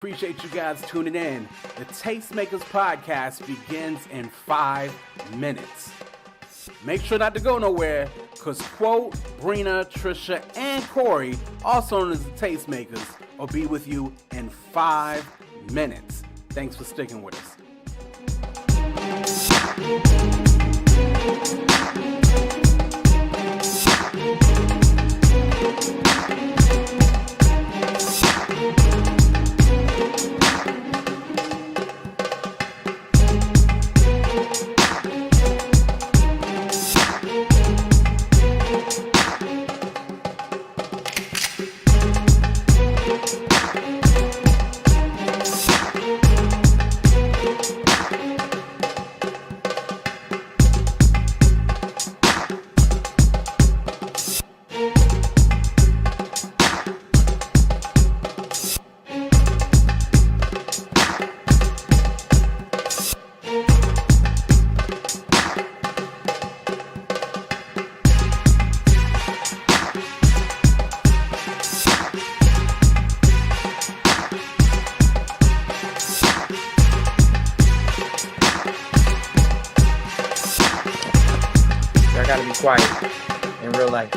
Appreciate you guys tuning in. The Tastemakers podcast begins in 5 minutes. Make sure not to go nowhere, because Quote, Brina, Trisha, and Corey, also known as the Tastemakers, will be with you in 5 minutes. Thanks for sticking with us. Quiet in real life.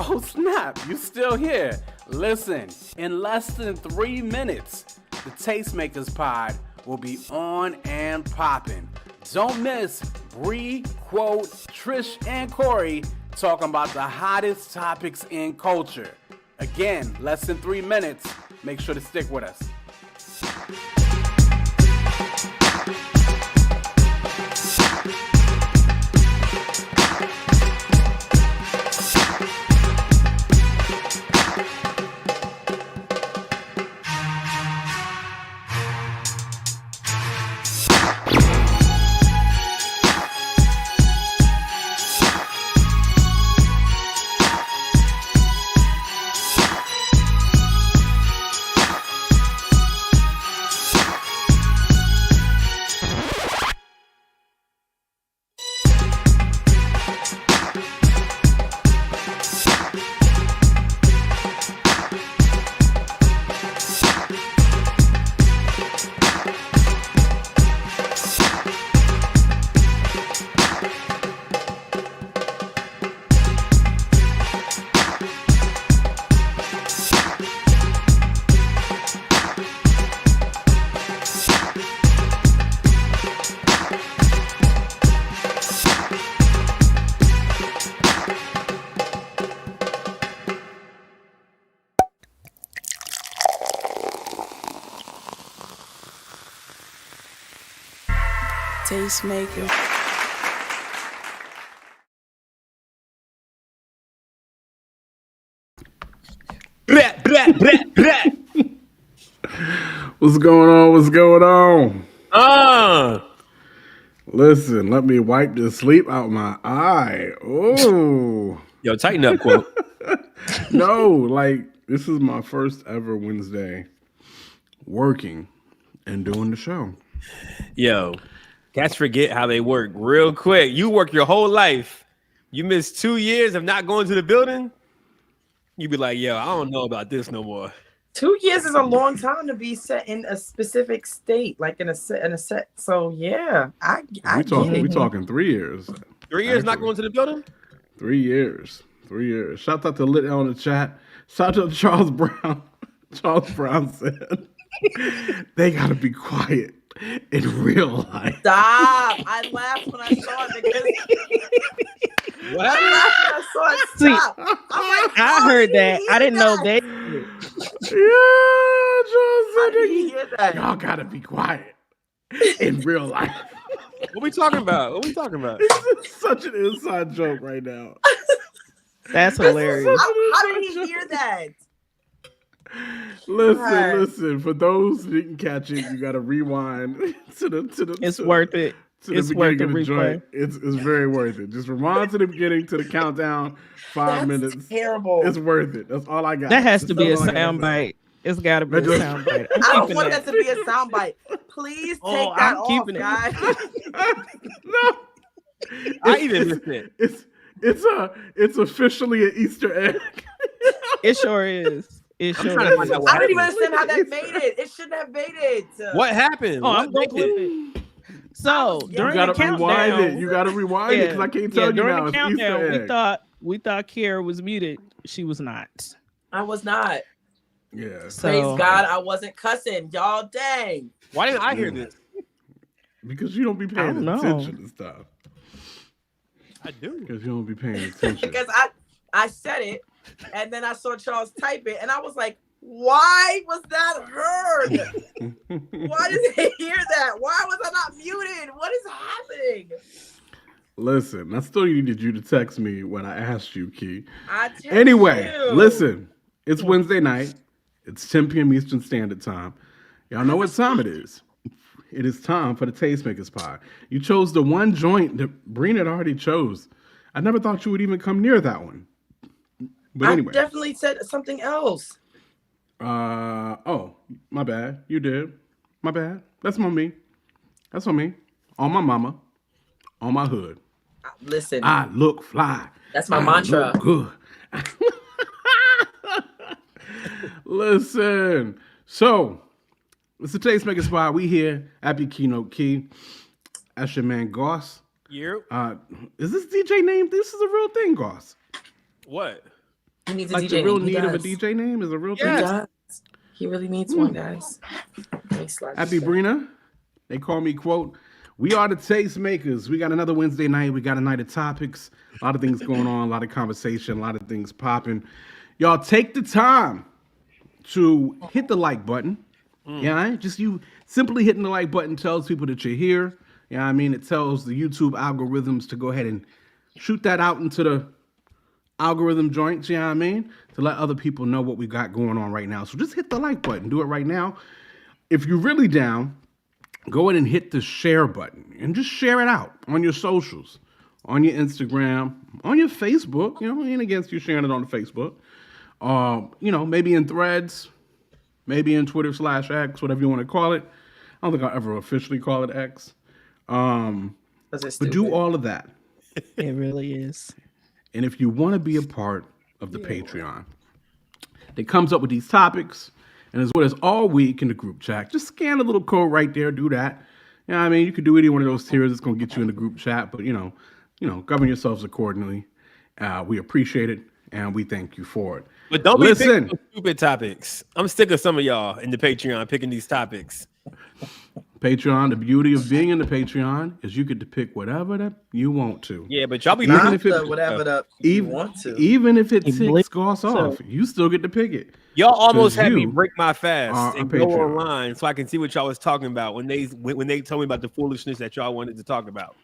Oh snap, you still here. Listen, in less than 3 minutes, the Tastemakers pod will be on and popping. Don't miss Bree, Quote, Trish, and Corey talking about the hottest topics in culture. Again, less than 3 minutes. Make sure to stick with us. Tastemaker. What's going on? What's going on? Listen, let me wipe the sleep out my eye. Oh. Yo, tighten up, Quote. No, like, this is my first ever Wednesday working and doing the show. Yo, cats forget how they work real quick. You work your whole life. You miss 2 years of not going to the building. You be like, yo, I don't know about this no more. 2 years is a long time to be set in a specific state, like in a set. So yeah, We talking 3 years. 3 years not going to the building? 3 years. 3 years. Shout out to Lit on the chat. Shout out to Charles Brown. Charles Brown said they gotta be quiet in real life. Stop! I laughed when I saw it because What? I laughed when I saw it. Stop! I'm like, I heard that. I didn't know they. Yeah, Charles How said did you hear that? y'all gotta be quiet in real life. What we talking about? What we talking about? It's such an inside joke right now. That's hilarious. How did he hear that? Listen. For those who didn't catch it, you got to rewind to the. It's worth it. To the It's worth the beginning of the joint. replay. It's very worth it. Just rewind to the beginning to the countdown. 5 minutes. Terrible. It's worth it. That's all I got. That has to be a That's all I gotta sound say. bite. It's got to be a sound bite. I don't want that to be a soundbite. Please take that I'm off, keeping it. guys. No. I even missed it. It's officially an Easter egg. It sure is. It I'm sure trying to find is. out what I don't even happened. understand how that made it. It shouldn't have made it. What happened? Oh, What I'm gonna made clip it? it. So You during You gotta the countdown, rewind it. You gotta rewind it because I can't tell you during now. the It's countdown, Easter egg. we thought Kiara was muted. She was not. I was not. Yeah. So, Praise God, I wasn't cussing. Y'all, dang. Why didn't I hear this? Because you don't be I paying don't know. attention to stuff. I do. Because you don't be paying attention. Because I said it, and then I saw Charles type it, and I was like, why was that heard? Why did they hear that? Why was I not muted? What is happening? Listen, I still needed you to text me when I asked you, Key. Anyway, Listen, it's Wednesday night. It's 10 p.m. Eastern Standard Time. Y'all know what time it is. It is time for the Tastemakers Pod. You chose the one joint that Breen had already chose. I never thought you would even come near that one. But anyway. I definitely said something else. Oh, my bad. You did. My bad. That's on me. That's on me. On my mama. On my hood. Listen, I look fly. that's my I mantra. look good. Listen. So, it's the Tastemaker Spot. We here. Happy Keynote Key. That's your man, Goss. You? Is this DJ name? This is a real thing, Goss. What? He needs a Like DJ the real name. He need of a does. DJ name is a real He thing. does. He really needs one, guys. Happy Brina. They call me, quote, we are the Tastemakers. We got another Wednesday night. We got a night of topics. A lot of things going on, a lot of conversation, a lot of things popping. Y'all take the time to hit the like button. Yeah, just you simply hitting the like button tells people that you're here. You know what I mean? It tells the YouTube algorithms to go ahead and shoot that out into the algorithm joints, you know what I mean? To let other people know what we got going on right now. So just hit the like button. Do it right now. If you're really down, go ahead and hit the share button and just share it out on your socials, on your Instagram, on your Facebook. You know, I ain't against you sharing it on the Facebook. You know, maybe in Threads, maybe in Twitter/X, whatever you want to call it. I don't think I'll ever officially call it X. But do all of that. it really is. And if you want to be a part of the Patreon that comes up with these topics and as well as all week in the group chat, just scan the little code right there. Do that. You know what I mean? You could do any one of those tiers. It's going to get you in the group chat. But, you know, govern yourselves accordingly. We appreciate it, and we thank you for it. But don't be picking those stupid topics. I'm sick of some of y'all in the Patreon picking these topics. Patreon, the beauty of being in the Patreon is you get to pick whatever that you want to. Yeah, but y'all be Not picking the whatever the you want to. Even if it He ticks Goss off, you still get to pick it. y'all almost 'Cause had me you break my are fast a and go Patreon. online so I can see what y'all was talking about when they told me about the foolishness that y'all wanted to talk about.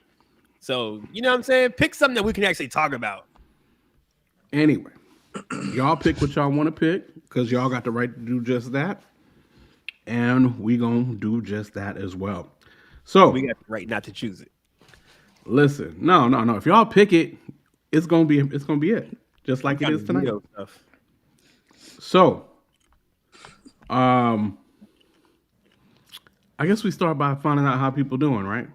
So, you know what I'm saying? Pick something that we can actually talk about. Anyway, y'all pick what y'all want to pick because y'all got the right to do just that. And we gonna do just that as well. So We got the right not to choose it. listen, no. If y'all pick it, it's gonna be it. Just like it is tonight. Video stuff. So I guess we start by finding out how people doing, right?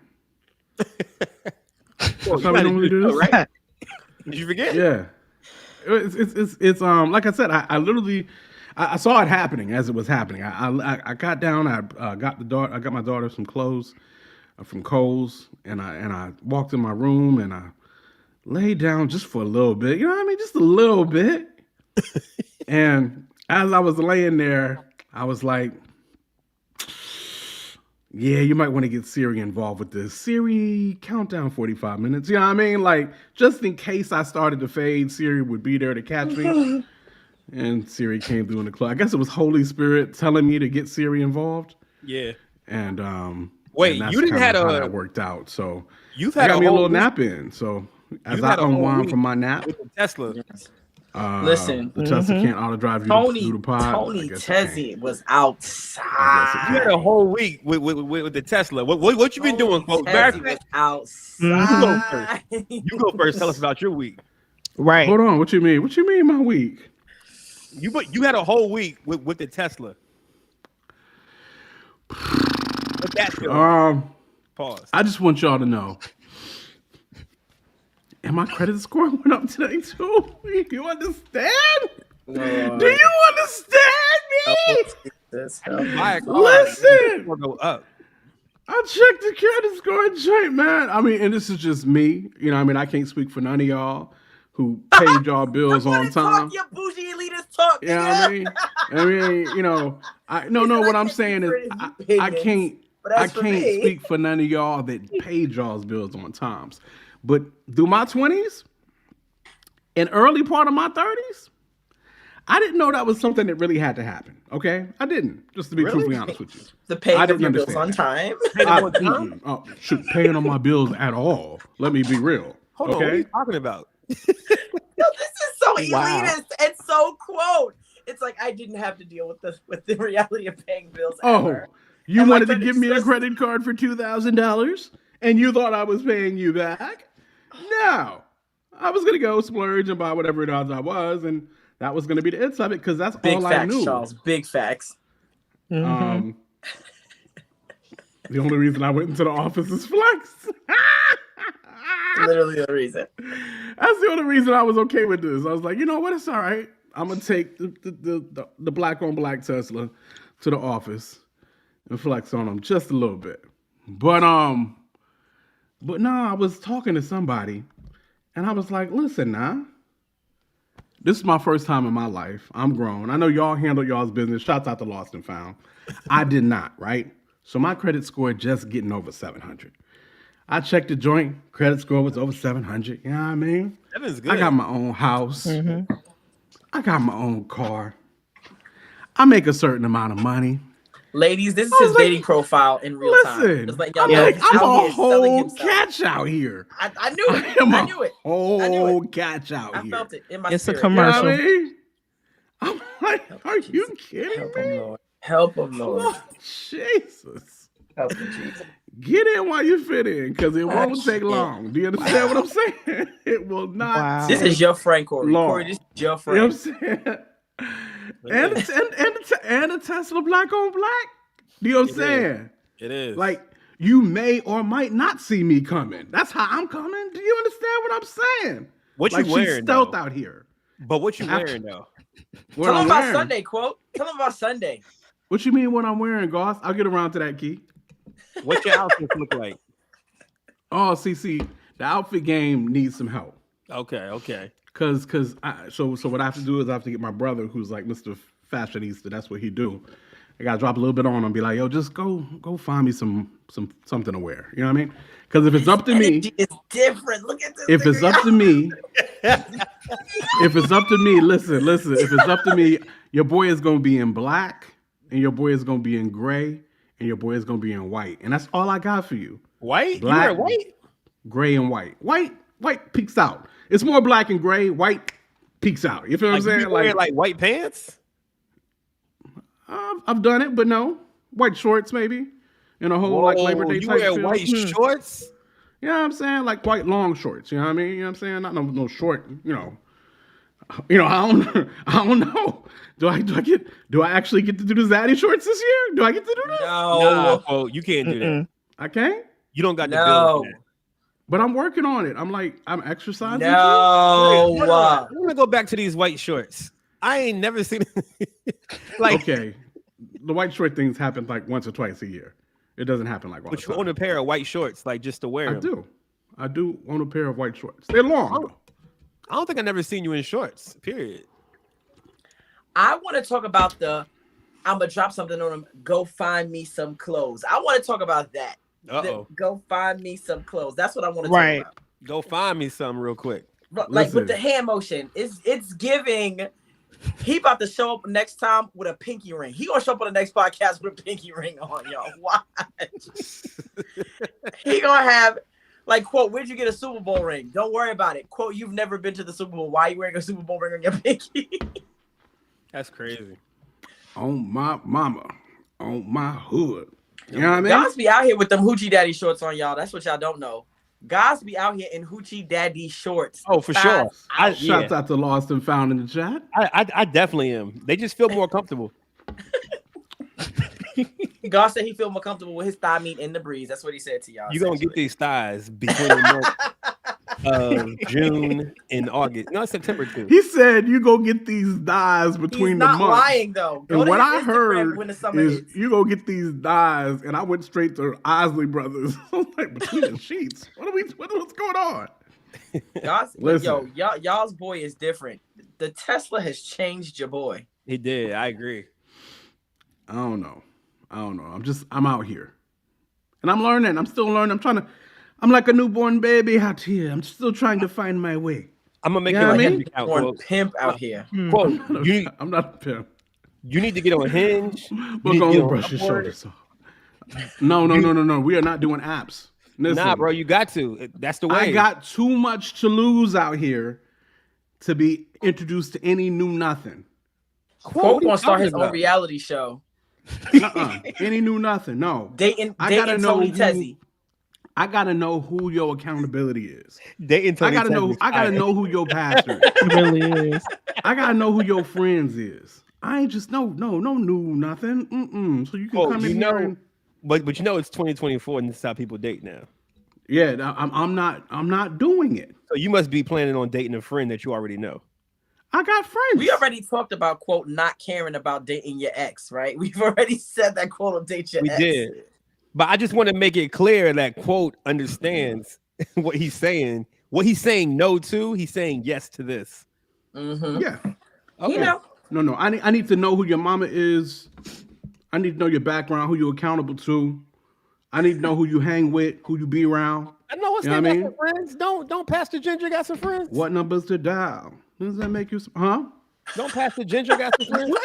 That's how we normally do this. Right? Did you forget? Yeah. It's like I said, I literally I saw it happening as it was happening. I got down, I got my daughter some clothes from Kohl's, and I walked in my room and I laid down just for a little bit. You know what I mean? Just a little bit. And as I was laying there, I was like, yeah, you might want to get Siri involved with this. Siri, countdown 45 minutes. You know what I mean? Like, just in case I started to fade, Siri would be there to catch me. And Siri came through in the club. I guess it was Holy Spirit telling me to get Siri involved. Yeah. And Wait, and that's you didn't kinda have how a- that worked out. So You've I had got a me a whole little nap in. So as I unwind from my nap. With the Tesla. Listen, the Tesla can't auto drive you Tony to the pod. Tezzy was outside. You had a whole week with the Tesla. What you been doing, folks? Tezzy was outside. You go first. Tell us about your week. Right. Hold on. What you mean? What you mean my week? You had a whole week with the Tesla. What that feel? Pause. I just want y'all to know. And my credit score went up today too. You understand? Do you understand me? Listen. Go up. I checked the credit score and checked, man. I mean, and this is just me. You know, I mean, I can't speak for none of y'all who paid y'all bills on time. Talk your bougie elitist talk. You know what I mean? I mean, you know, what I'm saying is I can't speak for none of y'all that paid y'all's bills on times. But through my 20s and early part of my 30s, I didn't know that was something that really had to happen. Okay? I didn't, just to be truthfully honest with you. The paying of your bills on time. Paying on my bills at all. Let me be real. Hold on, what are you talking about? Yo, this is so elitist and so quote. It's like I didn't have to deal with the reality of paying bills. Ever. You wanted to give me a credit card for $2,000 and you thought I was paying you back? No. I was gonna go splurge and buy whatever it was I was, and that was gonna be the end of it because that's big all facts, I knew. Charles. Big facts. The only reason I went into the office is flex. Literally the reason. That's the only reason I was okay with this. I was like, you know what? It's all right. I'm gonna take the black on black Tesla to the office and flex on them just a little bit. But no, I was talking to somebody, and I was like, listen, now. This is my first time in my life. I'm grown. I know y'all handled y'all's business. Shouts out to Lost and Found. I did not, right? So my credit score just getting over 700. I checked the joint. Credit score was over 700. You know what I mean? That is good. I got my own house. I got my own car. I make a certain amount of money. Ladies, this is his dating profile in real time. Just like y'all know, I'm a whole catch out here. I knew it. I knew it. Whole catch out here. I felt it in my It's spirit. a commercial. You know what I mean? I'm like, are you kidding Help me? him, Lord. Help him, Lord. Oh, Jesus. Help him, Jesus. Get in while you fit in, because it won't take long. Do you understand what I'm saying? It will not. Wow. This is your friend, Corey. Long. Corey, this is your You know friend. what I'm saying? And a Tesla black on black. Do you know what I'm saying? It is. Like, you may or might not see me coming. That's how I'm coming. Do you understand what I'm saying? What like you wearing, she's stealth though? out here. But what you wearing, though? What Tell I'm him about wearing. Sunday, quote. Tell him about Sunday. What you mean what I'm wearing, Goss? I'll get around to that, Key. What your outfit look like? Oh, see, the outfit game needs some help. Okay. So what I have to do is I have to get my brother, who's like Mr. Fashionista. That's what he do. I gotta drop a little bit on him and be like, yo, just go find me something to wear. You know what I mean? Because if it's up to me, it's different. Look at this. if it's up to me, listen. If it's up to me, your boy is gonna be in black, and your boy is gonna be in gray, and your boy is gonna be in white, and that's all I got for you. White? Black, You wear white? Gray, and white. White peeks out. It's more black and gray. White peeks out. You feel what I'm saying? You wear like white pants? I've done it, but no. White shorts, maybe. In a whole like Labor Day you type wear feel. white shorts? You know what I'm saying? Like white long shorts. You know what I mean? You know what I'm saying? Not no short, I don't know. Do I actually get to do the zaddy shorts this year? Do I get to do this? No. No, you can't do that. I can't? You don't got the No. bill for that. But I'm working on it. I'm exercising. No. I want to go back to these white shorts. I ain't never seen like. Okay. The white short things happen like once or twice a year. It doesn't happen like all the But you time. own a pair of white shorts, like just to wear them. I do own a pair of white shorts. They're long. I don't think I've never seen you in shorts, period. I want to talk about I'm going to drop something on them. Go find me some clothes. I want to talk about that. Uh-oh. Go find me some clothes. That's what I want to talk about. Go find me some real quick. Like with the hand motion, it's giving. He about to show up next time with a pinky ring. He gonna show up on the next podcast with a pinky ring on, y'all. Watch. He gonna have Like, quote, where'd you get a Super Bowl ring? Don't worry about it. Quote, you've never been to the Super Bowl. Why are you wearing a Super Bowl ring on your pinky? That's crazy. On my mama, on my hood. You know what I mean? Guys be out here with them hoochie daddy shorts on, y'all. That's what y'all don't know. Guys be out here in hoochie daddy shorts. Oh, for sure. Shouts out to Lost and Found in the chat. I definitely am. They just feel more comfortable. God said he feel more comfortable with his thigh meat in the breeze. That's what he said to y'all. You're going to get these thighs between the month of June and August. No, September too. He said you go get these dyes between the months. He's not lying, though. And what I heard is you go get these dyes, and I went straight to Isley Brothers. I'm like, between the sheets. What's going on? Listen. Yo, y'all's boy is different. The Tesla has changed your boy. He did. I agree. I don't know. I'm out here. And I'm learning. I'm still learning. I'm like a newborn baby out here. I'm still trying to find my way. I'm going to make you know it like a pimp out here. Quote, I'm not a pimp. You need to get on Hinge. We're going to brush your shoulders off. No. We are not doing apps. Listen, nah, bro, you got to. That's the way. I got too much to lose out here to be introduced to any new nothing. Quote gonna start his own reality show. Any new nothing. No. Dating Tony Tezzy. I gotta know who your accountability is. Dating Tony Tezzy. I gotta know who your pastor is. It really is. I gotta know who your friends is. I ain't just no new nothing. So you can come in here and... But you know it's 2024 and this is how people date now. Yeah, I'm not doing it. So you must be planning on dating a friend that you already know. I got friends. We already talked about, quote, not caring about dating your ex, right? We've already said that, quote, will date your ex. We did. But I just want to make it clear that, quote, understands what he's saying. What he's saying no to, he's saying yes to this. Mm-hmm. Yeah. Okay. You know. No. I need to know who your mama is. I need to know your background, who you're accountable to. I need to know who you hang with, who you be around. I know what's got some friends. Don't Pastor Ginger got some friends? What numbers to dial? Does that make you Don't Pastor Ginger got some friends? What?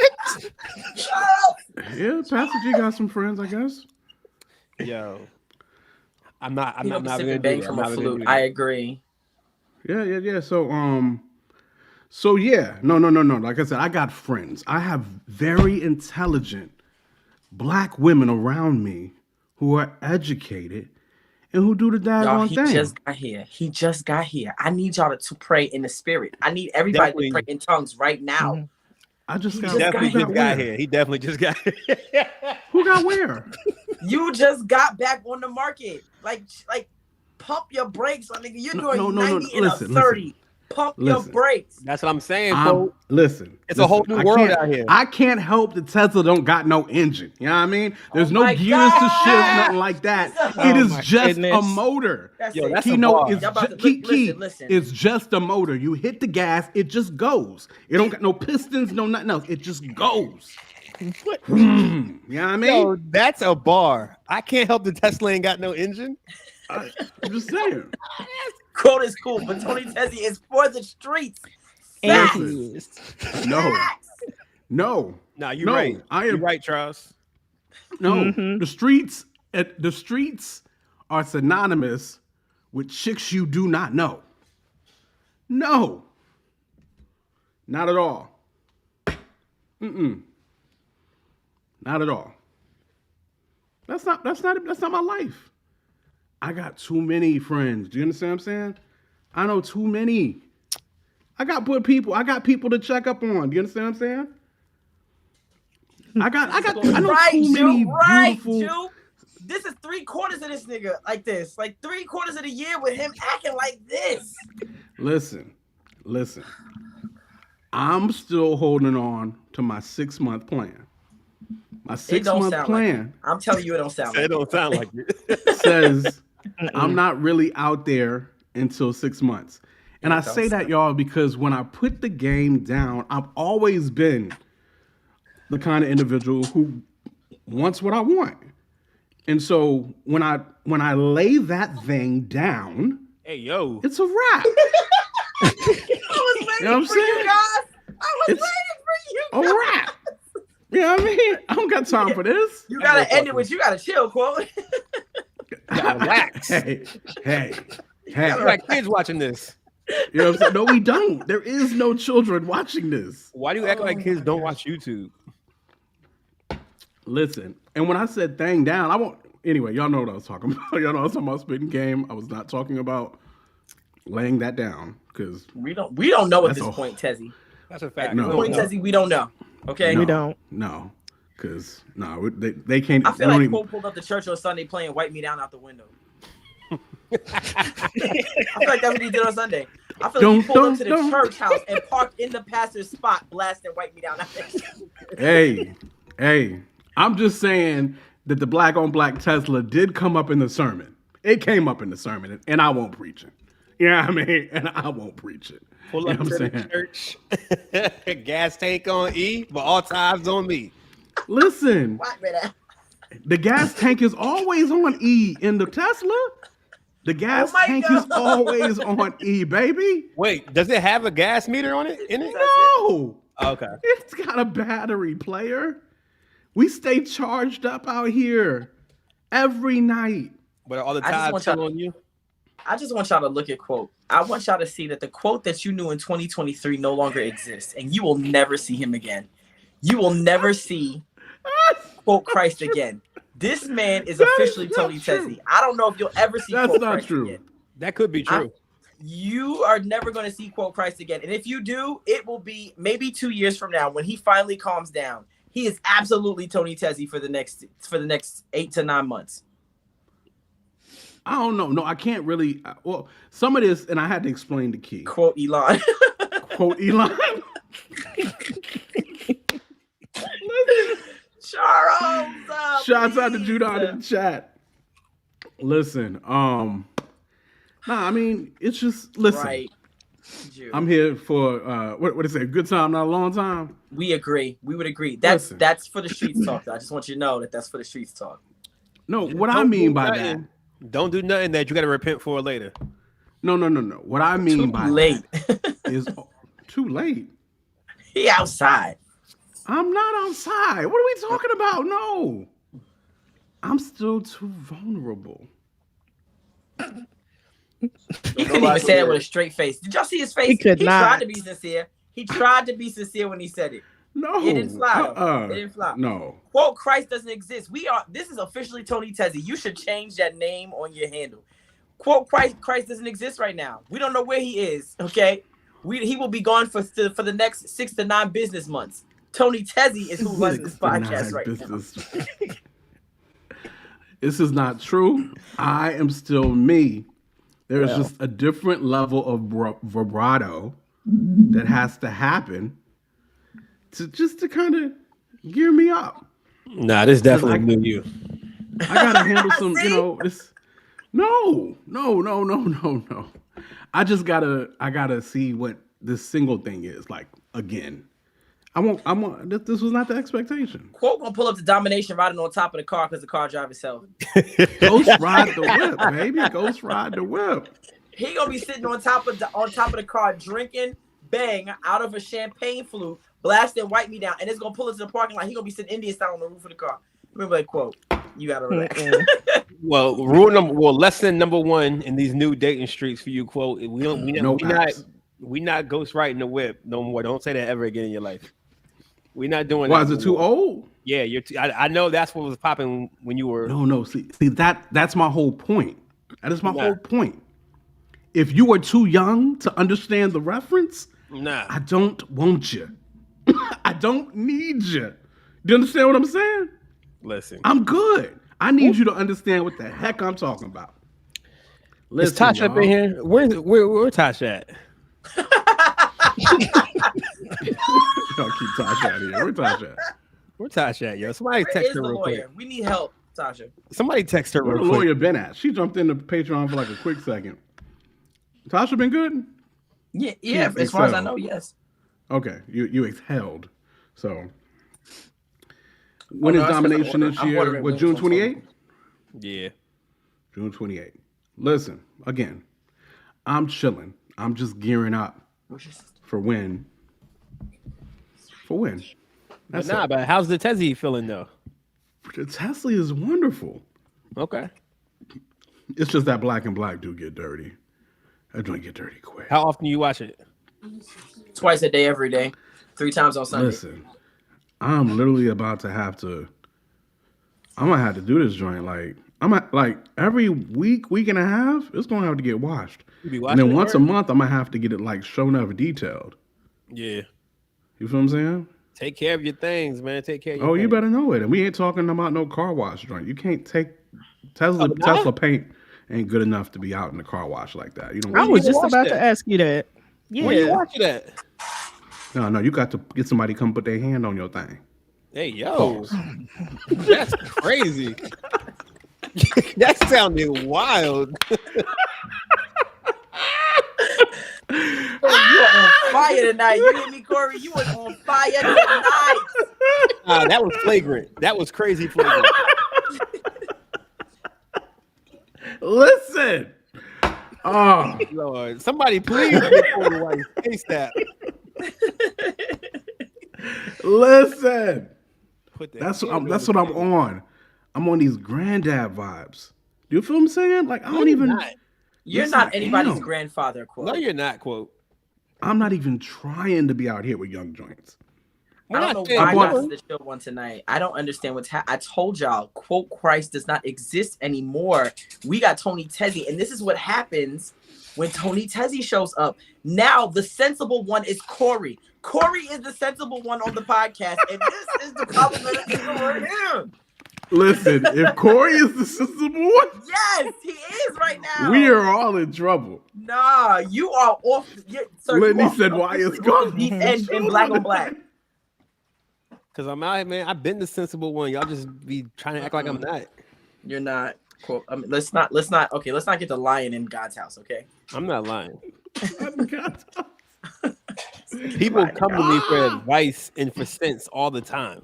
Yeah, Pastor G got some friends, I guess. Yo. I'm not gonna bang from a flute. I agree. Yeah. So yeah. No. Like I said, I got friends. I have very intelligent Black women around me who are educated and who do the daggone thing. He just got here. I need y'all to pray in the spirit. I need everybody to pray in tongues right now. Mm-hmm. I just He definitely just got here. He definitely just got here. Who got where? You just got back on the market. Like pump your brakes, nigga. You're doing 90 and a 30. Pump your brakes. That's what I'm saying, bro. It's a whole new world out here. I can't help that Tesla don't got no engine. You know what I mean? There's no gears to shift, nothing like that. It is just a motor. It's just a motor. You hit the gas, it just goes. It don't got no pistons, no nothing else. It just goes. You know what I mean? Yo, that's a bar. I can't help the Tesla ain't got no engine. I'm just saying. Quote is cool, but Tony Tezzy is for the streets. No. Nah, you're right. You're right, Charles. No, the streets are synonymous with chicks you do not know. No, not at all. Not at all. That's not my life. I got too many friends. Do you understand what I'm saying? I know too many. I got people to check up on. Do you understand what I'm saying? I know too many beautiful. This is 3/4 of this nigga like this. Like 3/4 of the year with him acting like this. Listen. I'm still holding on to my 6-month plan. My 6-month plan. Like I'm telling you, it don't sound like it. Don't sound like it. Says I'm not really out there until 6 months. And I say that, y'all, because when I put the game down, I've always been the kind of individual who wants what I want. And so when I lay that thing down, hey yo, it's a wrap. I was waiting for you guys. I was waiting for you guys. A wrap. You know what I mean? I don't got time for this. You gotta end it with you gotta chill, quote. I Relax. Hey. You got kids watching this. You know what I'm saying? No, we don't. There is no children watching this. Why do you act like kids don't watch YouTube? Listen, and when I said thing down, I won't. Anyway, y'all know what I was talking about. Y'all know I was talking about spitting game. I was not talking about laying that down because we don't know at this point, Tezzy. That's a fact. No, Tezzy, we don't know. Okay, we don't. No, because they can't. I feel like Cole pulled up the church on Sunday playing "Wipe Me Down" out the window. I feel like that's what he did on Sunday. I feel like he pulled up to the church house and parked in the pastor's spot, blasting "Wipe Me Down." Hey, I'm just saying that the black on black Tesla did come up in the sermon. It came up in the sermon, and I won't preach it. You know what I mean? And I won't preach it. Pull up to the church, gas tank on E, but all ties on me. Listen, the gas tank is always on E in the Tesla. The gas tank is always on E, baby. Wait, does it have a gas meter on it? In it? No. Okay. It's got a battery, player. We stay charged up out here every night. But are all the ties still on you? I just want y'all to look at quote. I want y'all to see that the quote that you knew in 2023 no longer exists, and you will never see him again. You will never see quote Christ again. This man is officially Tony Tezzy. I don't know if you'll ever see quote Christ again. That could be true. You are never going to see quote Christ again. And if you do, it will be maybe 2 years from now when he finally calms down. He is absolutely Tony Tezzy for the next 8 to 9 months. I don't know. No, I can't really. Well, some of this, and I had to explain the key. Quote Elon. Quote Elon. Charles. Shouts out to Judon in the chat. Listen, I mean, it's just listen. Right. I'm here for what is it? A good time, not a long time. We agree. We would agree. That's for the streets talk. I just want you to know that that's for the streets talk. No, what I mean by that. Don't do nothing that you got to repent for later. No. What I mean by that is too late. He outside. I'm not outside. What are we talking about? No. I'm still too vulnerable. He couldn't even say that with a straight face. Did y'all see his face? He tried to be sincere. He tried to be sincere when he said it. No. It didn't fly. It didn't fly. No. Quote, Christ doesn't exist. This is officially Tony Tezzy. You should change that name on your handle. Quote, Christ doesn't exist right now. We don't know where he is, okay? He will be gone for the next 6 to 9 business months. Tony Tezzy is who runs this podcast right now. This is not true. I am still me. There is just a different level of vibrato that has to happen to kind of gear me up. Nah, this definitely new you. I gotta handle some, this. No. I gotta see what this single thing is like again. This was not the expectation. Quote gonna pull up the domination riding on top of the car because the car drives itself. Ghost ride the whip, baby. Ghost ride the whip. He gonna be sitting on top of the car drinking bang out of a champagne flute, blasting "Wipe Me Down," and it's gonna pull into the parking lot. He gonna be sitting Indian style on the roof of the car. Remember that quote? You gotta relax. Well, lesson number 1 in these new dating streets for you, quote. We not ghost riding the whip no more. Don't say that ever again in your life. We're not doing that. Why is it too old? Yeah, I know that's what was popping when you were. No. See that's my whole point. That is my whole point. If you are too young to understand the reference, I don't want you. I don't need you. Do you understand what I'm saying? Listen, I'm good. I need you to understand what the heck I'm talking about. Listen, is Tasha up in here? Where Tasha at? Y'all keep Tasha out of here. Where Tasha at? Where Tasha at, yo? Somebody text her real quick. We need help, Tasha. Somebody text her real quick. Where the lawyer been at? She jumped into Patreon for like a quick second. Tasha been good? Yeah. As far as I know, yes. Okay, you exhaled. So when is domination this year? What, June 28th? Yeah. June 28th. Listen, again, I'm chilling. I'm just gearing up for when. For when. But how's the Tezzy feeling though? The Tesla is wonderful. Okay. It's just that Black and Black do get dirty. That joint get dirty quick. How often you watch it? Twice a day, every day, 3 times on Sunday. Listen, I'm literally about to have to. I'm gonna have to do this joint like every week and a half. It's gonna have to get washed, You be and watching then it, once a Bird? month, I'm gonna have to get it like shown up detailed. Yeah. You feel what I'm saying? Take care of your things, man. Take care of your Oh, you things. better know it. And we ain't talking about no car wash joint. You can't take Tesla. Oh, nah? Tesla paint ain't good enough to be out in the car wash like that. You don't. I was just watch about that? to ask you that. Where you Yeah. watching that? No. You got to get somebody to come put their hand on your thing. Hey, yo. Pause. That's crazy. That sounded wild. You are on fire tonight. You hear me, Corey? You was on fire tonight. That was flagrant. That was crazy flagrant. Listen. Oh, Lord, somebody please get Corey White ASAP. listen. Put that That's camera that's on what the I'm table. on. I'm on these granddad vibes. Do you feel what I'm saying? Like I don't even. Not. You're Yes, not I anybody's am. grandfather, quote. No, you're not, quote. I'm not even trying to be out here with young joints. We're I not don't know saying why what- that's the show one tonight. I don't understand what's happening. I told y'all, quote, Christ does not exist anymore. We got Tony Tezzy, and this is what happens when Tony Tezzy shows up. Now the sensible one is Corey. Corey is the sensible one on the podcast, and this is the problematic thing right here. Listen, if Corey is the sensible one, Yes, he is right now. we are all in trouble. Nah, you are off. Sir, Whitney you are said, "Why is officially gone?" deep end in black on black. Because I'm out, man. I've been the sensible one. Y'all just be trying to act like I'm not. You're not. Quote. I mean, let's not. Okay, let's not get the lion in God's house. Okay. I'm not lying. God. People come to me for advice and for sense all the time.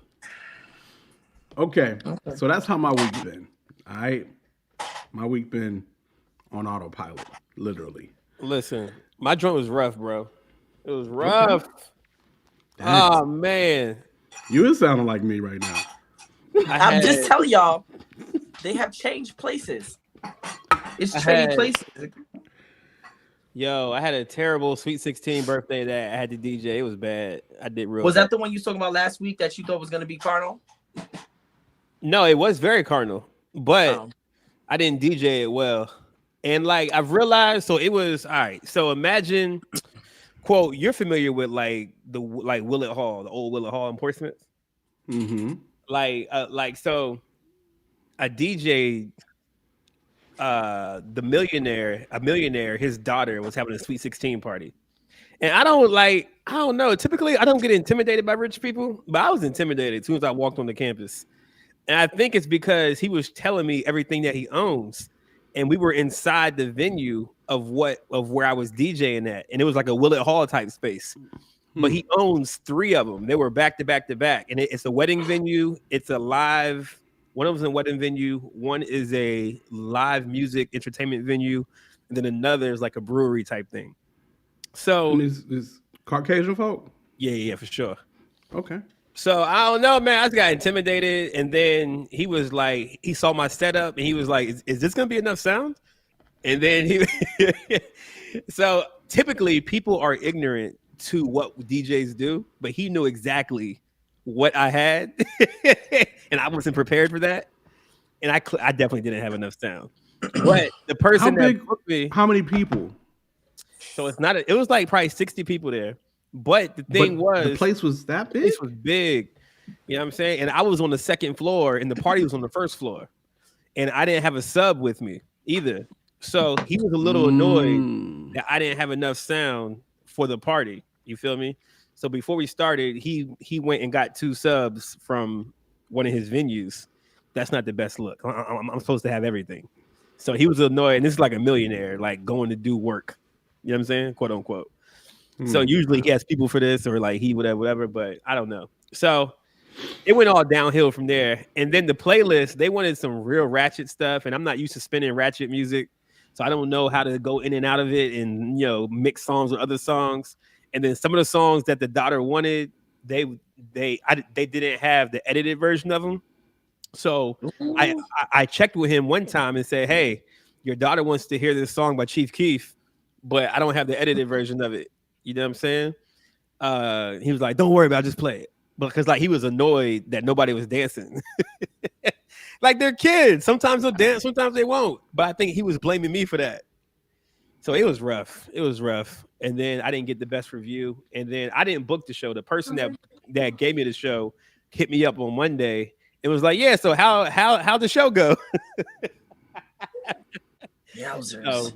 Okay, so that's how my week been. All right, my week been on autopilot, literally. Listen, my joint was rough, bro. It was rough. Damn. Oh man. You is sounding like me right now. I'm just telling y'all, they have changed places. It's I changed had- places. Yo, I had a terrible Sweet 16 birthday that I had to DJ. It was bad. I did real Was bad. that the one you was talking about last week that you thought was gonna be carnal? No, it was very cardinal, but Oh. I didn't DJ it well. And like I've realized, so it was all right. So imagine, quote, you're familiar with like Willett Hall, the old Willett Hall in Portsmouth. Mm-hmm. Like so a DJ, a millionaire, his daughter was having a Sweet 16 party. And I don't know. Typically, I don't get intimidated by rich people, but I was intimidated as soon as I walked on the campus. And I think it's because he was telling me everything that he owns. And we were inside the venue of where I was DJing at. And it was like a Willett Hall type space. But he owns 3 of them. They were back to back to back. And it's a wedding venue. It's a live. One of them's a wedding venue. One is a live music entertainment venue. And then another is like a brewery type thing. So Is Caucasian folk? yeah, for sure. Okay. So I don't know, man. I just got intimidated, and then he was like, he saw my setup, and he was like, "Is this gonna be enough sound?" And then he, so typically people are ignorant to what DJs do, but he knew exactly what I had, and I wasn't prepared for that, and I definitely didn't have enough sound. But the person that booked me, How many people? so it's not. It was like probably 60 people there. But the thing was, the place was that big. This was big. You know what I'm saying? And I was on the second floor and the party was on the first floor. And I didn't have a sub with me either. So he was a little annoyed that I didn't have enough sound for the party. You feel me? So before we started, he went and got 2 subs from one of his venues. That's not the best look. I'm supposed to have everything. So he was annoyed. And this is like a millionaire, like going to do work. You know what I'm saying? Quote unquote. So usually he has people for this or like he whatever, but I don't know. So it went all downhill from there. And then the playlist, they wanted some real ratchet stuff. And I'm not used to spinning ratchet music. So I don't know how to go in and out of it and, you know, mix songs with other songs. And then some of the songs that the daughter wanted, they didn't have the edited version of them. So I checked with him one time and said, hey, your daughter wants to hear this song by Chief Keef, but I don't have the edited version of it. You know what I'm saying? He was like, don't worry about it, just play it. Because like he was annoyed that nobody was dancing. Like they're kids. Sometimes they'll dance, sometimes they won't. But I think he was blaming me for that. So it was rough. It was rough. And then I didn't get the best review. And then I didn't book the show. The person that gave me the show hit me up on Monday. It was like, yeah, so how'd the show go? Yowzers. So,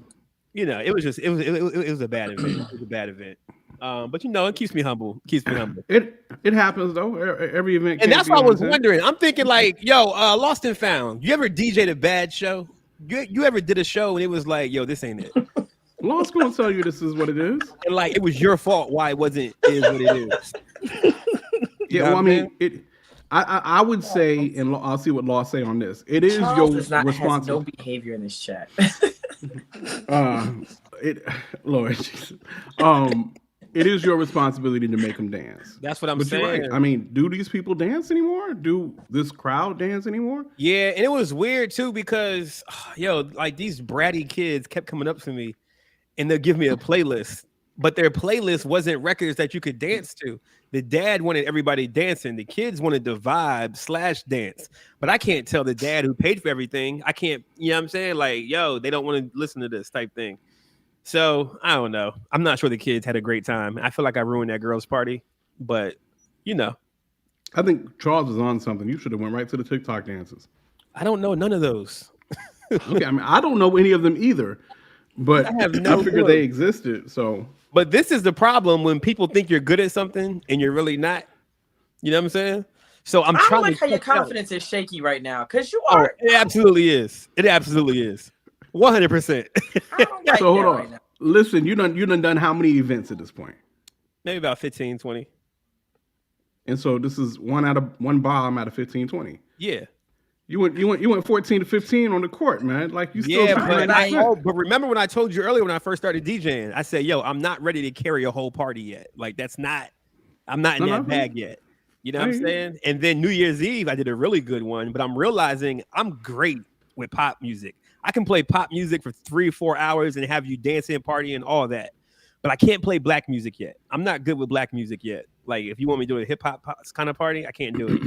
you know, it was a bad event. It was a bad event. But you know, it keeps me humble. It happens though. Every event. And that's why I was wondering. I'm thinking like, yo, Lost and Found. You ever DJ'd a bad show? You ever did a show and it was like, yo, this ain't it. Lost gonna tell you this is what it is. And like it was your fault why it wasn't is what it is. Yeah, well, I mean, I would say, and I'll see what Law say on this. It is Charles your has no responsibility. behavior in this chat. Lord Jesus. It is your responsibility to make them dance. That's what I'm But saying. you're right. I mean, do these people dance anymore? Do this crowd dance anymore? Yeah, and it was weird too because like these bratty kids kept coming up to me and they'll give me a playlist, but their playlist wasn't records that you could dance to. The dad wanted everybody dancing. The kids wanted the vibe / dance. But I can't tell the dad who paid for everything. I can't, you know what I'm saying? Like, yo, they don't want to listen to this type thing. So I don't know. I'm not sure the kids had a great time. I feel like I ruined that girl's party, but you know. I think Charles is on something. You should have went right to the TikTok dances. I don't know none of those. Okay, I mean, I don't know any of them either, but I figured they existed. So, but this is the problem when people think you're good at something and you're really not. You know what I'm saying? So I'm trying like to how your confidence is shaky right now because you Oh, are. it absolutely is. It absolutely is. 100%. Like so hold on. Right now. Listen, you done how many events at this point? Maybe about 15, 20. And so this is one bomb out of 15, 20. Yeah. You went 14 to 15 on the court, man. Like you still. Yeah, but remember when I told you earlier when I first started DJing, I said, "Yo, I'm not ready to carry a whole party yet. Like I'm not in that bag yet." You know what I'm saying? And then New Year's Eve, I did a really good one, but I'm realizing I'm great with pop music. I can play pop music for 3 or 4 hours and have you dancing, partying, all that. But I can't play black music yet. I'm not good with black music yet. Like if you want me to do a hip hop kind of party, I can't do it.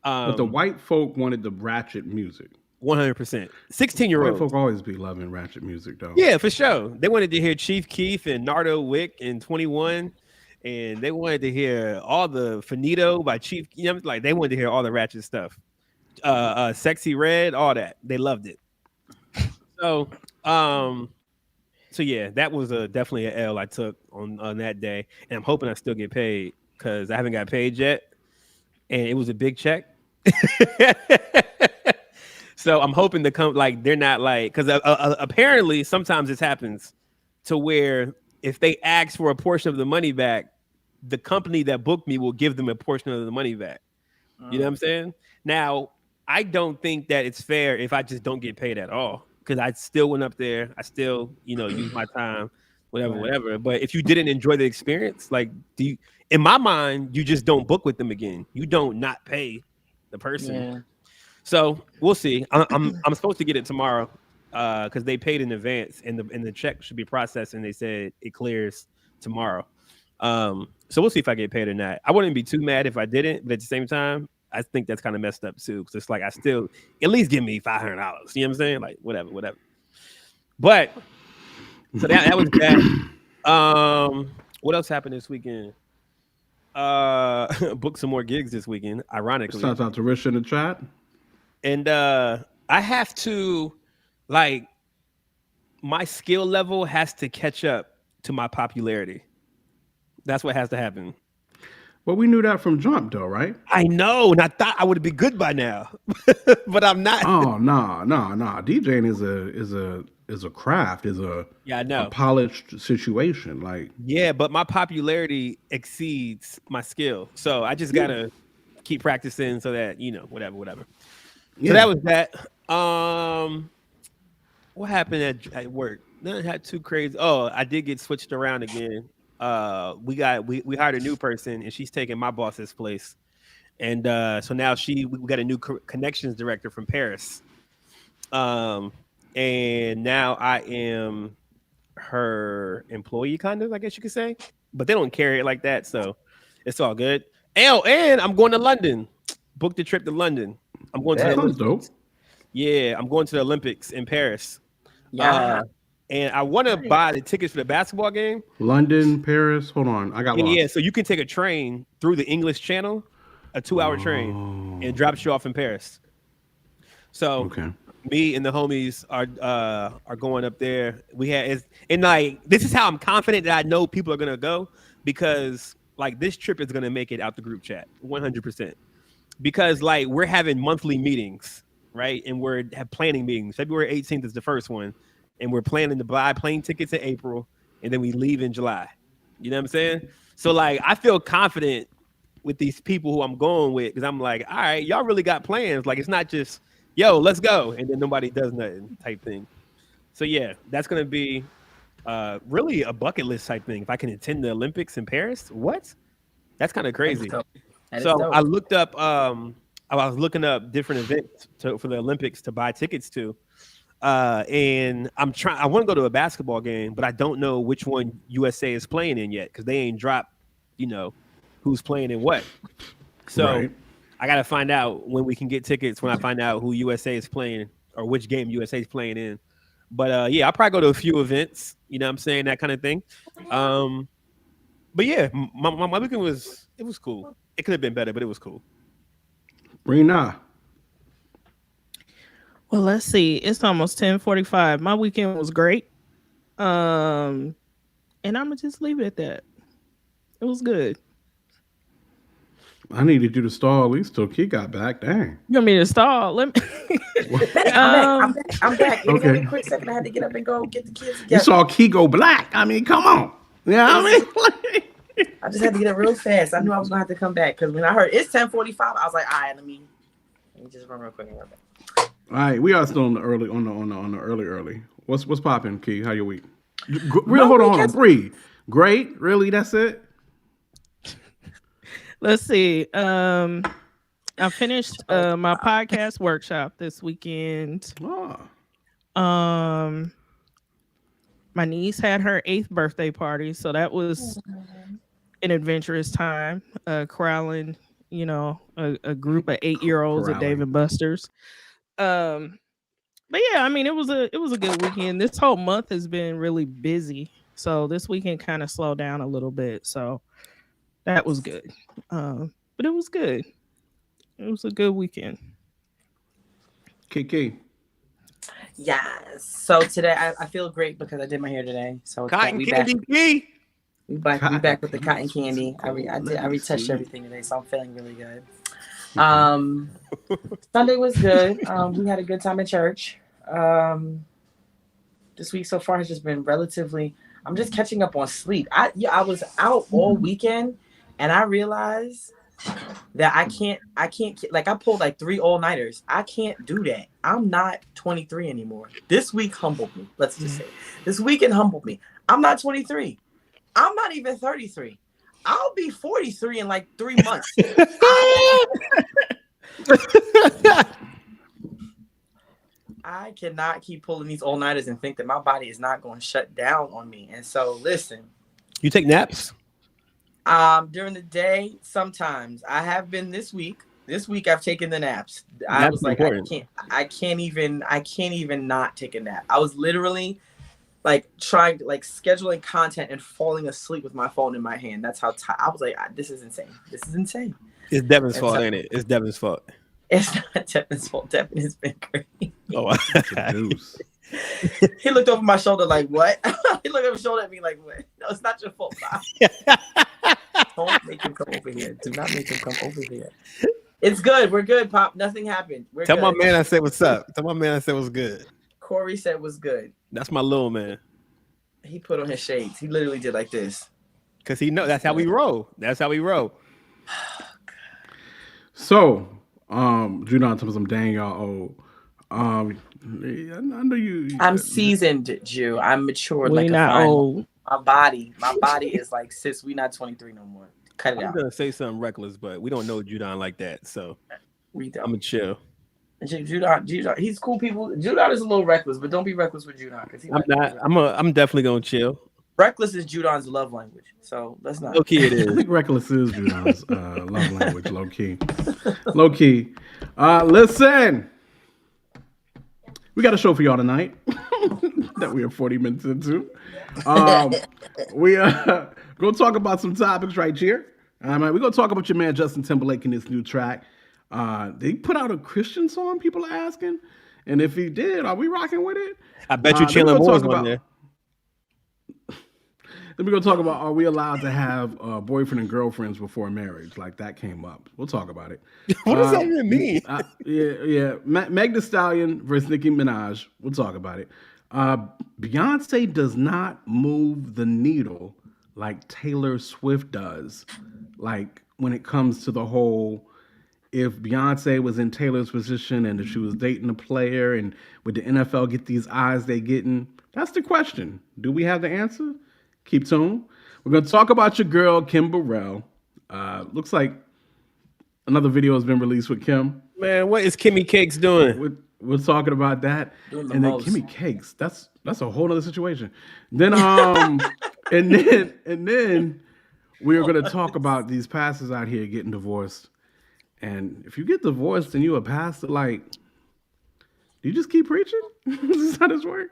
But the white folk wanted the ratchet music. 100%. 16-year-olds. White folk always be loving ratchet music, though. Yeah, for sure. They wanted to hear Chief Keef and Nardo Wick and 21, and they wanted to hear all the Finito by Chief. You know, like they wanted to hear all the ratchet stuff. Sexy Red, all that. They loved it. So yeah, that was definitely an L I took on that day, and I'm hoping I still get paid because I haven't got paid yet, and it was a big check. So I'm hoping to come like they're not like because apparently sometimes this happens to where if they ask for a portion of the money back, the company that booked me will give them a portion of the money back. You know what I'm saying? Now I don't think that it's fair if I just don't get paid at all because I still went up there. I still use my time, whatever. But if you didn't enjoy the experience, like in my mind, you just don't book with them again. You don't not pay the person. Yeah. So we'll see. I'm supposed to get it tomorrow because they paid in advance and the check should be processed and they said it clears tomorrow. So we'll see if I get paid or not. I wouldn't be too mad if I didn't, but at the same time, I think that's kind of messed up too because it's like I still at least give me $500. You know what I'm saying? Like whatever. But so that was that. What else happened this weekend? Booked some more gigs this weekend. Ironically, shout out to Rich in the chat. And I have to like my skill level has to catch up to my popularity. That's what has to happen. Well, we knew that from jump, though, right? I know, and I thought I would be good by now, but I'm not. Oh no! DJing is a craft, I know. A polished situation. Like but my popularity exceeds my skill, so I just gotta keep practicing so that whatever. So that was that. What happened at work? Nothing had too crazy. Oh, I did get switched around again. We hired a new person and she's taking my boss's place. And so now we got a new connections director from Paris. And and now I am her employee, kind of, I guess you could say. But they don't carry it like that, so it's all good. And I'm going to London. Booked the trip to London. I'm going to the Sounds Olympics. dope. Yeah, I'm going to the Olympics in Paris. Yeah. And I want to buy the tickets for the basketball game. London, Paris. Hold on, I got lost. Yeah, so you can take a train through the English Channel, a 2-hour train, and drops you off in Paris. So Okay. me and the homies are going up there. And like, this is how I'm confident that I know people are gonna go, because like this trip is gonna make it out the group chat 100%. Because like we're having monthly meetings, right? And we're planning meetings. February 18th is the first one, and we're planning to buy plane tickets in April, and then we leave in July. You know what I'm saying? So like I feel confident with these people who I'm going with, because I'm like, all right, y'all really got plans. Like it's not just, yo, let's go, and then nobody does nothing type thing. So yeah, that's gonna be really a bucket list type thing. If I can attend the Olympics in Paris, what? That's kind of crazy. So I looked up, I was looking up different events for the Olympics to buy tickets to, and I want to go to a basketball game, but I don't know which one USA is playing in yet, because they ain't dropped, who's playing in what. So. Right. I got to find out when we can get tickets, when I find out who USA is playing or which game USA is playing in. But yeah, I'll probably go to a few events, you know what I'm saying, that kind of thing. But yeah, my weekend was cool. It could have been better, but it was cool. Brina. Well, let's see. It's almost 10:45. My weekend was great. And I'm going to just leave it at that. It was good. I needed you to stall at least till Key got back. Dang. You want me to stall? Let me. I'm back. Give Okay. me a quick second. I had to get up and go get the kids together. You saw Key go black. I mean, come on. You know what I mean? I just had to get up real fast. I knew I was gonna have to come back, because when I heard it's 10:45, I was like, all right, let me just run real quick and run back. All right, we are still on the early. What's popping, Key? How your week? Hold on. Breathe. Great. Really? That's it? Let's see. I finished my podcast workshop this weekend. Oh. My niece had her 8th birthday party, so that was an adventurous time. Corralling, a group of 8-year-olds at Dave & Buster's. But yeah, I mean, it was a good weekend. This whole month has been really busy, so this weekend kind of slowed down a little bit. So that was good. But it was good. It was a good weekend. Kiki. Yes. So today I feel great because I did my hair today. So cotton candy. We back with the cotton candy. I retouched everything today, so I'm feeling really good. Sunday was good. We had a good time at church. This week so far has just been relatively. I'm just catching up on sleep. I was out all weekend, and I realized that I can't like I pulled like 3 all-nighters. I can't do that. I'm not 23 anymore. This week humbled me. Let's just say this weekend humbled me. I'm not 23. I'm not even 33. I'll be 43 in like 3 months. I cannot keep pulling these all-nighters and think that my body is not going to shut down on me. And so listen. You take naps? During the day, sometimes. I have been this week. This week I've taken the naps. I That's was like, important. I can't even not take a nap. I was literally like trying to scheduling content and falling asleep with my phone in my hand. That's how I was like, this is insane. This is insane. It's Devin's fault, ain't it? It's Devin's fault. It's not Devin's fault. Devin has been great. Oh, he looked over my shoulder like, what? He looked over his shoulder at me like, what? No, it's not your fault. Don't make him come over here. Do not make him come over here. It's good. We're good, Pop. Nothing happened. Tell good. my man I said what's up. Tell my man I said what's good. Corey said was good. That's my little man. He put on his shades. He literally did like this. Because he know that's how we roll. That's how we roll. So, Judon told me some dang y'all old. I know you. I'm seasoned, Jew. I'm matured. We like not old. My body is like, sis, we not 23 no more. Cut it out. I'm gonna say something reckless, but we don't know Judon like that, so We don't. I'm gonna chill. Judon, he's cool. People, Judon is a little reckless, but don't be reckless with Judon because I'm not. I'm definitely gonna chill. Reckless is Judon's love language, so let's not. Low key, it I is. think reckless is Judon's love language. Low key, low key. Listen, we got a show for y'all tonight that we are 40 minutes into. We gonna talk about some topics right here. We're gonna talk about your man Justin Timberlake and his new track. Did he put out a Christian song? People are asking, and if he did, are we rocking with it? I bet you Chandler Moore's on there. Then we're gonna talk about, are we allowed to have boyfriend and girlfriends before marriage? Like that came up. We'll talk about it. What does that even mean? Yeah. Meg Thee Stallion versus Nicki Minaj. We'll talk about it. Beyonce does not move the needle like Taylor Swift does. Like when it comes to the whole, if Beyonce was in Taylor's position and if she was dating a player and would the NFL get these eyes they getting? That's the question. Do we have the answer? Keep tuned. We're going to talk about your girl, Kim Burrell. Looks like another video has been released with Kim. Man, what is Kimmy Cakes doing? We're talking about that. Doing the And then most. Kimmy Cakes, that's a whole other situation. Then and then we're going to talk about these pastors out here getting divorced. And if you get divorced and you a pastor, like, do you just keep preaching? Is this how this works?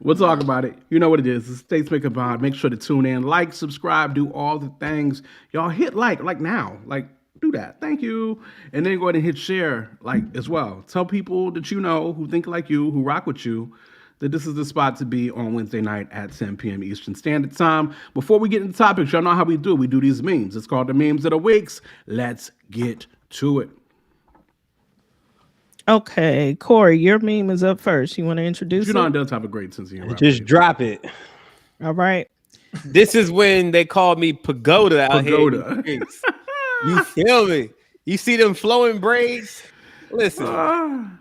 We'll talk about it. You know what it is. It's Statesmaker Pod. Make sure to tune in, like, subscribe, do all the things. Y'all hit like now. Like, do that. Thank you. And then go ahead and hit share, like, as well. Tell people that you know who think like you, who rock with you, that this is the spot to be on Wednesday night at 10 p.m. Eastern Standard Time. Before we get into topics, y'all know how we do. We do these memes. It's called the Memes of the Weeks. Let's get to it. Okay, Corey, your meme is up first. You want to introduce Judon it? does have a great sense of humor. Just drop it. All right. This is when they called me Pagoda out Pagoda. here. You feel me? You see them flowing braids? Listen,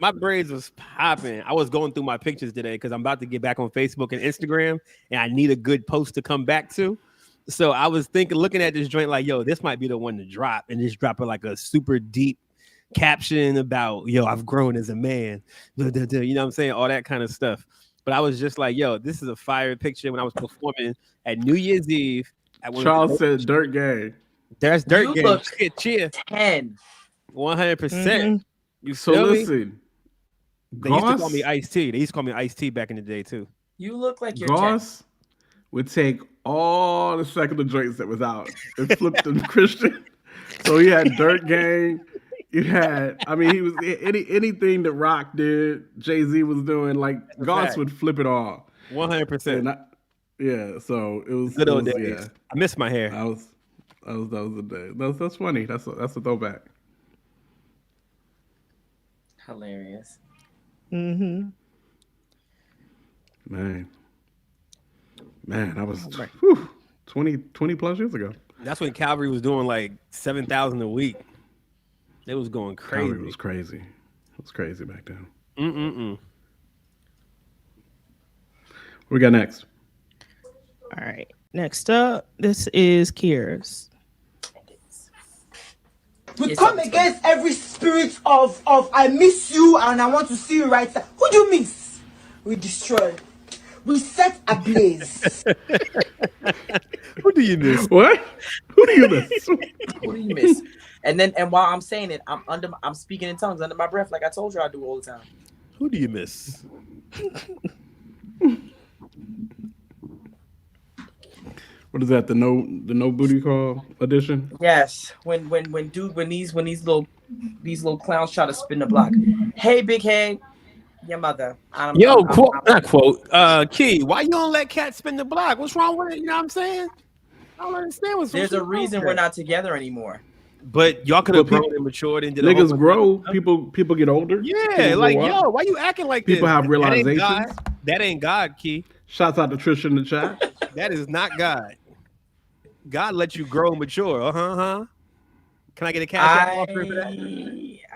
my braids was popping. I was going through my pictures today because I'm about to get back on Facebook and Instagram, and I need a good post to come back to. So I was looking at this joint like, yo, this might be the one to drop, and just drop it like a super deep caption about, yo, I've grown as a man. You know what I'm saying? All that kind of stuff. But I was just like, yo, this is a fire picture when I was performing at New Year's Eve. Charles said dirt gang. There's dirt You game. look Cheer. 10. 100%. You So feel me? listen, They used to call me Ice-T. They used to call me Ice-T back in the day too. You look like you're 10. Goss would take all the secular joints that was out and flip them Christian. So he had dirt gang. You had, I mean, he was anything that Rock did, Jay-Z was doing, like Goss would flip it all. 100%. Yeah, so it was Good old days. Yeah, I miss my hair. that was the day. That's funny. That's a throwback. Hilarious. Mm-hmm. Man, that was Right. 20 plus years ago. That's when Calvary was doing like 7,000 a week. It was going crazy. It was crazy. It was crazy back then. Mm-mm-mm. What we got next? All right. Next up, this is Kira's. We come against every spirit of I miss you and I want to see you right now. Who do you miss? We destroy. We set ablaze. Who do you miss? What? Who do you miss? Who do you miss? And while I'm saying it, I'm speaking in tongues under my breath, like I told you I do all the time. Who do you miss? What is that? The no booty call edition? Yes. When these little clowns try to spin the block. Hey, big head, your mother. Key, why you don't let Cat spin the block? What's wrong with it? You know what I'm saying? I don't understand what's There's a wrong reason with we're that. not together anymore. But y'all could have grown and matured and did a whole Niggas bunch grow. of- People get older. Yeah, People like, grow up. yo, why you acting like this? People have That ain't realizations. God. That ain't God, Key. Shouts out to Trisha in the chat. That is not God. God lets you grow and mature. Can I get a cash app offer for that?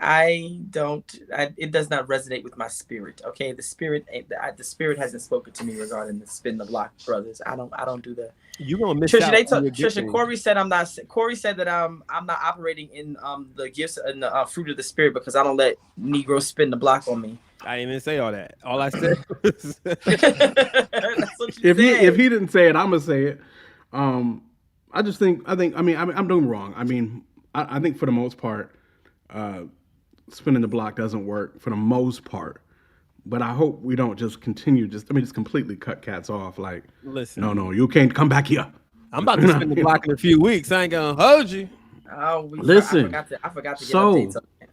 It does not resonate with my spirit. Okay, the spirit hasn't spoken to me regarding the Spin the Block brothers. I don't do that. You gonna miss Trisha, out. Trisha, Corey said I'm not. Corey said that I'm not operating in the gifts and the fruit of the spirit because I don't let Negroes spin the block on me. I didn't even say all that. All I said was That's what you If said. he didn't say it, I'm gonna say it. I think I'm doing wrong. I think for the most part, spinning the block doesn't work for the most part. But I hope we don't just continue. Just completely cut cats off. Like, listen. No, you can't come back here. I'm about to spin the block in a few weeks. I ain't gonna hold you. Listen. I forgot to get So, updates on that.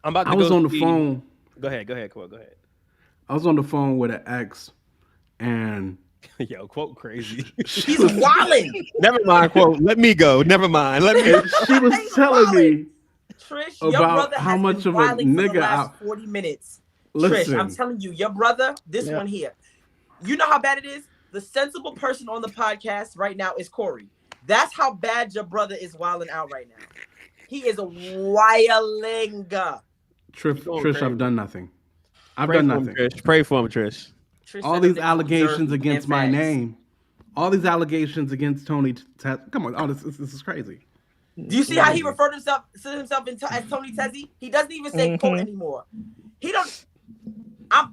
I'm about to I was on the phone. Go ahead, Quote. Go ahead. I was on the phone with an ex, and Yo, Quote crazy. He's wilding. Never mind, Quote. Let me go. Never mind. Let me. She was telling me Trish, your about brother how has much been of a wilding for the nigga last 40 minutes. Listen. Trish, I'm telling you, your brother, this one here, you know how bad it is? The sensible person on the podcast right now is Corey. That's how bad your brother is wilding out right now. He is wilding. Trish, I've done nothing. I've Pray done for him, nothing. Trish. Pray for him, Trish. All these allegations against my name. All these allegations against Tony. Come on, this is crazy. Do you see how he referred himself as Tony Tezzy? He doesn't even say quote anymore. He don't. I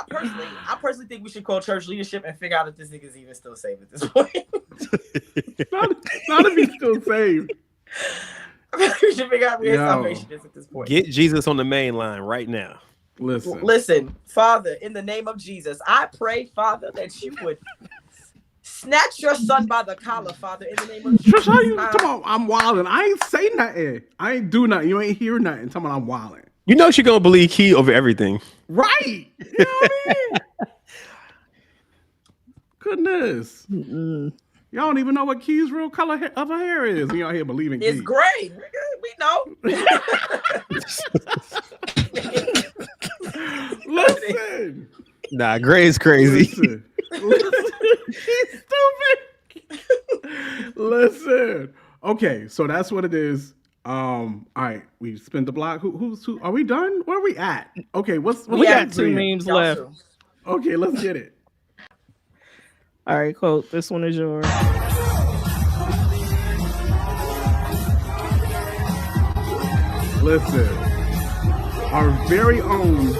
personally think we should call church leadership and figure out if this nigga's even still saved at this point. not if he's still saved. We should figure out where his salvation is at this point. Get Jesus on the main line right now. Listen, Father, in the name of Jesus, I pray, Father, that you would snatch your son by the collar, Father, in the name of Jesus. Trish, how you come on? I'm wilding. I ain't say nothing. I ain't do nothing. You ain't hear nothing. Tell me I'm wilding. You know she gonna believe Key over everything. Right. You know what I mean? Goodness. Y'all don't even know what Key's real color of her hair is. And y'all here believing it's Key. gray. We know. Listen. Nah, Gray is crazy. Listen. He's stupid. Listen. Okay, so that's what it is. All right, we spent the block. Who? Are we done? Where are we at? Okay, what's we got 2 memes left. Okay, let's get it. All right, Quote. This one is yours. Listen, our very own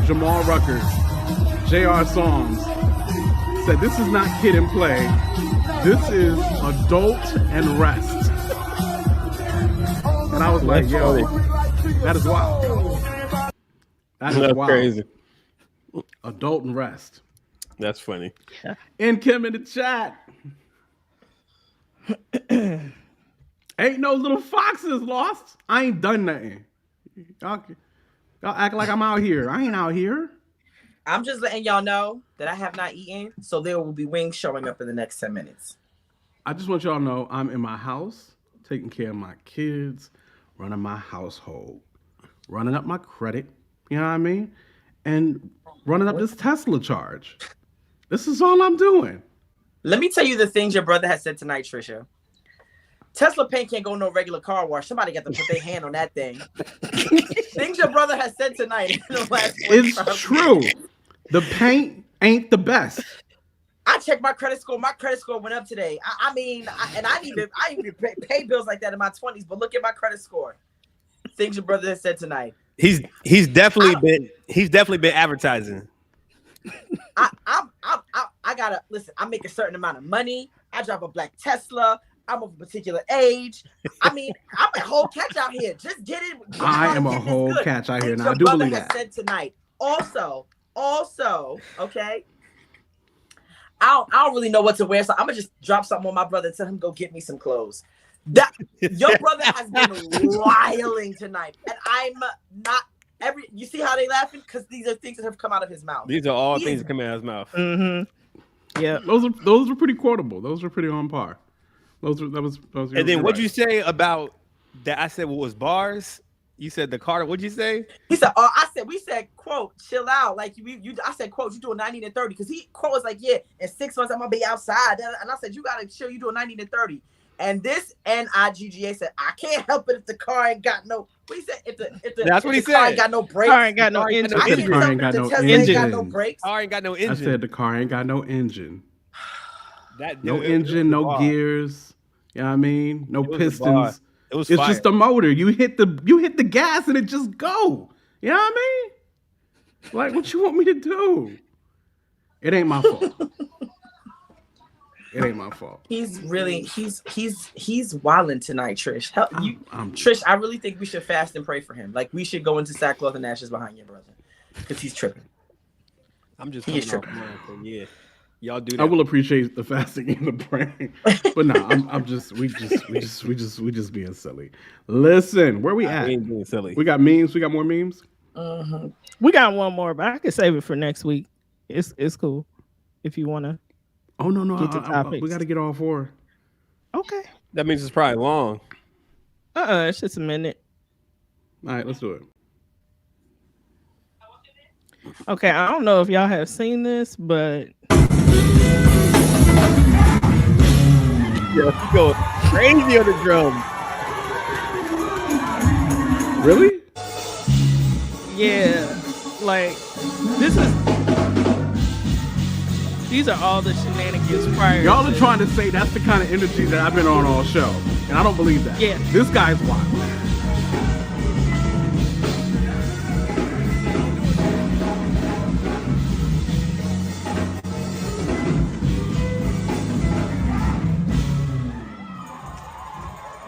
Jamal Ruckers, JR Songs, said this is not kid and play. This is adult and rest. And I was like, yo, that is wild. That is wild. Crazy. Adult and rest. That's funny. And Kim in the chat. Ain't no little foxes lost. I ain't done nothing. Y'all act like I'm out here. I ain't out here. I'm just letting y'all know that I have not eaten, so there will be wings showing up in the next 10 minutes. I just want y'all to know I'm in my house, taking care of my kids, running my household, running up my credit, you know what I mean? And running up this Tesla charge. This is all I'm doing. Let me tell you the things your brother has said tonight, Trisha. Tesla paint can't go no regular car wash. Somebody got to put their hand on that thing. Things your brother has said tonight in the last It's true. The paint ain't the best. I checked my credit score. My credit score went up today. I didn't even pay bills like that in my 20s. But look at my credit score. Things your brother has said tonight. He's definitely been advertising. I gotta listen. I make a certain amount of money. I drive a black Tesla. I'm of a particular age. I mean, I'm a whole catch out here. Just get it. I am a whole catch out here. Now I do believe that. Said tonight. Also, okay. I don't really know what to wear, so I'm gonna just drop something on my brother and tell him go get me some clothes. That your brother has been wiling tonight, and I'm not. You see how they laughing? Because these are things that have come out of his mouth. These are all things that come out of his mouth. Mm-hmm. Yeah, those were pretty quotable. Those were pretty on par. That was. And then what'd you say about that? I said what was bars? You said the Carter. What'd you say? He said, we said, quote, chill out. Like I said, quote, you doing 90 and 30. Because quote was like, yeah, in 6 months I'm gonna be outside. And I said, you gotta chill, you doing 90 and 30. And this NIGGA said, I can't help it if the car ain't got no. What he said? If the That's what he car said. ain't got no brakes. Car ain't got no engine. I The can't car tell ain't got the no Tesla ain't got no engine. brakes. Car ain't got no I engine. said the car ain't got no engine. That No dude, engine, no bar. gears. You know what I mean? No It was a bar. pistons. It was It's fire. just a motor. You hit the gas and it just go. You know what I mean? Like, what you want me to do? It ain't my fault. It ain't my fault. He's really he's wilding tonight, Trish. I'm Trish, I really think we should fast and pray for him. Like we should go into sackcloth and ashes behind your brother, because he's tripping. I'm just He is coming off mine, so yeah. Y'all do that. I will appreciate the fasting and the praying, but no, I'm just we just being silly. Listen, where we I at? ain't being silly. We got memes. We got more memes. We got one more, but I can save it for next week. It's cool if you want to. Oh no, Get the we topics. got to get all four. Okay. That means it's probably long. It's just a minute. All right, let's do it. Okay, I don't know if y'all have seen this, but Yeah, he goes crazy on the drum. Really? yeah, like these are all the shenanigans prior. Y'all are to- trying to say that's the kind of energy that I've been on all show, and I don't believe that. Yeah. This guy's wild.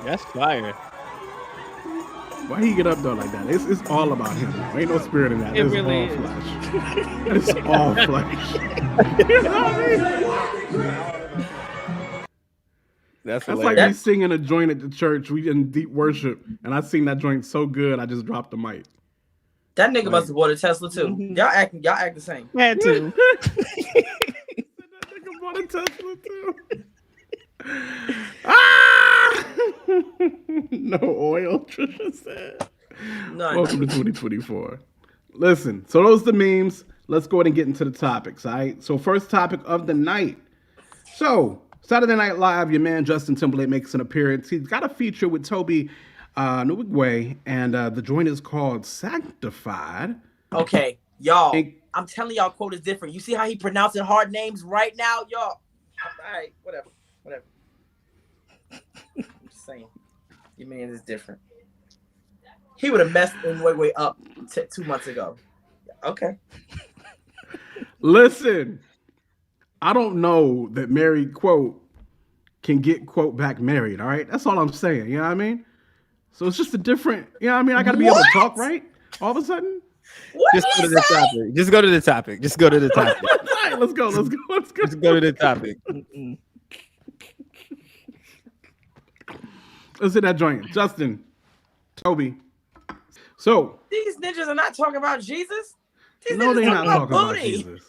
That's fire. Why he get up though like that? It's all about him. There ain't no spirit in that. It It's really all is. flesh. It's all flesh. You know what I mean? That's That's hilarious. like me singing a joint at the church. We in deep worship, and I sing that joint so good, I just dropped the mic. That nigga must have bought a Tesla too. Y'all act the same. Had to. That nigga bought a Tesla too. Ah! No oil, Trisha said. None. Welcome to 2024. Listen, so those are the memes. Let's go ahead and get into the topics, all right? So first topic of the night. So Saturday Night Live, your man Justin Timberlake makes an appearance. He's got a feature with Toby Nwigwe, and the joint is called Sanctified. Okay, y'all. Hey. I'm telling y'all, quote is different. You see how he pronouncing hard names right now, y'all. All right, whatever. I'm just saying, your man is different. He would have messed Nwigwe up 2 months ago. Okay. Listen, I don't know that married quote can get quote back married, all right? That's all I'm saying, you know what I mean? So it's just a different, you know what I mean? I got to be able to talk, right? All of a sudden? What Just did go he to the say? topic. Just go to the topic. Just go to the topic. All right, let's go. Just go to the topic. Let's hit that joint. Justin, Toby. So, These ninjas are not talking about Jesus. These no, ninjas they're not talking about booty. Jesus.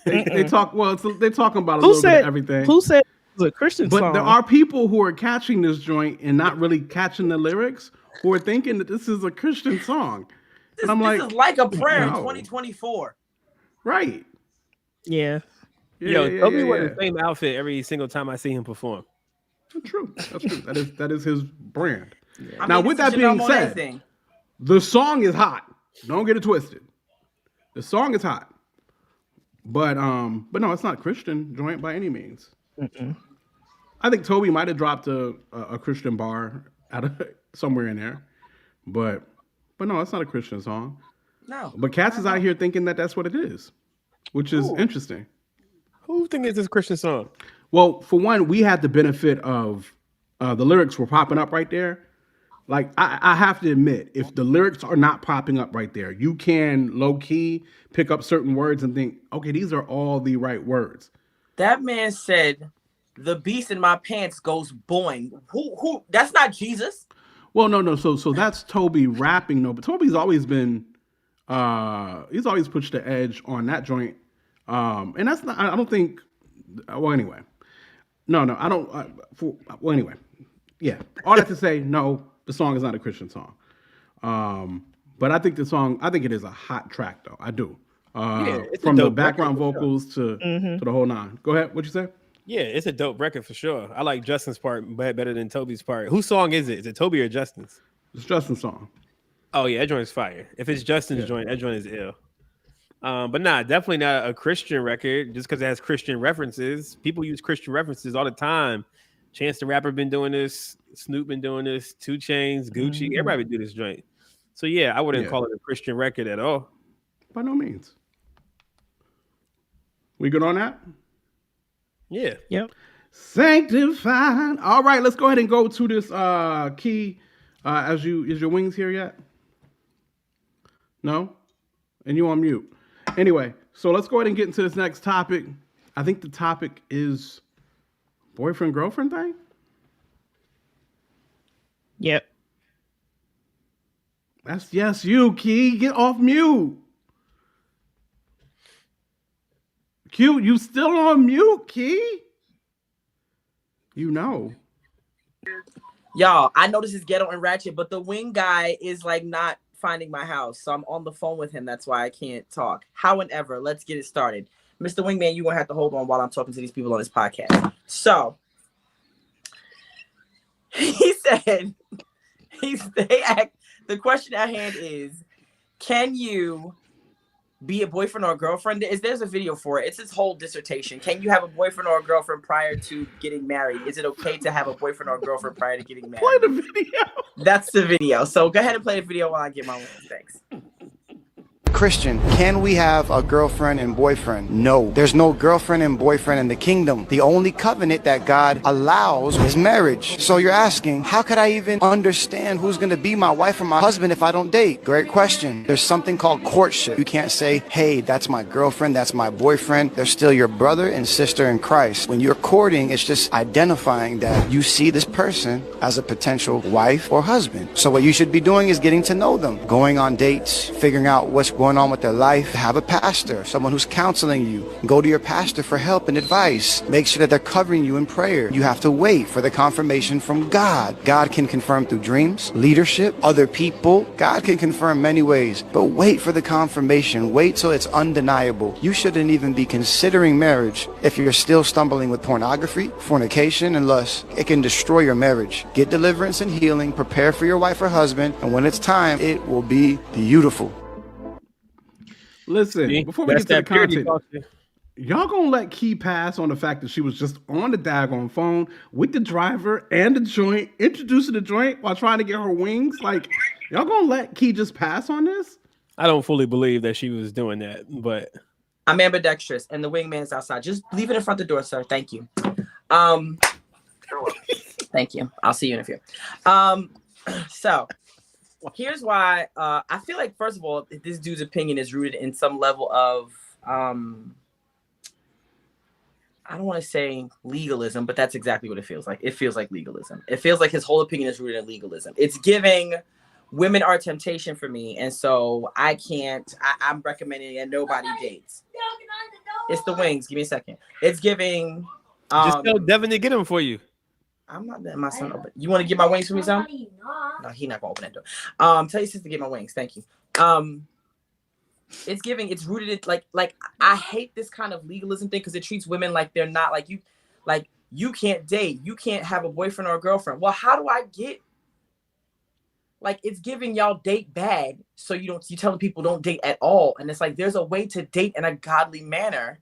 They talk, well, they're talking about a Who little bit said of everything. Who said it was a Christian But song? there are people who are catching this joint and not really catching the lyrics, who are thinking that this is a Christian song. And I'm This like, is like a prayer in no. 2024. Right. Yeah. Yo, Toby wears the same outfit every single time I see him perform. That's true. That's true. That is his brand. I Now, mean, with this that is Janelle being said, Monáe thing. the song is hot. Don't get it twisted. The song is hot. But no, it's not a Christian joint by any means. I think Toby might have dropped a Christian bar out of somewhere in there. But no, it's not a Christian song. No. But Cats is out here thinking that that's what it is, which is interesting. Who think it's this Christian song? Well, for one, we had the benefit of the lyrics were popping up right there. Like, I have to admit, if the lyrics are not popping up right there, you can low-key pick up certain words and think, okay, these are all the right words. That man said, the beast in my pants goes boing. Who? That's not Jesus. Well, no. So that's Toby rapping, though. But Toby's always been, he's always pushed the edge on that joint. And that's not, I don't think, well, anyway. No, I don't, well, anyway. Yeah. All that to say, no, the song is not a Christian song. But I think it is a hot track, though. I do. It's a From the dope background record, for sure. vocals to the whole nine. Go ahead. What'd you say? Yeah, it's a dope record for sure. I like Justin's part better than Toby's part. Whose song is it? Is it Toby or Justin's? It's Justin's song. Oh yeah, that joint is fire. If it's Justin's joint, that joint is ill. But nah, definitely not a Christian record just because it has Christian references. People use Christian references all the time. Chance the Rapper been doing this. Snoop been doing this. 2 Chainz, Gucci, everybody do this joint. So yeah, I wouldn't call it a Christian record at all. By no means. We good on that? Yeah. Yep. Sanctified. All right, let's go ahead and go to this key. Is your wings here yet? No? And you on mute. Anyway, so let's go ahead and get into this next topic. I think the topic is boyfriend-girlfriend thing? Yep. That's yes, you, Key. Get off mute. Q, you still on mute, Key? You know. Y'all, I know this is ghetto and ratchet, but the wing guy is like not finding my house. So I'm on the phone with him. That's why I can't talk. However, let's get it started. Mr. Wingman, you're going to have to hold on while I'm talking to these people on this podcast. So he said, the question at hand is, can you be a boyfriend or a girlfriend? There's a video for it. It's his whole dissertation. Can you have a boyfriend or a girlfriend prior to getting married? Is it okay to have a boyfriend or a girlfriend prior to getting married? Play the video. That's the video. So go ahead and play the video while I get my wings. Thanks. Christian, can we have a girlfriend and boyfriend? No. There's no girlfriend and boyfriend in the kingdom. The only covenant that God allows is marriage. So you're asking, how could I even understand who's going to be my wife or my husband if I don't date? Great question. There's something called courtship. You can't say, hey, that's my girlfriend, that's my boyfriend. They're still your brother and sister in Christ. When you're courting, it's just identifying that you see this person as a potential wife or husband. So what you should be doing is getting to know them, going on dates, figuring out what's going on with their life. Have a pastor, someone who's counseling you. Go to your pastor for help and advice. Make sure that they're covering you in prayer. You have to wait for the confirmation from God. God can confirm through dreams, leadership, other people. God can confirm many ways, but wait for the confirmation. Wait till it's undeniable. You shouldn't even be considering marriage if you're still stumbling with pornography, fornication, and lust. It can destroy your marriage. Get deliverance and healing. Prepare for your wife or husband, and when it's time, it will be beautiful. Listen, before we get to the content, y'all gonna let Key pass on the fact that she was just on the daggone phone with the driver and the joint, introducing the joint while trying to get her wings? Like, y'all gonna let Key just pass on this? I don't fully believe that she was doing that, but I'm ambidextrous, and the wingman's outside. Just leave it in front of the door, sir. Thank you. Thank you. I'll see you in a few. So here's why I feel like, first of all, this dude's opinion is rooted in some level of I don't want to say legalism, but that's exactly what it feels like. It feels like legalism. It feels like his whole opinion is rooted in legalism. It's giving women are temptation for me, and so I can't. I'm recommending that nobody dates. It's the wings. Give me a second. It's giving. Just tell Devin to get them for you. I'm not letting my son open. You want to get my wings for me, son? No, he's not gonna open that door. Tell your sister to get my wings. Thank you. It's giving. It's rooted in like I hate this kind of legalism thing because it treats women like they're not like you. Like, you can't date. You can't have a boyfriend or a girlfriend. Well, how do I get? Like, it's giving y'all date bad, so you telling people don't date at all, and it's like there's a way to date in a godly manner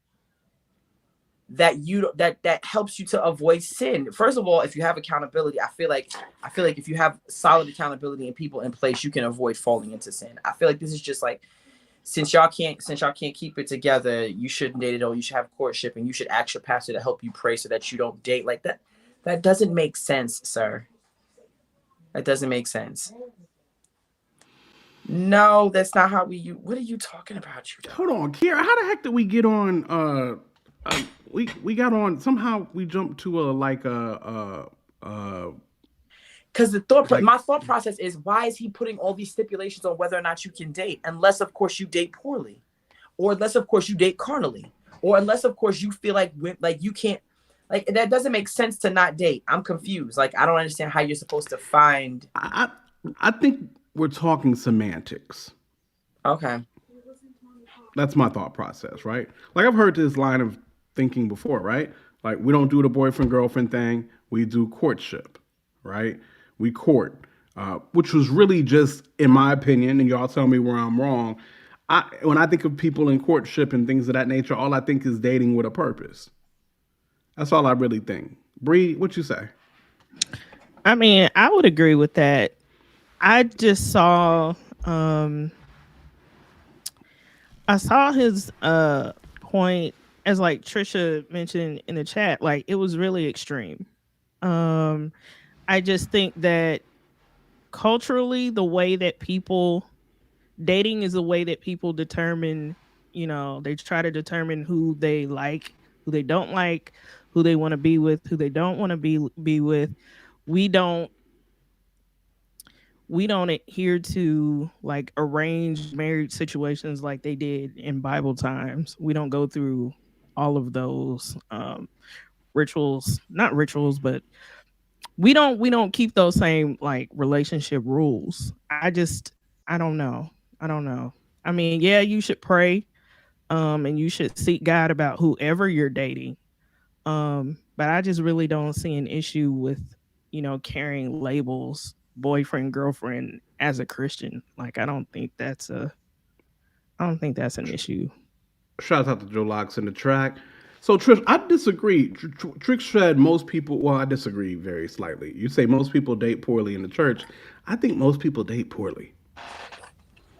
that helps you to avoid sin. First of all, if you have accountability, I feel like if you have solid accountability and people in place, you can avoid falling into sin. I feel like this is just like, since y'all can't keep it together, you shouldn't date at all. You should have courtship, and you should ask your pastor to help you pray so that you don't date like that. That doesn't make sense, sir. That doesn't make sense. No, that's not how what are you talking about? Hold on, Kiera, how the heck did we get on we got on, somehow we jumped to because my thought process is, why is he putting all these stipulations on whether or not you can date, unless of course you date poorly, or unless of course you date carnally, or unless of course you feel like you can't, like, that doesn't make sense to not date. I'm confused. Like, I don't understand how you're supposed to find. I think we're talking semantics. Okay. That's my thought process, right? Like, I've heard this line of thinking before, right? Like, we don't do the boyfriend girlfriend thing. We do courtship, right? We court, which was really just, in my opinion, and y'all tell me where I'm wrong. When I think of people in courtship and things of that nature, all I think is dating with a purpose. That's all I really think. Bree, what you say? I mean, I would agree with that. I just saw I saw his point, as like Trisha mentioned in the chat, like it was really extreme. I just think that culturally, the way that people dating is the way that people determine, they try to determine who they like, who they don't like, who they want to be with, who they don't want to be with. We don't adhere to like arranged marriage situations like they did in Bible times. We don't go through all of those rituals, not rituals, but we don't keep those same like relationship rules. I don't know. I mean, yeah, you should pray and you should seek God about whoever you're dating. But I just really don't see an issue with, carrying labels, boyfriend, girlfriend, as a Christian. Like, I don't think that's an issue. Shout out to Joe Locks in the track. So Trish, I disagree. Trish said most people. Well, I disagree very slightly. You say most people date poorly in the church. I think most people date poorly.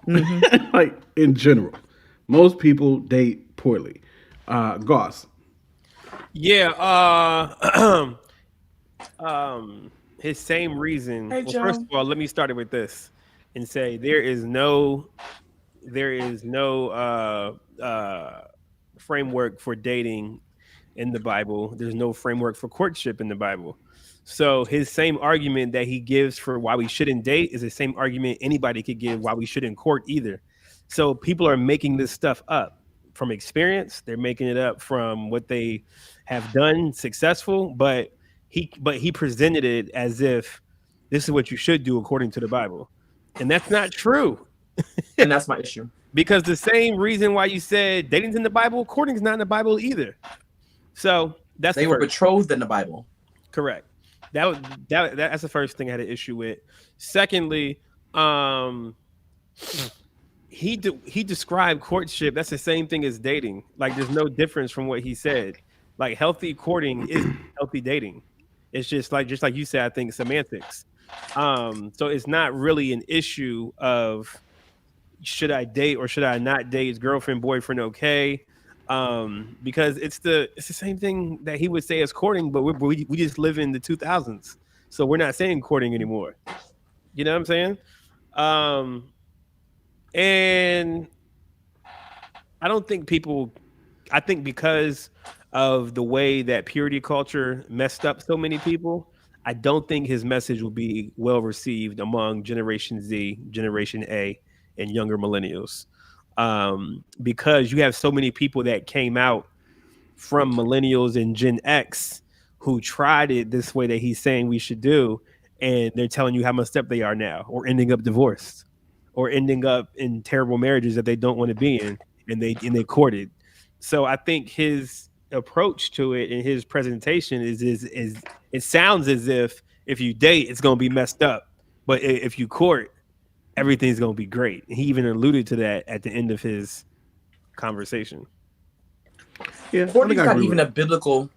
Mm-hmm. Like, in general, most people date poorly. Goss. Yeah. His same reason. Hey, well, Joe. first of all, let me start it with this and say there is no framework for dating in the Bible. There's no framework for courtship in the Bible. So his same argument that he gives for why we shouldn't date is the same argument anybody could give why we shouldn't court either. So people are making this stuff up from experience. They're making it up from what they have done successful, but he presented it as if this is what you should do according to the Bible. And that's not true. And that's my issue. Because the same reason why you said dating's in the Bible, courting's not in the Bible either. So they were betrothed in the Bible. Correct. That's the first thing I had an issue with. Secondly, he described courtship. That's the same thing as dating. Like, there's no difference from what he said. Like, healthy courting is healthy dating. It's just like you said, I think semantics. So it's not really an issue of should I date or should I not date? Is girlfriend, boyfriend okay? Because it's the same thing that he would say as courting, but we just live in the 2000s, so we're not saying courting anymore. You know what I'm saying? And I don't think I think because of the way that purity culture messed up so many people, I don't think his message will be well received among Generation Z, Generation A, and younger millennials. Because you have so many people that came out from millennials and Gen X who tried it this way that he's saying we should do, and they're telling you how messed up they are now, or ending up divorced, or ending up in terrible marriages that they don't want to be in, and they courted. So I think his approach to it and his presentation is it sounds as if you date, it's going to be messed up, but if you court, everything's going to be great. He even alluded to that at the end of his conversation. Yeah, courting is not even a biblical.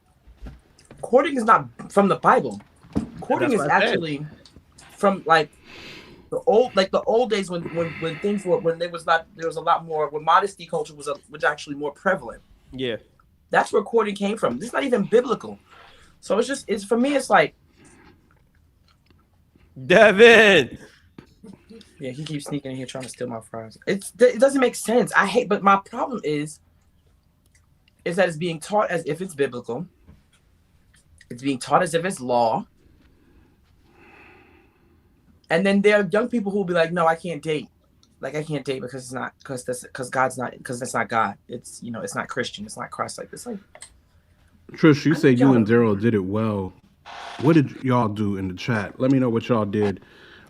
Courting is not from the Bible. Courting is actually from like the old days when things were when there was a lot more, when modesty culture was actually more prevalent. Yeah, that's where courting came from. It's not even biblical. So it's for me. It's like Devin. Yeah, he keeps sneaking in here trying to steal my fries. It doesn't make sense. But my problem is that it's being taught as if it's biblical. It's being taught as if it's law. And then there are young people who will be like, "No, I can't date. Like, I can't date because that's not God. It's it's not Christian. It's not Christ. Like this. Like, Trish, you said you and Daryl did it well. What did y'all do in the chat? Let me know what y'all did.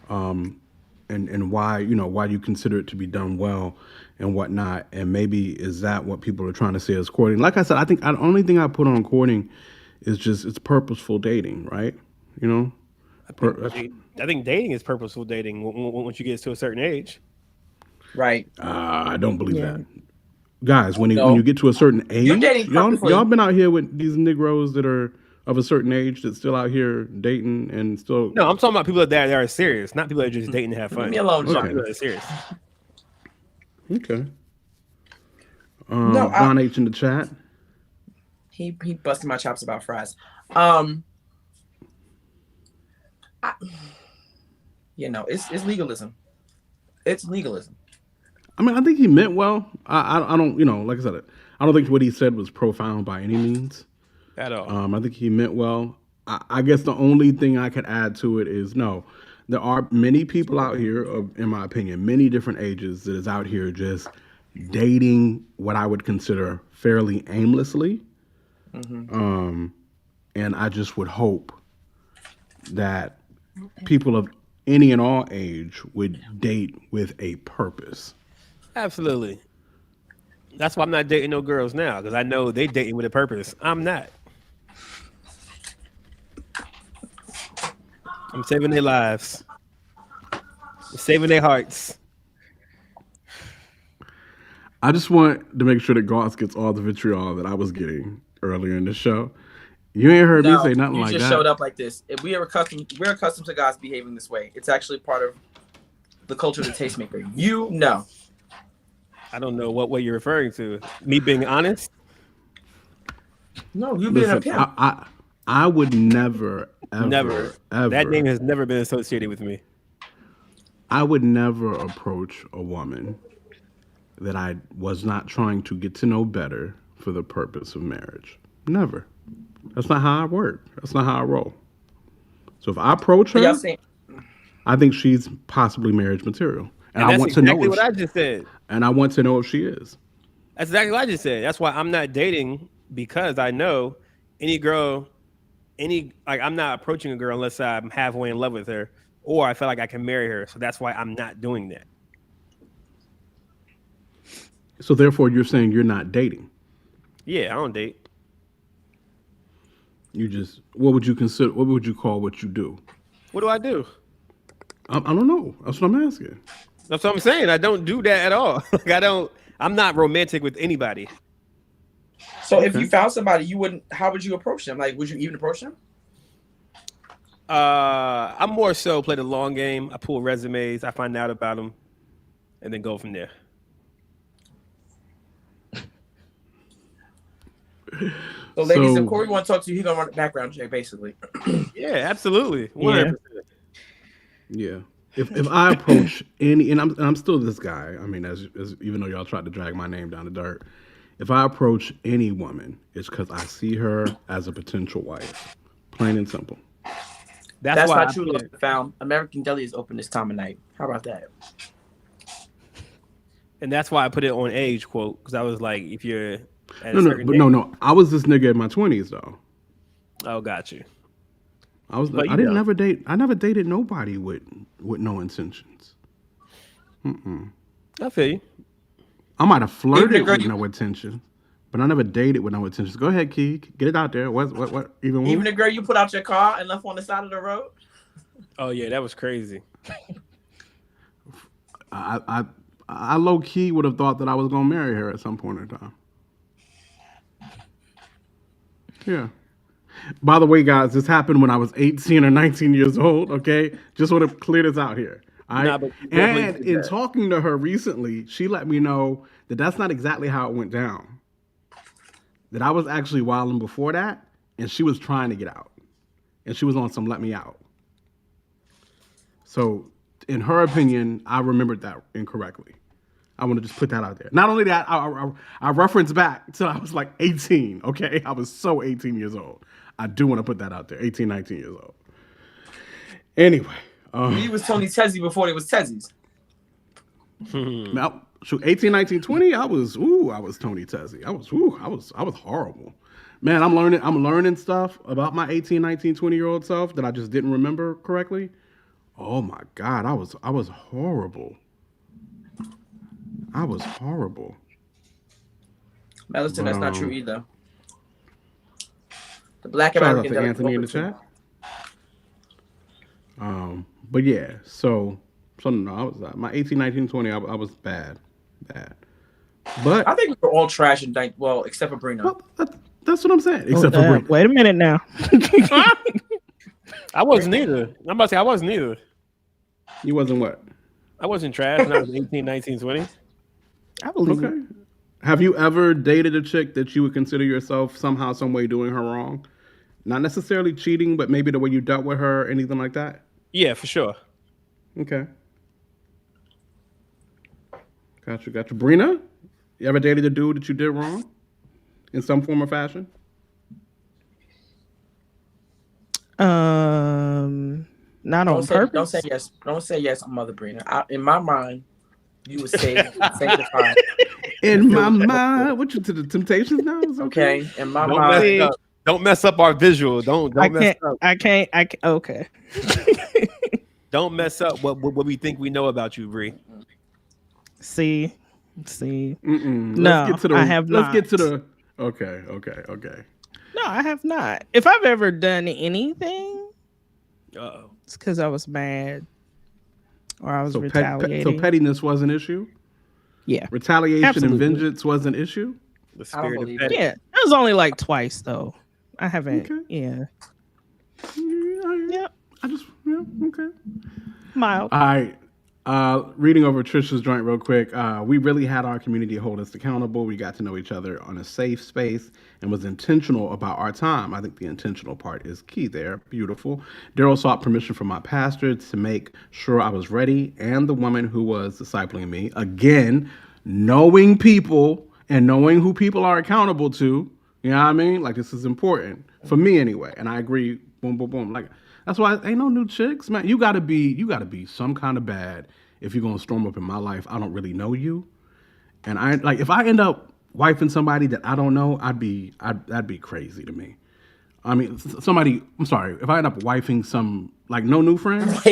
And why you consider it to be done well and whatnot, and maybe is that what people are trying to say as courting? Like I said, I think the only thing I put on courting it's purposeful dating, right? You know, I think dating is purposeful dating once you get to a certain age. Right. I don't believe that. Guys, when No. you get to a certain age, dating purposely. y'all been out here with these Negroes that are of a certain age that's still out here dating and still. No, I'm talking about people that are serious, not people that are just dating to have fun. Leave me alone, John. People that are serious. Okay. No, Don H in the chat. He busted my chops about fries. It's legalism. It's legalism. I mean, I think he meant well. I don't, like I said, I don't think what he said was profound by any means. At all. I think he meant well. I guess the only thing I could add to it is there are many people out here, in my opinion, many different ages that is out here just dating what I would consider fairly aimlessly. Mm-hmm. And I just would hope that people of any and all age would date with a purpose. Absolutely. That's why I'm not dating no girls now, because I know they dating with a purpose. I'm not. I'm saving their lives. I'm saving their hearts. I just want to make sure that Goss gets all the vitriol that I was getting earlier in the show. You ain't heard me say nothing like that. You just showed up like this. If we're accustomed to guys behaving this way. It's actually part of the culture of the tastemaker. You know. I don't know what way you're referring to. Me being honest? No, you being a pimp. I would never, ever. That name has never been associated with me. I would never approach a woman that I was not trying to get to know better for the purpose of marriage. Never. That's not how I work. That's not how I roll. So if I approach her, I think she's possibly marriage material. And I want to know what I just said. And I want to know if she is. That's exactly what I just said. That's why I'm not dating, because I know any girl, I'm not approaching a girl unless I'm halfway in love with her or I feel like I can marry her. So that's why I'm not doing that. So therefore, you're saying you're not dating? Yeah, I don't date. You just, what would you consider? What would you call what you do? What do I do? I don't know. That's what I'm asking. That's what I'm saying. I don't do that at all. I'm not romantic with anybody. So if you found somebody, how would you approach them? Like, would you even approach them? I'm more so play the long game. I pull resumes, I find out about them, and then go from there. So ladies, if Corey want to talk to you, he's going to run a background check, basically. Yeah, absolutely. 100%. Yeah. If I approach any, and I'm still this guy. I mean, as even though y'all tried to drag my name down the dirt, if I approach any woman, it's because I see her as a potential wife. Plain and simple. That's not true, love found. American Deli is open this time of night. How about that? And that's why I put it on age quote, because I was like, if you're no. I was this nigga in my 20s though. Oh, got you. I never dated nobody with no intentions. I feel you. I might have flirted with no intention, but I never dated with no intentions. Go ahead, Key. Get it out there. What? Even the girl you put out your car and left on the side of the road? Oh yeah, that was crazy. I low key would have thought that I was gonna marry her at some point in time. Yeah. By the way, guys, this happened when I was 18 or 19 years old, okay? Just want to clear this out here. All right? And in talking to her recently, she let me know that that's not exactly how it went down. That I was actually wilding before that, and she was trying to get out. And she was on some let me out. So, in her opinion, I remembered that incorrectly. I want to just put that out there. Not only that, I reference back to I was like 18, okay? I was so 18 years old. I do want to put that out there, 18, 19 years old. Anyway. He was Tony Tezzy before they was Tezzies. Now, 18, 19, 20, I was Tony Tezzy. I was horrible. Man, I'm learning stuff about my 18, 19, 20-year-old self that I just didn't remember correctly. Oh my God, I was horrible. I was horrible. Now listen, that's not true either. The Black Shout out American to Delegate Anthony in the Overton. chat. But yeah, so no, I was my 18, 19, 20. I was bad. But I think we were all trash and well, except for Brina. well, that's what I'm saying. Except for Brina. Wait a minute now. I wasn't either. I'm about to say I wasn't either. You wasn't what? I wasn't trash when I was 18, 19, 20. I believe it. Okay. Have you ever dated a chick that you would consider yourself somehow, some way doing her wrong? Not necessarily cheating, but maybe the way you dealt with her, anything like that? Yeah, for sure. Okay. Got you. Brina, you ever dated a dude that you did wrong in some form or fashion? Not on purpose. Don't say yes. Don't say yes, Mother Brina. In my mind, you would say sanctified. In my mind, what you to the Temptations now? Okay. In my mind, don't mess up our visual. Don't mess up. I can't. Okay. Don't mess up what we think we know about you, Bree. See. No, I have not. Let's get to the. Okay. No, I have not. If I've ever done anything, it's because I was mad or I was retaliating. So pettiness was an issue? Yeah. Retaliation Absolutely. and vengeance was an issue? The spirit of petty. Yeah. It was only like twice, though. I haven't. Okay. Yeah. Yep. Okay. Mild. All right. Reading over Trisha's joint real quick. We really had our community hold us accountable. We got to know each other on a safe space and was intentional about our time. I think the intentional part is key there. Beautiful. Daryl sought permission from my pastor to make sure I was ready and the woman who was discipling me. Again, knowing people and knowing who people are accountable to. You know what I mean? Like, this is important for me anyway. And I agree. Boom, boom, boom. Like, that's why ain't no new chicks, man. You gotta be some kind of bad if you're gonna storm up in my life. I don't really know you, and if I end up wifing somebody that I don't know, that'd be crazy to me. I mean, somebody. I'm sorry, if I end up wifing some no new friends,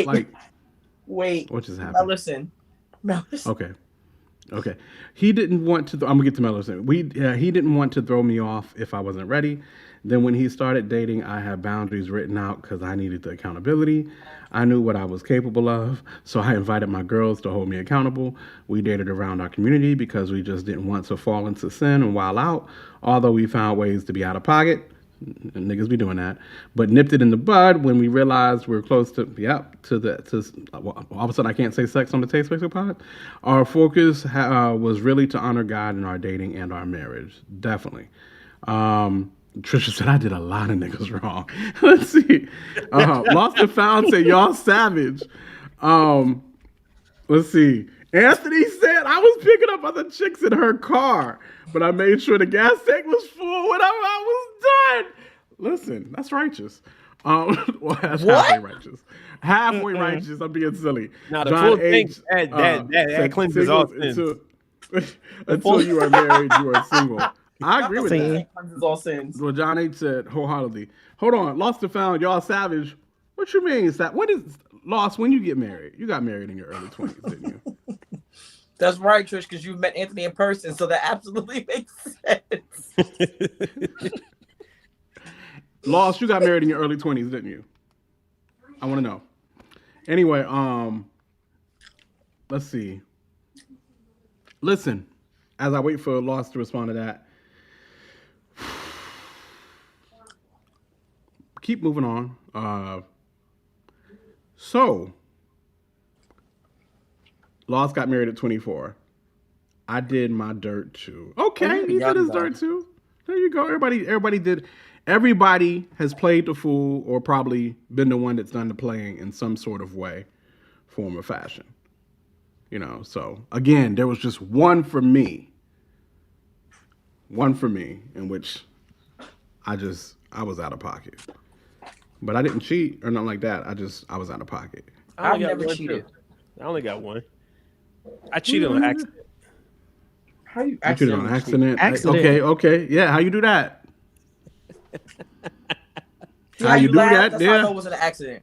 wait, what just happened? Mellison. Okay. He didn't want to. I'm gonna get to Mellison. He didn't want to throw me off if I wasn't ready. Then when he started dating, I had boundaries written out because I needed the accountability. I knew what I was capable of, so I invited my girls to hold me accountable. We dated around our community because we just didn't want to fall into sin and wild out, although we found ways to be out of pocket. Niggas be doing that. But nipped it in the bud when we realized we were close to, all of a sudden I can't say sex on the Taste Maker pod. Our focus was really to honor God in our dating and our marriage. Definitely. Trisha said, I did a lot of niggas wrong. Let's see. Lost and Found said, y'all savage. Let's see. Anthony said, I was picking up other chicks in her car, but I made sure the gas tank was full whenever I was done. Listen, that's righteous. Well, that's halfway righteous. Halfway righteous. I'm being silly. Now, the full thing, that cleanses all sins. Until you are married, you are single. I agree with that. All sins. Well, John H. said wholeheartedly. Hold on, Lost and Found, y'all savage. What you mean is that? When is Lost? When you get married? You got married in your early 20s, didn't you? That's right, Trish, because you met Anthony in person, so that absolutely makes sense. Lost, you got married in your early 20s, didn't you? I want to know. Anyway, let's see. Listen, as I wait for Lost to respond to that. Keep moving on. So, Lost got married at 24. I did my dirt too. Okay, he did his dirt too. There you go. Everybody did. Everybody has played the fool or probably been the one that's done the playing in some sort of way, form, or fashion. You know, so again, there was just one for me in which I was out of pocket. But I didn't cheat or nothing like that. I was out of pocket. I've never cheated. I only got one. I cheated on accident. How you cheated on accident? Okay. Yeah, how you do that? How you do that? That's how I know it was an accident.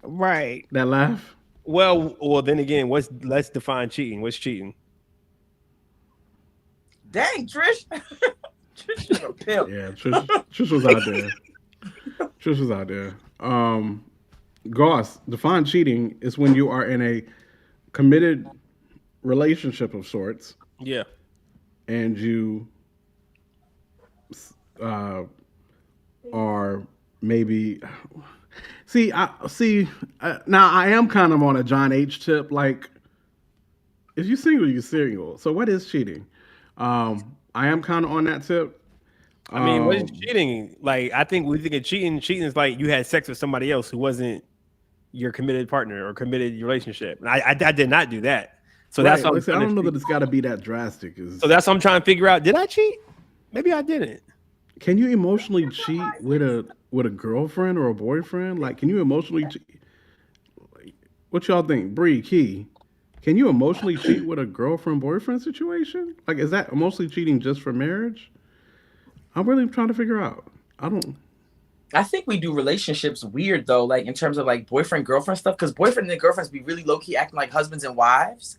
Right. That laugh? Well, then again, let's define cheating. What's cheating? Dang, Trish. Trish is a pimp. Yeah, Trish was out there. Trish is out there. Goss, define cheating is when you are in a committed relationship of sorts Yeah. and you are maybe now I am kind of on a John H tip. Like, if you're single, you're single. So what is cheating? I am kind of on that tip. I mean, what is cheating? Like, I think we think of cheating. Cheating is like you had sex with somebody else who wasn't your committed partner or committed relationship. And I did not do that. So Right. that's what Listen, I don't know that it's got to be that drastic. So that's what I'm trying to figure out. Did I cheat? Maybe I didn't. Can you emotionally cheat with a girlfriend or a boyfriend? Like, can you emotionally cheat? What y'all think, Bree, Key? Can you emotionally cheat with a girlfriend boyfriend situation? Like, is that emotionally cheating just for marriage? I'm really trying to figure out. I think we do relationships weird though, like in terms of like boyfriend girlfriend stuff, because boyfriend and girlfriends be really low key acting like husbands and wives,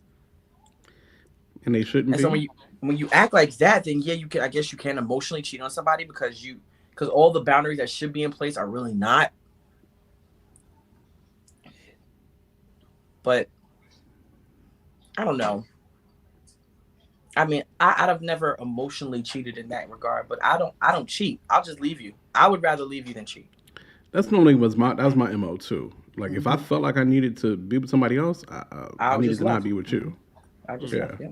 And they shouldn't and be. so when you act like that, then yeah, you can. I guess you can emotionally cheat on somebody because all the boundaries that should be in place are really not. But I don't know. I mean, I've never emotionally cheated in that regard, but I don't cheat. I'll just leave you. I would rather leave you than cheat. That's normally that was my MO too. Like, if I felt like I needed to be with somebody else, I needed to not be with you. I just Yeah. left, yeah.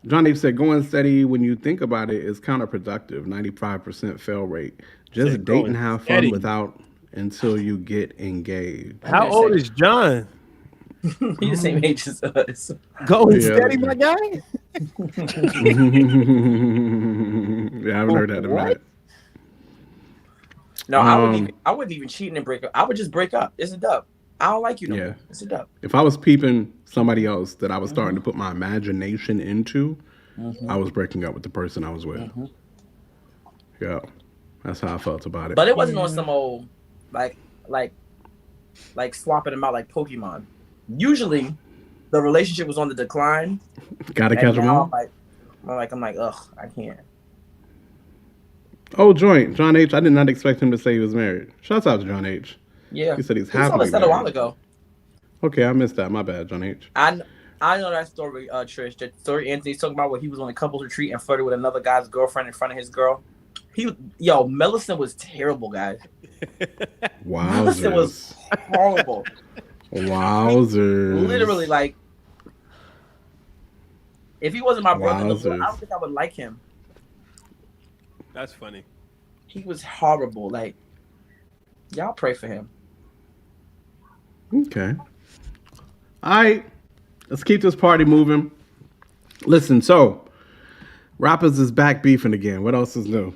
John H said, going steady when you think about it is counterproductive. 95% fail rate. Just Said date going and have steady. fun without until you get engaged. How old is John? He's the same age as us. Going Yeah. steady, my guy. Yeah, I haven't heard that in a minute. No, I wouldn't even cheat and break up. I would just break up. It's a dub. I don't like you no more. It's a dub. If I was peeping somebody else that I was starting to put my imagination into, I was breaking up with the person I was with. Yeah, that's how I felt about it. But it wasn't on some old like swapping them out like Pokemon. Usually, the relationship was on the decline. Gotta catch them all. I'm like, ugh, I can't. Oh, joint, John H. I did not expect him to say he was married. Shouts out to John H. Yeah, He said he's He told happily us that a while ago. Okay, I missed that. My bad, John H. I know that story, Trish. That story Anthony's talking about where he was on a couples retreat and flirted with another guy's girlfriend in front of his girl. Millicent was terrible, guys. Millicent was horrible. Wowzers. Literally, like, if he wasn't my brother, I Wowzers. don't think I would like him. That's funny. He was horrible. Like, y'all pray for him. Okay. All right. Let's keep this party moving. Listen, so rappers is back beefing again. What else is new?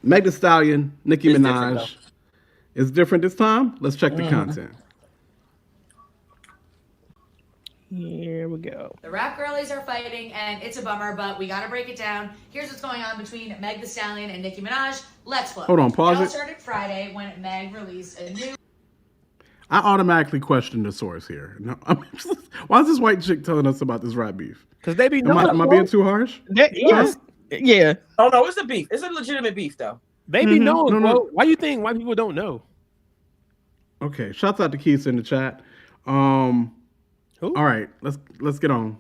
Meg Thee Stallion, Nicki It's different, Minaj. It's different this time? Let's check the content. Here we go. The rap girlies are fighting, and it's a bummer, but we gotta break it down. Here's what's going on between Meg Thee Stallion and Nicki Minaj. Let's flip. Hold on, pause it. All it. started Friday when Meg released a new. I automatically question the source here. No, why is this white chick telling us about this rap beef? Because they be Am I being too harsh? Yes. Yeah. Oh no, it's a beef. It's a legitimate beef, though. They be knowing. No. Why you think white people don't know? Okay, shouts out to Keith in the chat. All right, let's get on.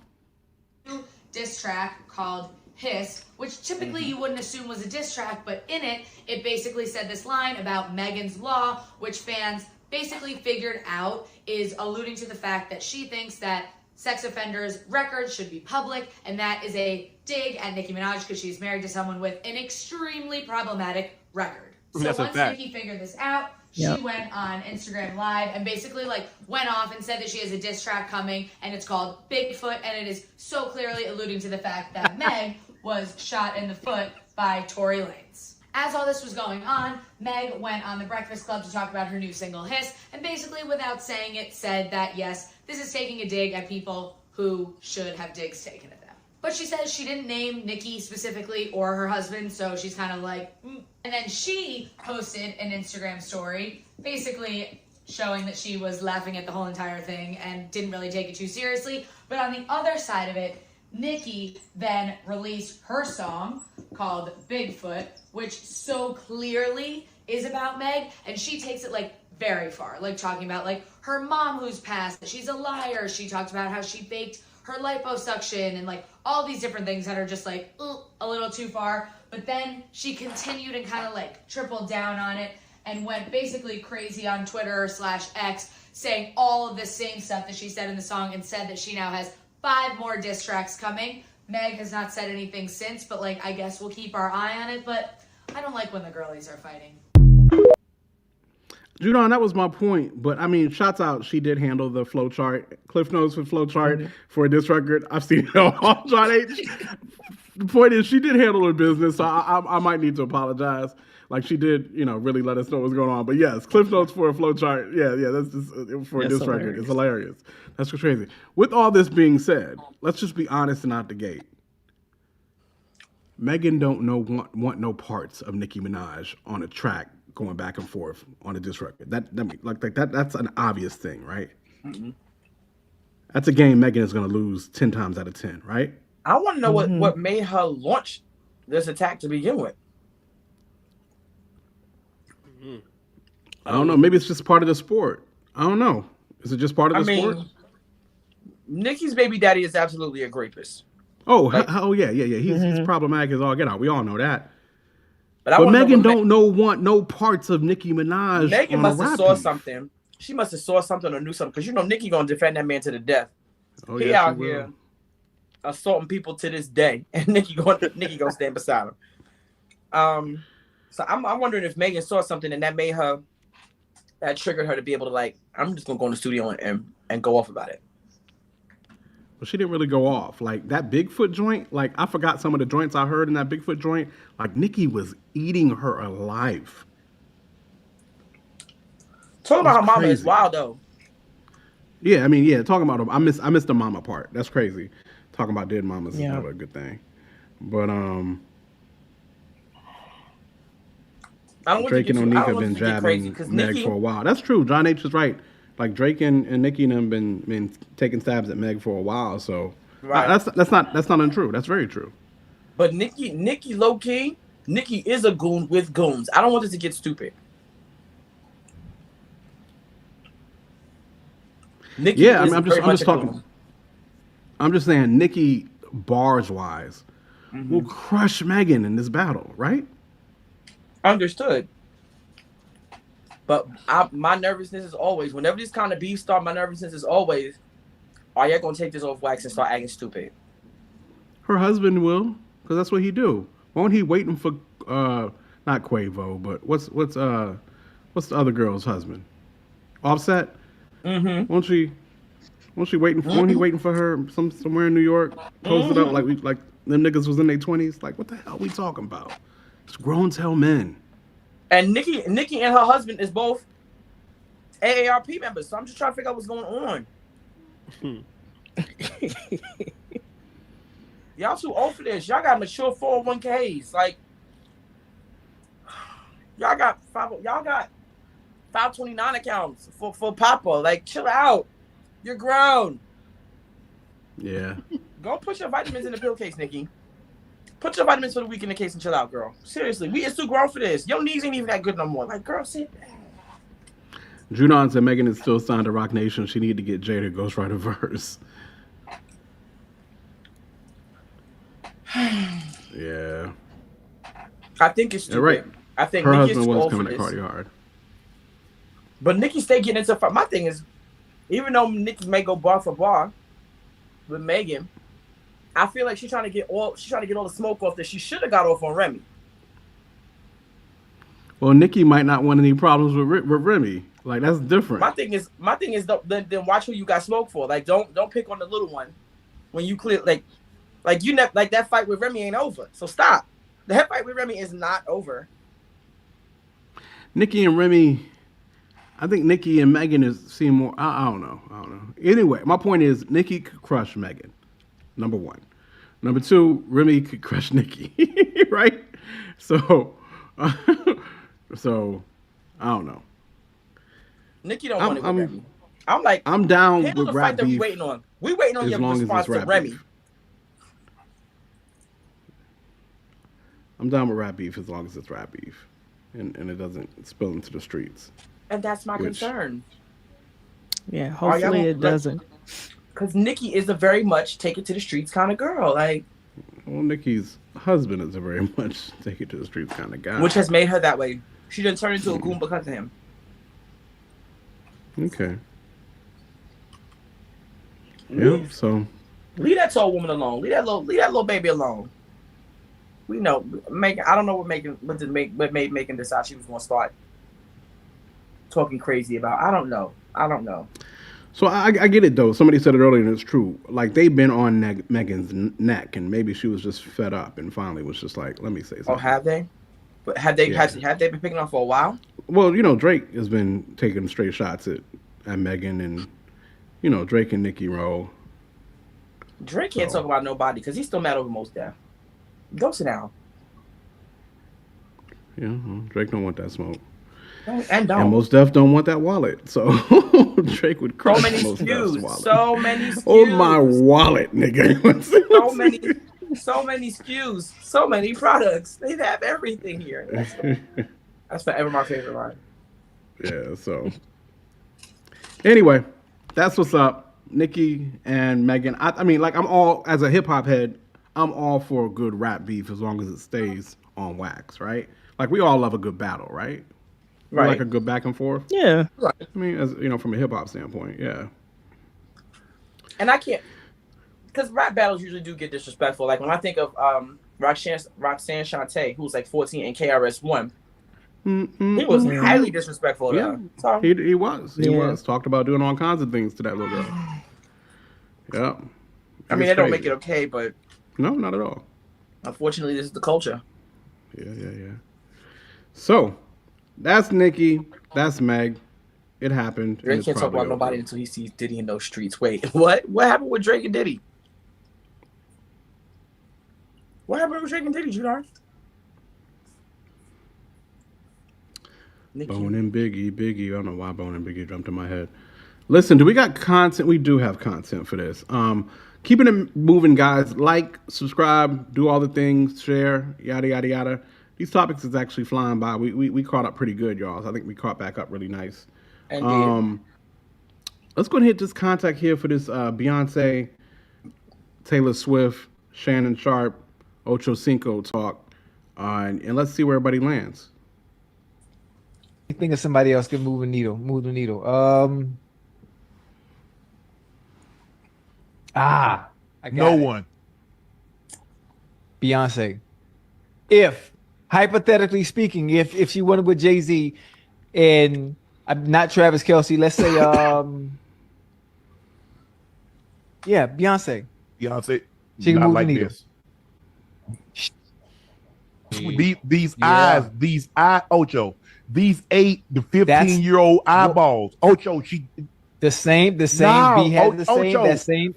Diss track called Hiss, which typically you wouldn't assume was a diss track, but in it basically said this line about Megan's Law, which fans basically figured out is alluding to the fact that she thinks that sex offenders' records should be public, and that is a dig at Nicki Minaj because she's married to someone with an extremely problematic record. So That's a once fact. Nicki figured this out, she went on Instagram Live and basically went off and said that she has a diss track coming, and it's called Bigfoot, and it is so clearly alluding to the fact that Meg was shot in the foot by Tory Lanez. As all this was going on, Meg went on The Breakfast Club to talk about her new single, Hiss, and basically without saying it, said that yes, this is taking a dig at people who should have digs taken at them. But she says she didn't name Nicki specifically or her husband, so she's kind of like, And then she posted an Instagram story, basically showing that she was laughing at the whole entire thing and didn't really take it too seriously. But on the other side of it, Nicki then released her song called Bigfoot, which so clearly is about Meg, and she takes it like very far, like talking about like her mom who's passed, that she's a liar. She talked about how she faked her liposuction and like all these different things that are just like a little too far. But then she continued and kind of like tripled down on it and went basically crazy on Twitter/X, saying all of the same stuff that she said in the song, and said that she now has 5 more diss tracks coming. Meg has not said anything since, but like I guess we'll keep our eye on it. But I don't like when the girlies are fighting. Judon, that was my point. But I mean, shouts out, she did handle the flow chart. Cliff Notes for flow chart for this record. I've seen it all. John H. The point is, she did handle her business. So I might need to apologize. Like she did, really let us know what's going on. But yes, Cliff Notes for a flow chart. Yeah, that's just for this record. It's hilarious. That's crazy. With all this being said, let's just be honest and out the gate. Megan don't want no parts of Nicki Minaj on a track going back and forth on a diss record. That's an obvious thing, right? Mm-hmm. That's a game Megan is going to lose 10 times out of 10, right? I want to know what made her launch this attack to begin with. Mm-hmm. I don't know. Maybe it's just part of the sport. I don't know. Is it just part of the sport? Nicki's baby daddy is absolutely a rapist. Oh, yeah. He's problematic as all get out. We all know that. But Megan don't want no parts of Nicki Minaj. Megan must have saw something. She must have saw something or knew something, because Nicki gonna defend that man to the death. Oh, he out here assaulting people to this day, and Nicki gonna stand beside him. So I'm wondering if Megan saw something and that triggered her to be able to, like, I'm just gonna go in the studio and go off about it. But she didn't really go off. Like that Bigfoot joint, like I forgot some of the joints I heard in that Bigfoot joint. Like Nicki was eating her alive. Talking about her mama is wild though. Yeah, I mean, talking about her, I missed the mama part. That's crazy. Talking about dead mamas is never a good thing. But Drake and Onika have been jabbing Meg for a while. That's true. John H is right. Like Drake and Nicki and them been taking stabs at Meg for a while, so that's not untrue. That's very true. But Nicki low key, Nicki is a goon with goons. I don't want this to get stupid. Nicki I'm just saying Nicki bars wise will crush Megan in this battle, right? Understood. But my nervousness is always, whenever this kind of beef start, my nervousness is always, are you going to take this off wax and start acting stupid? Her husband will, because that's what he do. Won't he waiting for, not Quavo, but what's the other girl's husband? Offset? Mm-hmm. Won't he waiting for her somewhere in New York? Posted up like them niggas was in their 20s? Like, what the hell we talking about? It's grown tell men. And Nicki and her husband is both AARP members, so I'm just trying to figure out what's going on. Y'all too old for this. Y'all got mature 401ks. Like, y'all got 529 accounts for Papa. Like, chill out. You're grown. Yeah. Go put your vitamins in the pill case, Nicki. Put your vitamins for the week in the case and chill out, girl. Seriously, we is too grown for this. Your knees ain't even that good no more. Like, girl, sit down. Junon said Megan is still signed to Rock Nation. She need to get Jada Ghostwriter verse. Yeah. I think it's stupid. You're right. I think her Nicki husband is was old coming for at this. Cardi hard. But Nicki stay getting into fight. My thing is, even though Nicki may go bar for bar with Megan, I feel like she's trying to get all the smoke off that she should have got off on Remy. Well, Nicki might not want any problems with Remy. Like, that's different. My thing is, then watch who you got smoke for. Like, don't pick on the little one when you clear like that fight with Remy ain't over. So stop. That fight with Remy is not over. Nicki and Remy, I think Nicki and Megan seem more. I don't know. Anyway, my point is Nicki could crush Megan. Number one. Number two, Remy could crush Nicki, right? So I don't know. Nicki don't want it with Remy. I'm like, I'm down with the rap fight that beef. We waiting on your response to Remy. Beef. I'm down with rap beef as long as it's rap beef. and it doesn't spill into the streets. And that's my concern. Yeah, hopefully it doesn't. Because Nicki is a very much take it to the streets kind of girl. Like, well, Nicki's husband is a very much take it to the streets kind of guy. Which has made her that way. She didn't turn into a goon because of him. Okay. Yeah, so leave that tall woman alone. Leave that little baby alone. We know Megan. I don't know what made Megan decide she was gonna start talking crazy about. I don't know. So I get it though. Somebody said it earlier, and it's true. Like they've been on Megan's neck, and maybe she was just fed up, and finally was just like, "Let me say something." Oh, have they? But have they been picking on for a while? Well, Drake has been taking straight shots at Megan, and Drake and Nicki roll. Drake can't talk about nobody because he's still mad over Mos Def. Go sit down. Yeah, well, Drake don't want that smoke. And Mos Def don't want that wallet. So Drake would crush Mos Def's wallet. So many SKUs. Oh my wallet, nigga. so many SKUs. So many products. They have everything here. That's forever my favorite line. Yeah, so anyway, that's what's up. Nicki and Megan. I mean, like I'm all, as a hip hop head, I'm all for a good rap beef as long as it stays on wax, right? Like we all love a good battle, right? Right. Like a good back and forth. Yeah. Right. I mean, as from a hip hop standpoint, yeah. And I can't, because rap battles usually do get disrespectful. Like when I think of Roxanne Shante, who was like 14 and KRS-One, he was highly disrespectful to her. So, he was. He was. Talked about doing all kinds of things to that little girl. Yeah. I mean, that don't make it okay, but no, not at all. Unfortunately, this is the culture. Yeah. So, that's Nicki. That's Meg. It happened. Drake can't talk about nobody until he sees Diddy in those streets. Wait, what? What happened with Drake and Diddy? What happened with Drake and Diddy, Judar? Bone and Biggie. I don't know why Bone and Biggie jumped in my head. Listen, do we got content? We do have content for this. Keeping it moving, guys. Like, subscribe, do all the things, share, yada, yada, yada. These topics is actually flying by. We caught up pretty good, y'all. So I think we caught back up really nice. Let's go ahead and hit this contact here for this Beyonce, Taylor Swift, Shannon Sharp, Ocho Cinco talk. And let's see where everybody lands. I think of somebody else can move the needle. No one. Beyonce. If, hypothetically speaking, if she went with Jay-Z and not Travis Kelce, let's say, Beyonce. She can move like the needle. These eyes, Ocho. These 8 to 15-year-old eyeballs. Ocho, the same. B had the same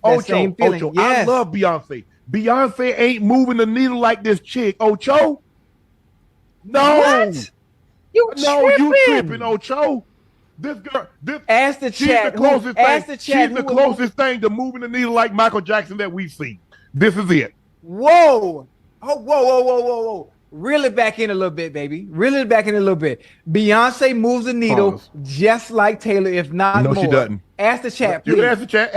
feeling. Ocho, Yes. I love Beyonce. Beyonce ain't moving the needle like this chick, Ocho. No. What? You tripping, Ocho. This girl, ask the chat. She's the closest thing to moving the needle like Michael Jackson that we've seen. This is it. Whoa. Whoa. Reel it back in a little bit, baby. Beyonce moves the needle just like Taylor, if not more. No, she doesn't. Ask the chat, please. You ask the chat.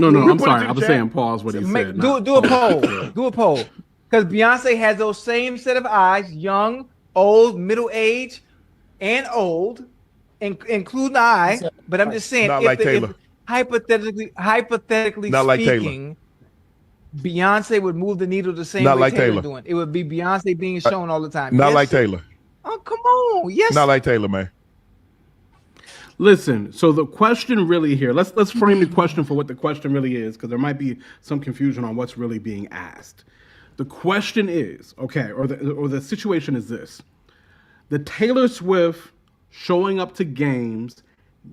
No, I'm sorry. I was saying pause what he said. Do a poll. Do a poll. Because Beyonce has those same set of eyes, young, old, middle-aged, and old, including the eye. But I'm just saying, if hypothetically not like speaking, Beyonce would move the needle the same way like Taylor doing. It would be Beyonce being shown all the time. Not like Taylor. Oh, come on. Yes. Not like Taylor, man. Listen, so the question really here, let's frame the question for what the question really is, because there might be some confusion on what's really being asked. The question is, okay, or the situation is this. The Taylor Swift showing up to games,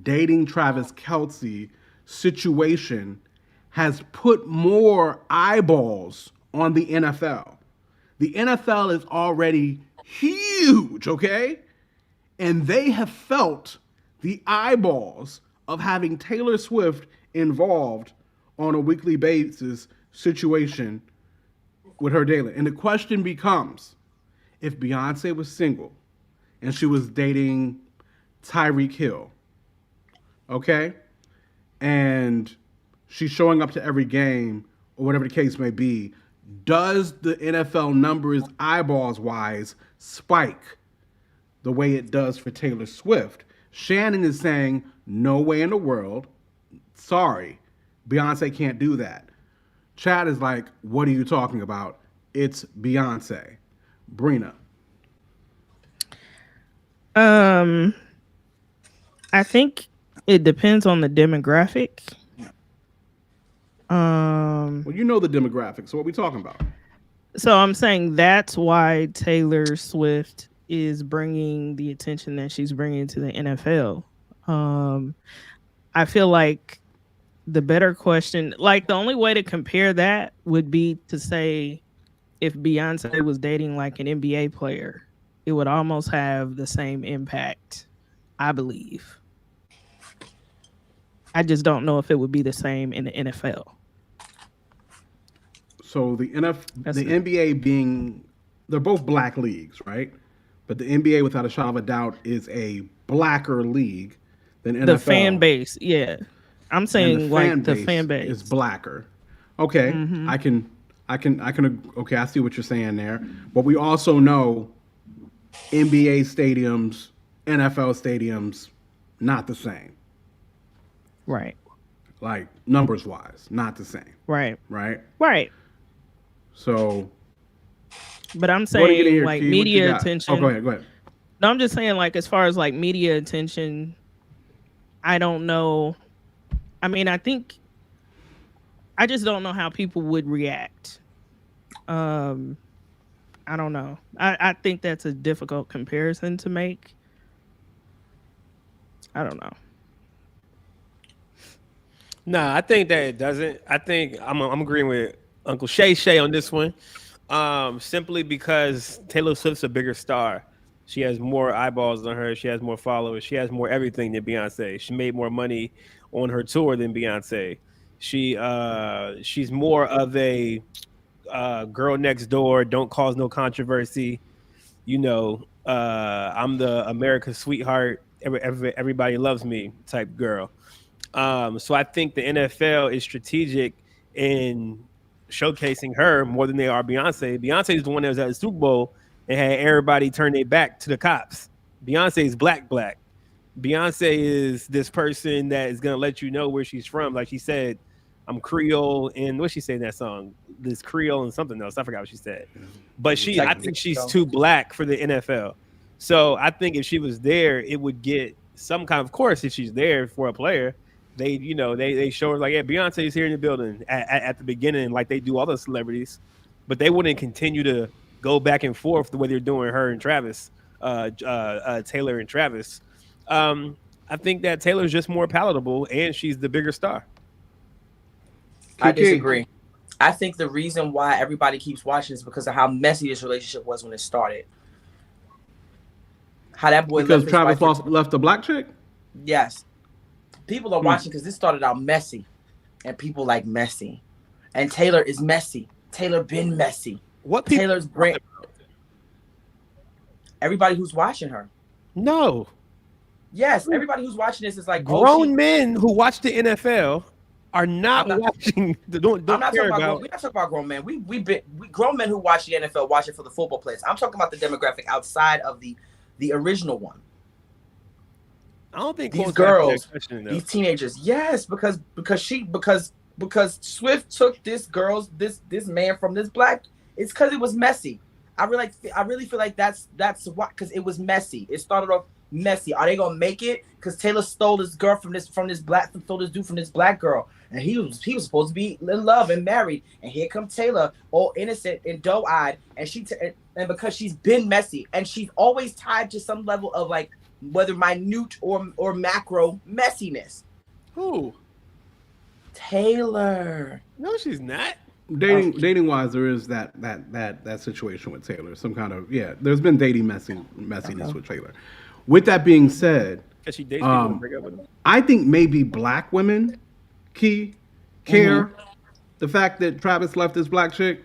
dating Travis Kelce situation has put more eyeballs on the NFL. The NFL is already huge, okay? And they have felt the eyeballs of having Taylor Swift involved on a weekly basis situation with her daily. And the question becomes, if Beyonce was single and she was dating Tyreek Hill. Okay? And she's showing up to every game, or whatever the case may be. Does the NFL numbers, eyeballs wise, spike the way it does for Taylor Swift? Shannon is saying, no way in the world. Sorry, Beyonce can't do that. Chad is like, what are you talking about? It's Beyonce. Brina. I think it depends on the demographic. Well, you know the demographics. So what are we talking about? So I'm saying that's why Taylor Swift is bringing the attention that she's bringing to the NFL. I feel like the better question, like the only way to compare that would be to say if Beyonce was dating like an NBA player, it would almost have the same impact, I believe. I just don't know if it would be the same in the NFL. So the NBA being, they're both black leagues, right? But the NBA, without a shadow of a doubt, is a blacker league than NFL. The fan base, yeah. I'm saying the fan base is blacker. Okay, mm-hmm. I can. Okay, I see what you're saying there. But we also know NBA stadiums, NFL stadiums, not the same. Right. Like numbers wise, not the same. Right. Right. Right. So. But I'm saying like Key, media attention. Oh, go ahead. No, I'm just saying like as far as like media attention, I don't know. I mean, I just don't know how people would react. I don't know. I think that's a difficult comparison to make. I don't know. No, I think that it doesn't. I think I'm agreeing with Uncle Shay on this one. Simply because Taylor Swift's a bigger star. She has more eyeballs than her. She has more followers. She has more everything than Beyonce. She made more money on her tour than Beyonce. She's more of a girl next door, don't cause no controversy. You know, I'm the America's sweetheart. Everybody loves me type girl. So I think the NFL is strategic in showcasing her more than they are Beyonce. Beyonce is the one that was at the Super Bowl and had everybody turn their back to the cops. Beyonce is black. Beyonce is this person that is going to let you know where she's from. Like she said, I'm Creole, and what she say in that song? This Creole and something else. I forgot what she said. But I think she's too black for the NFL. So I think if she was there, it would get some kind of course if she's there for a player. They show her like, yeah, Beyonce's here in the building at the beginning, like they do all the celebrities, but they wouldn't continue to go back and forth the way they're doing her and Travis, Taylor and Travis. I think that Taylor's just more palatable, and she's the bigger star. I disagree. I think the reason why everybody keeps watching is because of how messy this relationship was when it started. How that boy because Travis left the black chick. Yes. People are watching because this started out messy, and people like messy, and Taylor is messy. Taylor been messy. What Taylor's brain? Everybody who's watching her. No. Yes, everybody who's watching this is like grown men who watch the NFL are not watching. Don't care about. We're not talking about grown men. We grown men who watch the NFL watch it for the football players. I'm talking about the demographic outside of the original one. I don't think these girls, these teenagers, yes, because Swift took this man from this black. It's because it was messy. I really feel like that's why, because it was messy. It started off messy. Are they gonna make it? Because Taylor stole this girl stole this dude from this black girl, and he was supposed to be in love and married, and here comes Taylor, all innocent and doe-eyed, and because she's been messy, and she's always tied to some level of like, whether minute or macro messiness. Who? Taylor. No, she's not. Dating wise, there is that situation with Taylor. Some kind of there's been dating messiness with Taylor. With that being said, she dates people to break up with them. I think maybe black women care the fact that Travis left this black chick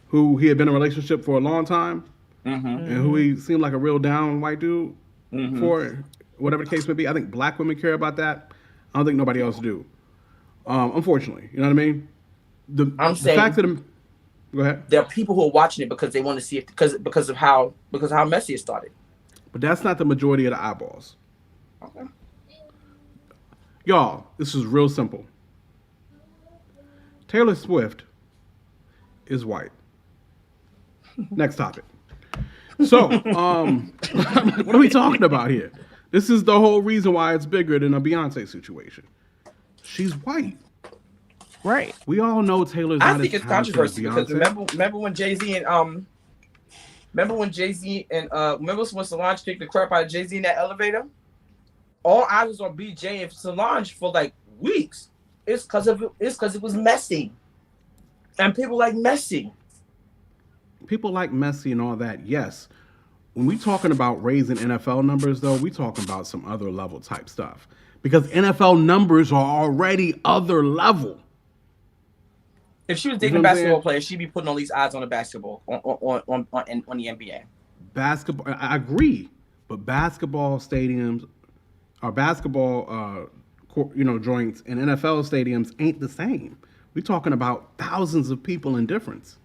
who he had been in a relationship for a long time. and who he seemed like a real down white dude for, whatever the case may be. I think black women care about that. I don't think nobody else do. Unfortunately, you know what I mean. The fact that go ahead. There are people who are watching it because they want to see it because of how messy it started. But that's not the majority of the eyeballs. Okay. Y'all, this is real simple. Taylor Swift is white. Next topic. So, what are we talking about here? This is the whole reason why it's bigger than a Beyonce situation. She's white. Right. We all know Taylor's not as talented as Beyonce. I think it's controversy because remember when Jay-Z and remember when Solange kicked the crap out of Jay-Z in that elevator? All eyes was on BJ and Solange for like weeks. It's because it was messy. And people like messy. People like messy and all that, yes. When we talking about raising NFL numbers, though, we talking about some other level type stuff. Because NFL numbers are already other level. If she was dating a basketball player, she'd be putting all these odds on the basketball on the NBA. Basketball, I agree, but basketball stadiums or basketball, joints and NFL stadiums ain't the same. We're talking about thousands of people in difference.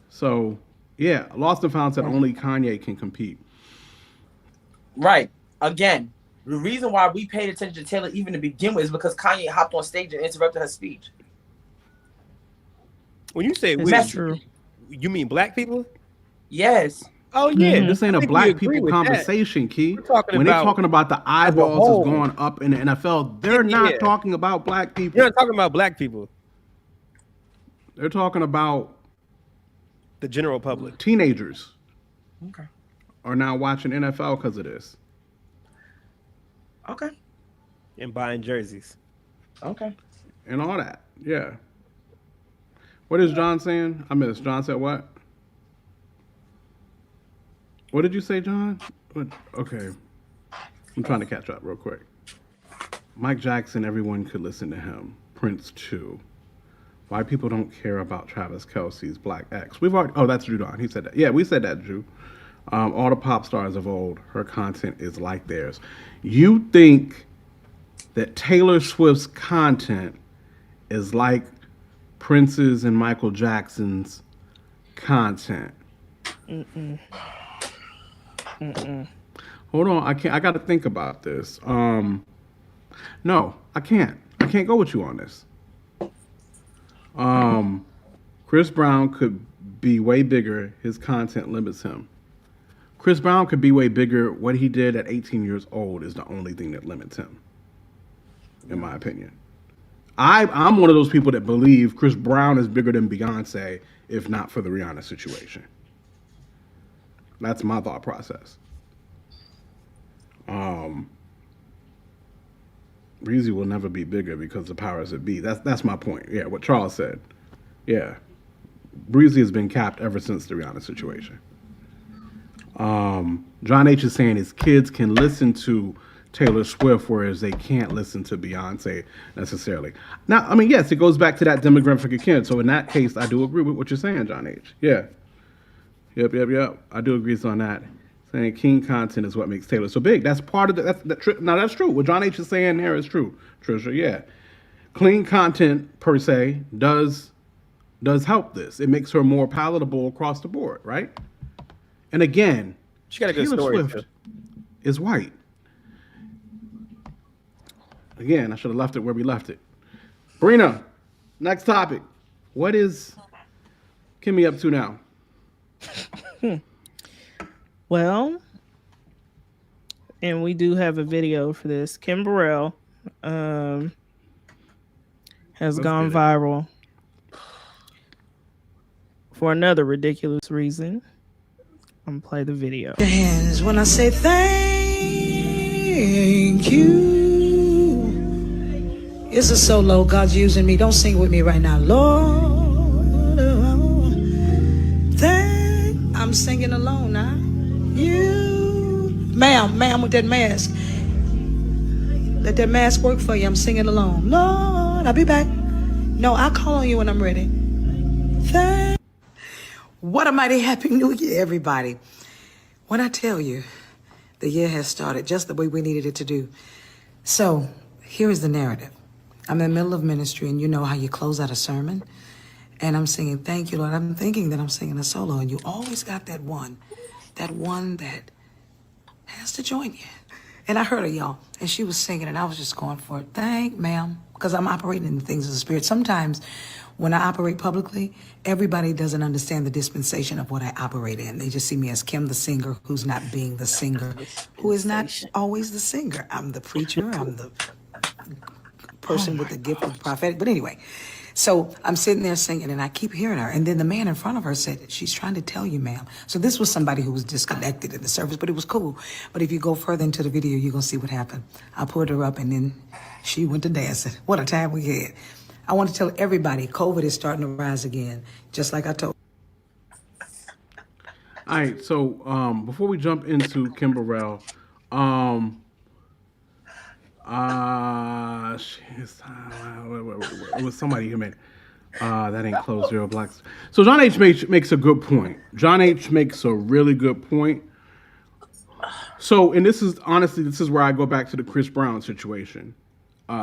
So, yeah, Lost and Found said only Kanye can compete. Right. Again, the reason why we paid attention to Taylor even to begin with is because Kanye hopped on stage and interrupted her speech. When you say we, you mean black people? Yes. Oh yeah, This ain't a black people conversation, Key. When they're talking about the eyeballs is going up in the NFL, they're not talking about black people. They're not talking about black people. They're talking about the general public. Teenagers are now watching NFL because of this. Okay. And buying jerseys. Okay. And all that. Yeah. What is John saying? I missed. John said what? What did you say, John? Okay. I'm trying to catch up real quick. Mike Jackson, everyone could listen to him. Prince too. Why people don't care about Travis Kelce's Black X. We've already, that's Drew Don. He said that. Yeah, we said that, Drew. All the pop stars of old, her content is like theirs. You think that Taylor Swift's content is like Prince's and Michael Jackson's content? Hold on, I got to think about this. No, I can't. I can't go with you on this. Chris Brown could be way bigger. His content limits him. Chris Brown could be way bigger. What he did at 18 years old is the only thing that limits him, in my opinion. I'm one of those people that believe Chris Brown is bigger than Beyonce, if not for the Rihanna situation. That's my thought process. Breezy will never be bigger because the powers that be. That's my point. Yeah, what Charles said. Yeah. Breezy has been capped ever since the Rihanna situation. John H is saying his kids can listen to Taylor Swift, whereas they can't listen to Beyonce necessarily. Now, I mean, yes, it goes back to that demographic of kids. So in that case, I do agree with what you're saying, John H. Yeah. Yep. I do agree on that. Saying king content is what makes Taylor so big. That's part of now that's true. What John H is saying there is true, Trisha. Yeah, clean content per se does help this. It makes her more palatable across the board, right? And again, she got a good Taylor story. Swift is white. Again, I should have left it where we left it. Brina, next topic. What is Kimmy up to now? Well, and we do have a video for this. Kim Burrell has gone viral for another ridiculous reason. I'm gonna play the video. Your hands when I say thank you. It's a solo. God's using me. Don't sing with me right now, Lord. I'm singing alone now. You, ma'am, with that mask. Let that mask work for you. I'm singing alone. Lord, I'll be back. No, I'll call on you when I'm ready. What a mighty happy new year, everybody. When I tell you, the year has started just the way we needed it to do. So, here is the narrative. I'm in the middle of ministry, and you know how you close out a sermon? And I'm singing, thank you, Lord. I'm thinking that I'm singing a solo, and you always got that one that has to join you. And I heard her, y'all, and she was singing, and I was just going for it. Thank, ma'am, because I'm operating in the things of the Spirit. Sometimes when I operate publicly, everybody doesn't understand the dispensation of what I operate in. They just see me as Kim, the singer, who's not being the singer, who is not always the singer. I'm the preacher. I'm the person with the gift of the prophetic. But anyway, so I'm sitting there singing, and I keep hearing her. And then the man in front of her said, she's trying to tell you, ma'am. So this was somebody who was disconnected in the service, but it was cool. But if you go further into the video, you're going to see what happened. I pulled her up, and then she went to dancing. What a time we had. I want to tell everybody, COVID is starting to rise again, just like I told. All right, so before we jump into Kim Burrell, it was somebody who made that ain't close zero blacks. So John H makes a good point. John H makes a really good point. So, and this is where I go back to the Chris Brown situation.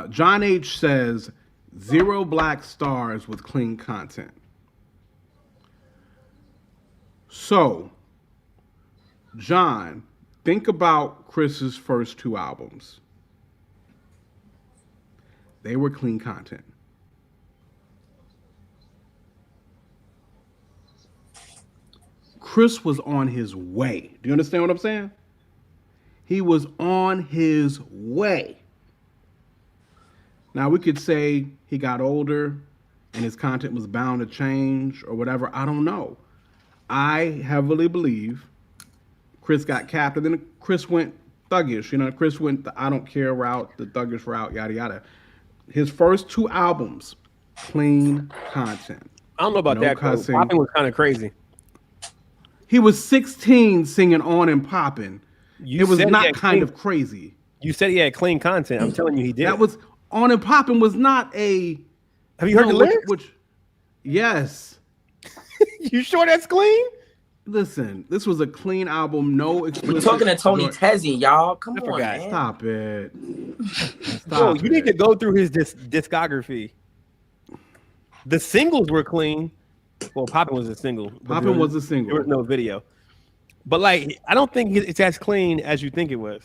John H says 0 black stars with clean content. So, John, think about Chris's first 2 albums. They were clean content. Chris was on his way. Do you understand what I'm saying? He was on his way. Now, we could say he got older and his content was bound to change or whatever. I don't know. I heavily believe Chris got capped, and then Chris went thuggish. You know, Chris went the I don't care route, the thuggish route, yada, yada. His first 2 albums, clean content. I don't know about that. Poppin' was kind of crazy. He was 16 singing On and Poppin'. It was not kind of crazy. You said he had clean content. I'm telling you, he did. That was On and Poppin' was not a. Have you heard the lyrics? Yes. You sure that's clean? Listen, this was a clean album. No explicit. We're talking to Tony Tezzy, y'all. Come on, man. Stop it. Stop. You need to go through his discography. The singles were clean. Well, Poppin' was a single. Poppin' was a single. There was no video. But like, I don't think it's as clean as you think it was.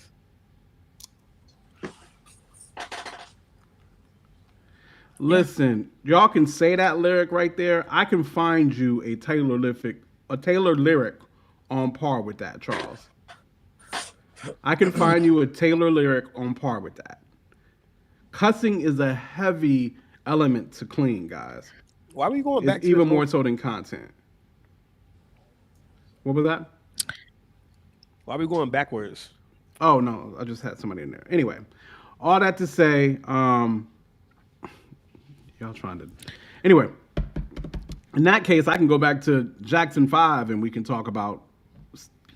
Listen, y'all can say that lyric right there. I can find you a Taylor lyric on par with that, Charles. I can find you a Taylor lyric on par with that. Cussing is a heavy element to clean, guys. Why are we going back? Even more so than content. What was that? Why are we going backwards? Oh no, I just had somebody in there. Anyway, all that to say, y'all trying to. Anyway, in that case, I can go back to Jackson 5 and we can talk about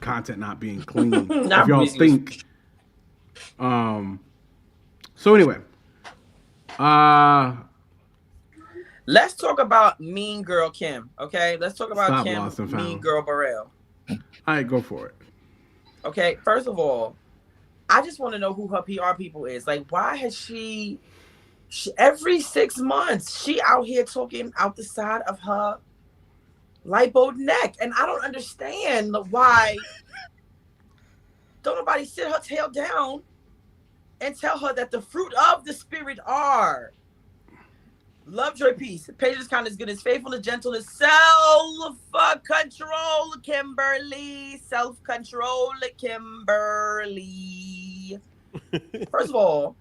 content not being clean. If y'all think. So anyway, let's talk about Mean Girl Kim. Okay, let's talk about Kim, Mean Girl Burrell. All right, go for it. Okay, first of all, I just want to know who her PR people is. Like, why has she every 6 months, she out here talking out the side of her lipo neck. And I don't understand why don't nobody sit her tail down and tell her that the fruit of the spirit are love, joy, peace, patience, kindness, goodness, faithfulness, gentleness, self-control, Kimberly. Self-control, Kimberly. First of all,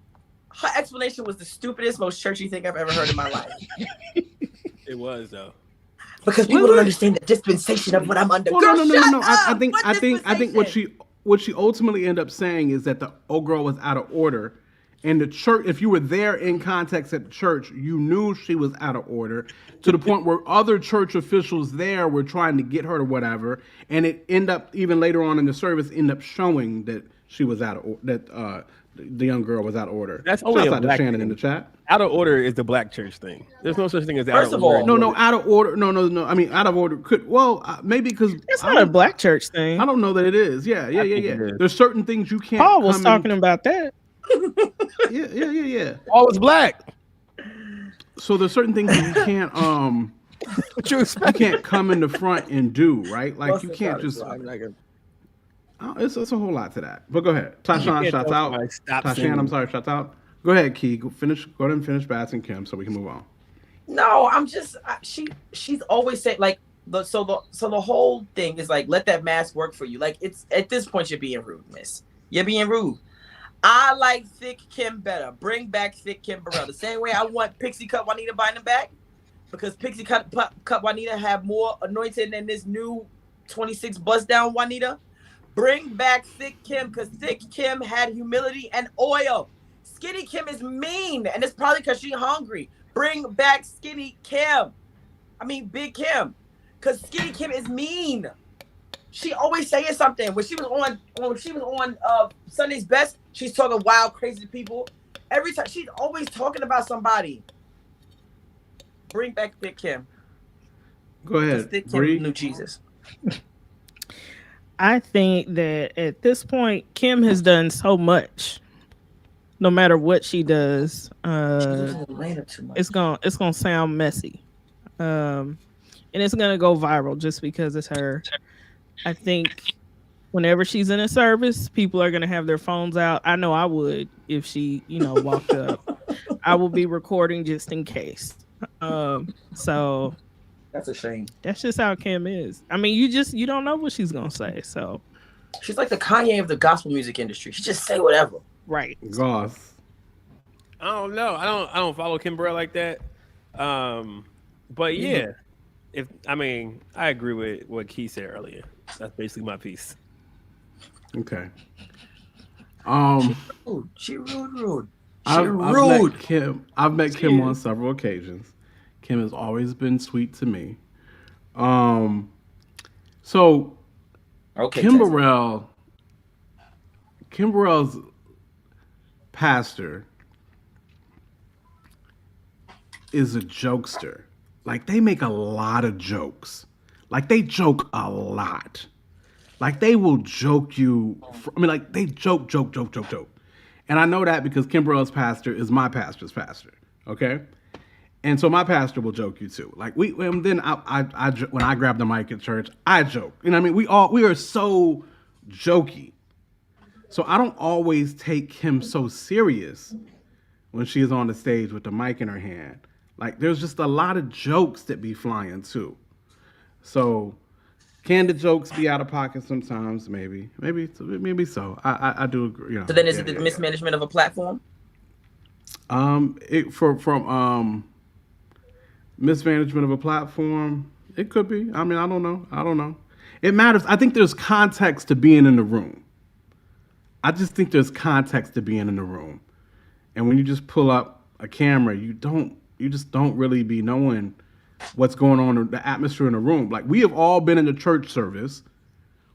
her explanation was the stupidest, most churchy thing I've ever heard in my life. It was, though. Because people don't understand the dispensation of what I'm under. Girl, no. I think what she ultimately ended up saying is that the old girl was out of order. And the church, if you were there in context at the church, you knew she was out of order to the point where other church officials there were trying to get her to whatever. And it ended up, even later on in the service, end up showing that she was out of order, that the young girl was out of order. That's only Shouts a out to black Shannon thing. in the chat. Out of order is the black church thing. There's no such thing as First out of order. all, No, out of order. No. I mean, out of order could maybe because It's not a black church thing. I don't know that it is. Yeah. think it is. There's certain things you can't. Paul was come talking in- about that. Yeah. All is black. So there's certain things that you can't What you you expect? can't come in the front and do, right? Like you Busting can't out just. is black. It's a whole lot to that. But go ahead, Tashawn, can't shouts tell out. somebody stop Tashawn, singing. I'm sorry, shouts out. Go ahead, Key. Go ahead and finish Bats and Kim so we can move on. No, I'm just she's always saying like the whole thing is like let that mask work for you. Like it's at this point you're being rude, miss. You're being rude. I like Thick Kim better. Bring back Thick Kim Burrell. The same way I want Pixie Cut Juanita Bynum back because Pixie Cut Juanita have more anointing than this new 26 bust down Juanita. Bring back Thick Kim because Thick Kim had humility and oil. Skinny Kim is mean, and it's probably because she's hungry. Bring back Skinny Kim. I mean, Big Kim. Because Skinny Kim is mean. She always saying something. When she was on Sunday's Best, she's talking wild, crazy people. Every time, she's always talking about somebody. Bring back Big Kim. Go ahead, Thick Kim Bree. knew Jesus. I think that at this point, Kim has done so much. No matter what she does, it's gonna sound messy, and it's gonna go viral just because it's her. I think whenever she's in a service, people are gonna have their phones out. I know I would if she, walked up. I will be recording just in case. So That's a shame. that's just how Kim is. I mean, you don't know what she's gonna say. So She's like the Kanye of the gospel music industry. She just say whatever. right. Goss. I don't know. I don't follow Kim Burrell like that. But yeah, I agree with what Key said earlier. That's basically my piece. Okay. She rude. I've met Kim on several occasions. Kim has always been sweet to me. So Okay. Kim Burrell's pastor is a jokester. Like they make a lot of jokes. Like they joke a lot. Like they will joke you. They joke. And I know that because Kim Burrell's pastor is my pastor's pastor. Okay. And so my pastor will joke you too. Like when I grab the mic at church, I joke. You know what I mean? We are so jokey. So I don't always take Kim so serious when she is on the stage with the mic in her hand. Like there's just a lot of jokes that be flying too. So can the jokes be out of pocket sometimes? Maybe so. I do agree. So then is it the mismanagement of a platform? From mismanagement of a platform, it could be. I mean, I don't know. It matters. I think there's context to being in the room. I just think there's context to being in the room. And when you just pull up a camera, you just don't really be knowing what's going on in the atmosphere in the room. Like we have all been in a church service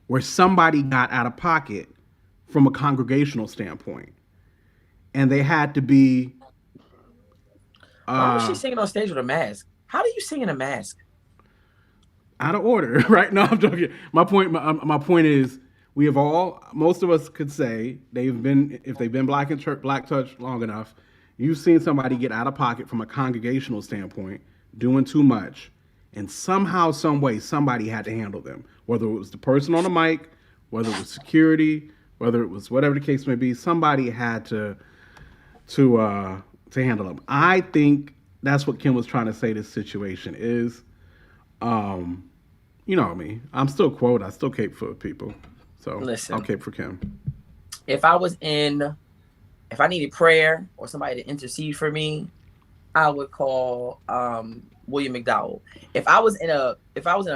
where somebody got out of pocket from a congregational standpoint. And they had to be Why was she singing on stage with a mask? How do you sing in a mask? Out of order, right? No, I'm joking. My point is, most of us could say if they've been black touch long enough, you've seen somebody get out of pocket from a congregational standpoint, doing too much, and somehow, some way, somebody had to handle them. Whether it was the person on the mic, whether it was security, whether it was whatever the case may be, somebody had to handle them. I think that's what Kim was trying to say this situation is. You know me. I still cape for people. So listen, I'll cape for Kim. If I needed prayer or somebody to intercede for me, I would call William McDowell. If I was in a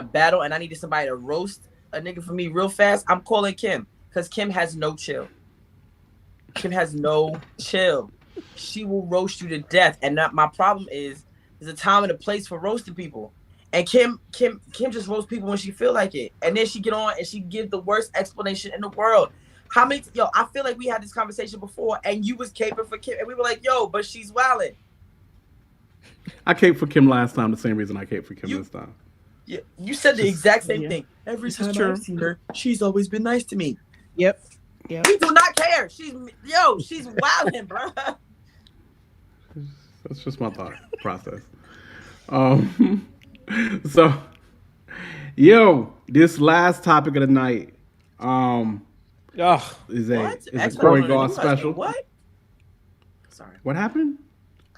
battle and I needed somebody to roast a nigga for me real fast, I'm calling Kim because Kim has no chill. Kim has no chill. She will roast you to death. And my problem is there's a time and a place for roasting people. And Kim just roasts people when she feel like it. And then she get on and she give the worst explanation in the world. How many? Yo, I feel like we had this conversation before, and you was caping for Kim, and we were like, yo, but she's wildin'. I caped for Kim last time, the same reason I caped for Kim this time. Yeah, you said the exact same thing. Every time I've seen her, she's always been nice to me. Yep. We do not care. She's wildin', bro. That's just my thought process. So, this last topic of the night, is a Corey Goss special. What? Sorry. What happened?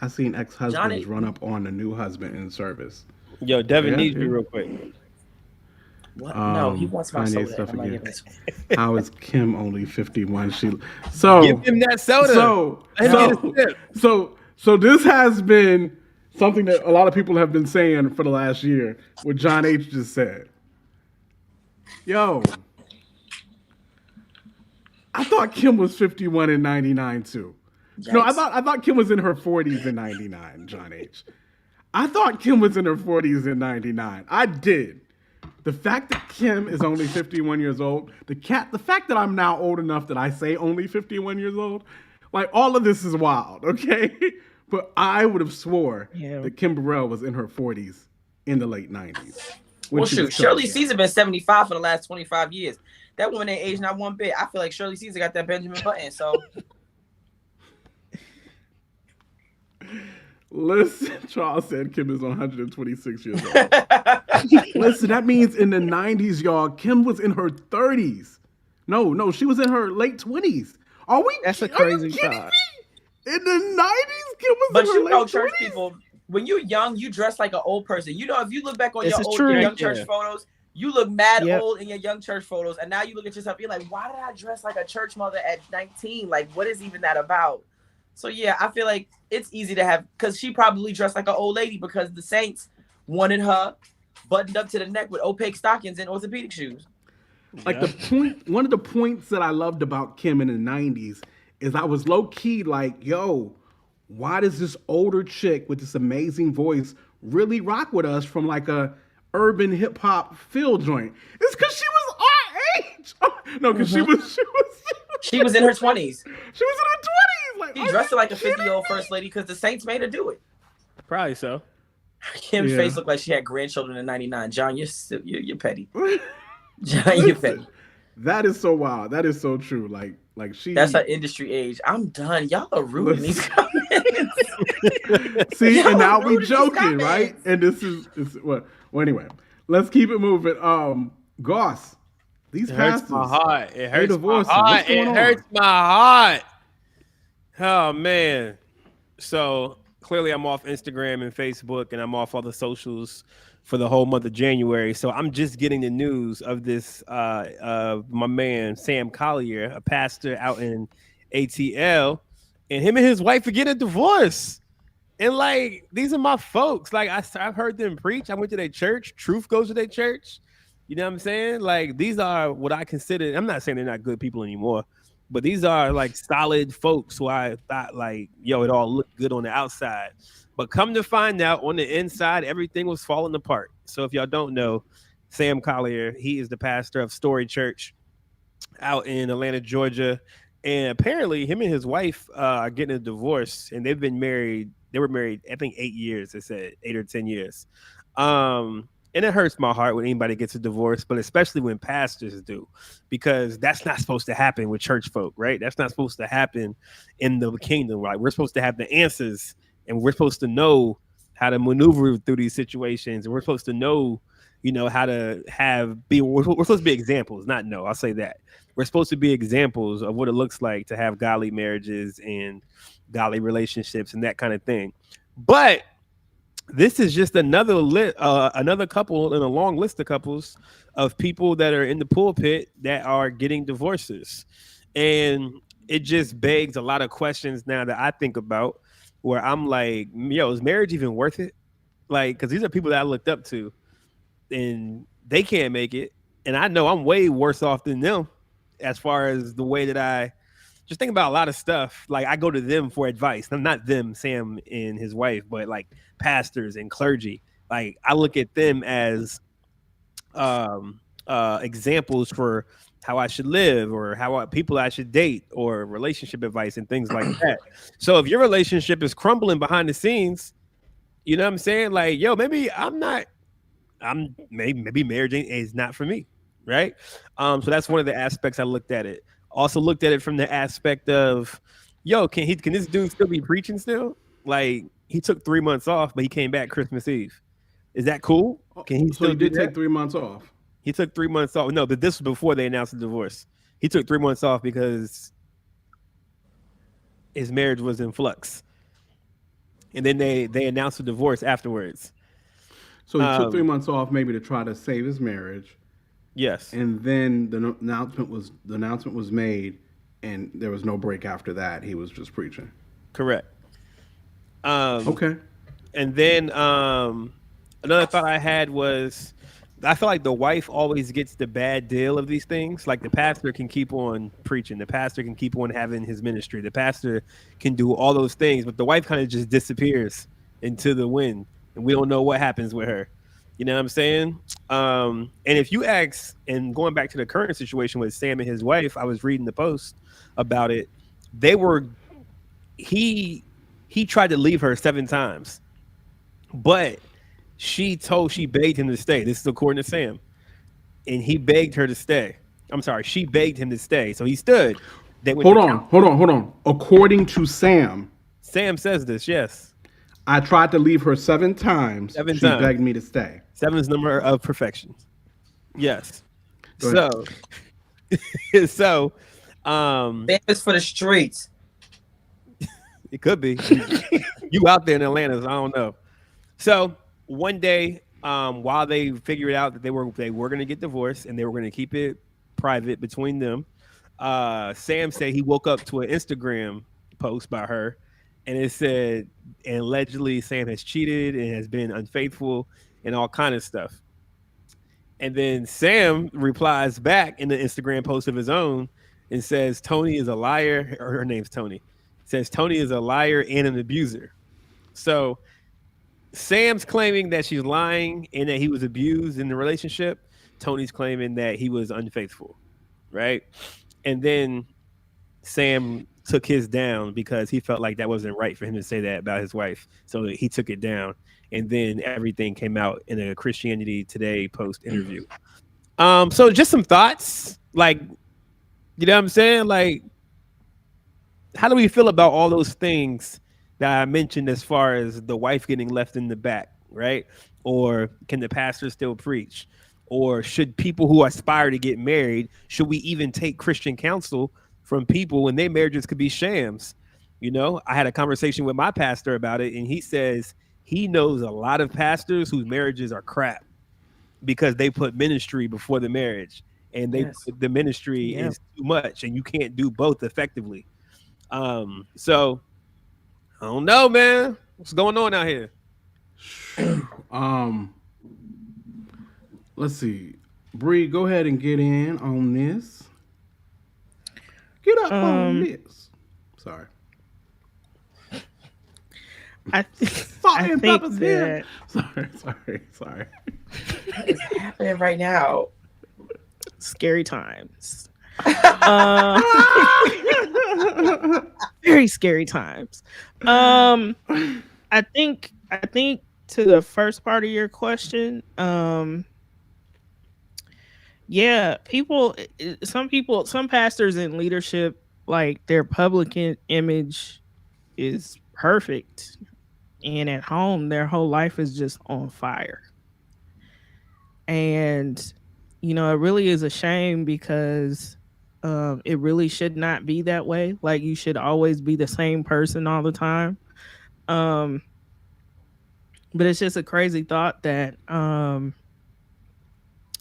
I seen ex-husbands run up on the new husband in service. Yo, Devin needs me real quick. What? No, he wants my soda. I'm not giving it to him. How is Kim only 51? Give him that soda. So this has been something that a lot of people have been saying for the last year. What John H just said. Yo, I thought Kim was 51 in 99 too. Yikes. No, I thought Kim was in her 40s in 99, John H. I thought Kim was in her 40s in 99. I did. The fact that Kim is only 51 years old, the fact that I'm now old enough that I say only 51 years old, like all of this is wild, okay? But I would have swore that Kim Burrell was in her 40s in the late 90s. Well, shoot, Shirley Caesar been 75 for the last 25 years. That woman ain't aged not one bit. I feel like Shirley Caesar got that Benjamin Button, so... Listen, Charles said Kim is 126 years old. Listen, that means in the 90s, y'all, Kim was in her 30s. No, she was in her late 20s. That's a crazy thought. In the 90s, Kim was in her late 20s? Church people, when you're young, you dress like an old person. You know, if you look back on your young church photos, you look mad old in your young church photos, and now you look at yourself, you're like, why did I dress like a church mother at 19? Like, what is even that about? So, yeah, I feel like it's easy to have, because she probably dressed like an old lady because the Saints wanted her buttoned up to the neck with opaque stockings and orthopedic shoes. Like one of the points that I loved about Kim in the 90s is I was low key like, yo, why does this older chick with this amazing voice really rock with us from like a urban hip hop feel joint? It's because she was our age. No, because she was in her 20s. She was in her 20s. Like, she dressed like a 50-year-old first lady because the Saints made her do it. Probably so. Kim's face looked like she had grandchildren in 99. John, you're petty. John, you're petty. That is so wild. That is so true. Like she. That's her industry age. I'm done. Y'all are ruining these comments. See, and now we joking, right? And this is what. Well, anyway, let's keep it moving. Goss, these pastors. Hurts my heart. It hurts my heart. It hurts my heart. Oh man. So clearly, I'm off Instagram and Facebook, and I'm off all the socials for the whole month of January. So I'm just getting the news of this, my man, Sam Collier, a pastor out in ATL, and him and his wife are getting a divorce. And like, these are my folks. Like I've heard them preach. I went to their church. Truth goes to their church. You know what I'm saying? Like, these are what I consider, I'm not saying they're not good people anymore, but these are like solid folks who I thought like, yo, it all looked good on the outside. But come to find out, on the inside, everything was falling apart. So if y'all don't know, Sam Collier, he is the pastor of Story Church out in Atlanta, Georgia. And apparently him and his wife are getting a divorce, and they've been married. They were married, I think 8 years. They said 8 or 10 years. And it hurts my heart when anybody gets a divorce, but especially when pastors do, because that's not supposed to happen with church folk, right? That's not supposed to happen in the kingdom, right? We're supposed to have the answers, and we're supposed to know how to maneuver through these situations. And we're supposed to know, you know, how to we're supposed to be examples, not know. I'll say that. We're supposed to be examples of what it looks like to have godly marriages and godly relationships and that kind of thing. But this is just another couple in a long list of couples of people that are in the pulpit that are getting divorces. And it just begs a lot of questions now that I think about, where I'm like, yo, is marriage even worth it? Like, because these are people that I looked up to, and they can't make it. And I know I'm way worse off than them as far as the way that I just think about a lot of stuff. Like, I go to them for advice. I'm not them, Sam and his wife, but like pastors and clergy. Like, I look at them as examples for how I should live or people I should date or relationship advice and things like that. So if your relationship is crumbling behind the scenes, you know what I'm saying? Like, yo, maybe maybe marriage is not for me, right? So that's one of the aspects I looked at it. Also looked at it from the aspect of, yo, can this dude still be preaching still? Like, he took 3 months off, but he came back Christmas Eve. Is that cool? Can he still So he did take 3 months off. He took 3 months off. No, but this was before they announced the divorce. He took 3 months off because his marriage was in flux. And then they announced the divorce afterwards. So he took 3 months off maybe to try to save his marriage. Yes. And then the announcement was made, and there was no break after that. He was just preaching. Correct. Okay. And then another thought I had was, I feel like the wife always gets the bad deal of these things. Like, the pastor can keep on preaching. The pastor can keep on having his ministry. The pastor can do all those things, but the wife kind of just disappears into the wind, and we don't know what happens with her. You know what I'm saying? And if you ask, and going back to the current situation with Sam and his wife, I was reading the post about it. He tried to leave her 7 times, but she begged him to stay. This is according to Sam. And he begged her to stay. I'm sorry, she begged him to stay. So he stood. Hold on. According to Sam says this, yes. I tried to leave her 7 times. She begged me to stay. 7 is number of perfection. Yes. So it's for the streets. It could be. You out there in Atlanta, so I don't know. So one day, while they figured out that they were going to get divorced and they were going to keep it private between them, Sam said he woke up to an Instagram post by her, and it said, and allegedly Sam has cheated and has been unfaithful and all kind of stuff. And then Sam replies back in the Instagram post of his own and says Tony is a liar, or her name's Tony. Says Tony is a liar and an abuser. So Sam's claiming that she's lying and that he was abused in the relationship. Tony's claiming that he was unfaithful, right? And then Sam took his down because he felt like that wasn't right for him to say that about his wife. So he took it down. And then everything came out in a Christianity Today post interview. So just some thoughts, like, you know what I'm saying? Like, how do we feel about all those things that I mentioned as far as the wife getting left in the back, right? Or can the pastor still preach? Or should people who aspire to get married, should we even take Christian counsel from people when their marriages could be shams? You know, I had a conversation with my pastor about it, and he says he knows a lot of pastors whose marriages are crap because they put ministry before the marriage, and the ministry is too much, and you can't do both effectively. So I don't know, man. What's going on out here? Let's see. Bree, go ahead and get in on this. Get up on this. Sorry. I think that... Sorry. What is happening right now? Scary times. Very scary times. I think to the first part of your question, some pastors in leadership, like, their public image is perfect, and at home their whole life is just on fire. And you know, it really is a shame because it really should not be that way. Like, you should always be the same person all the time. But it's just a crazy thought that, I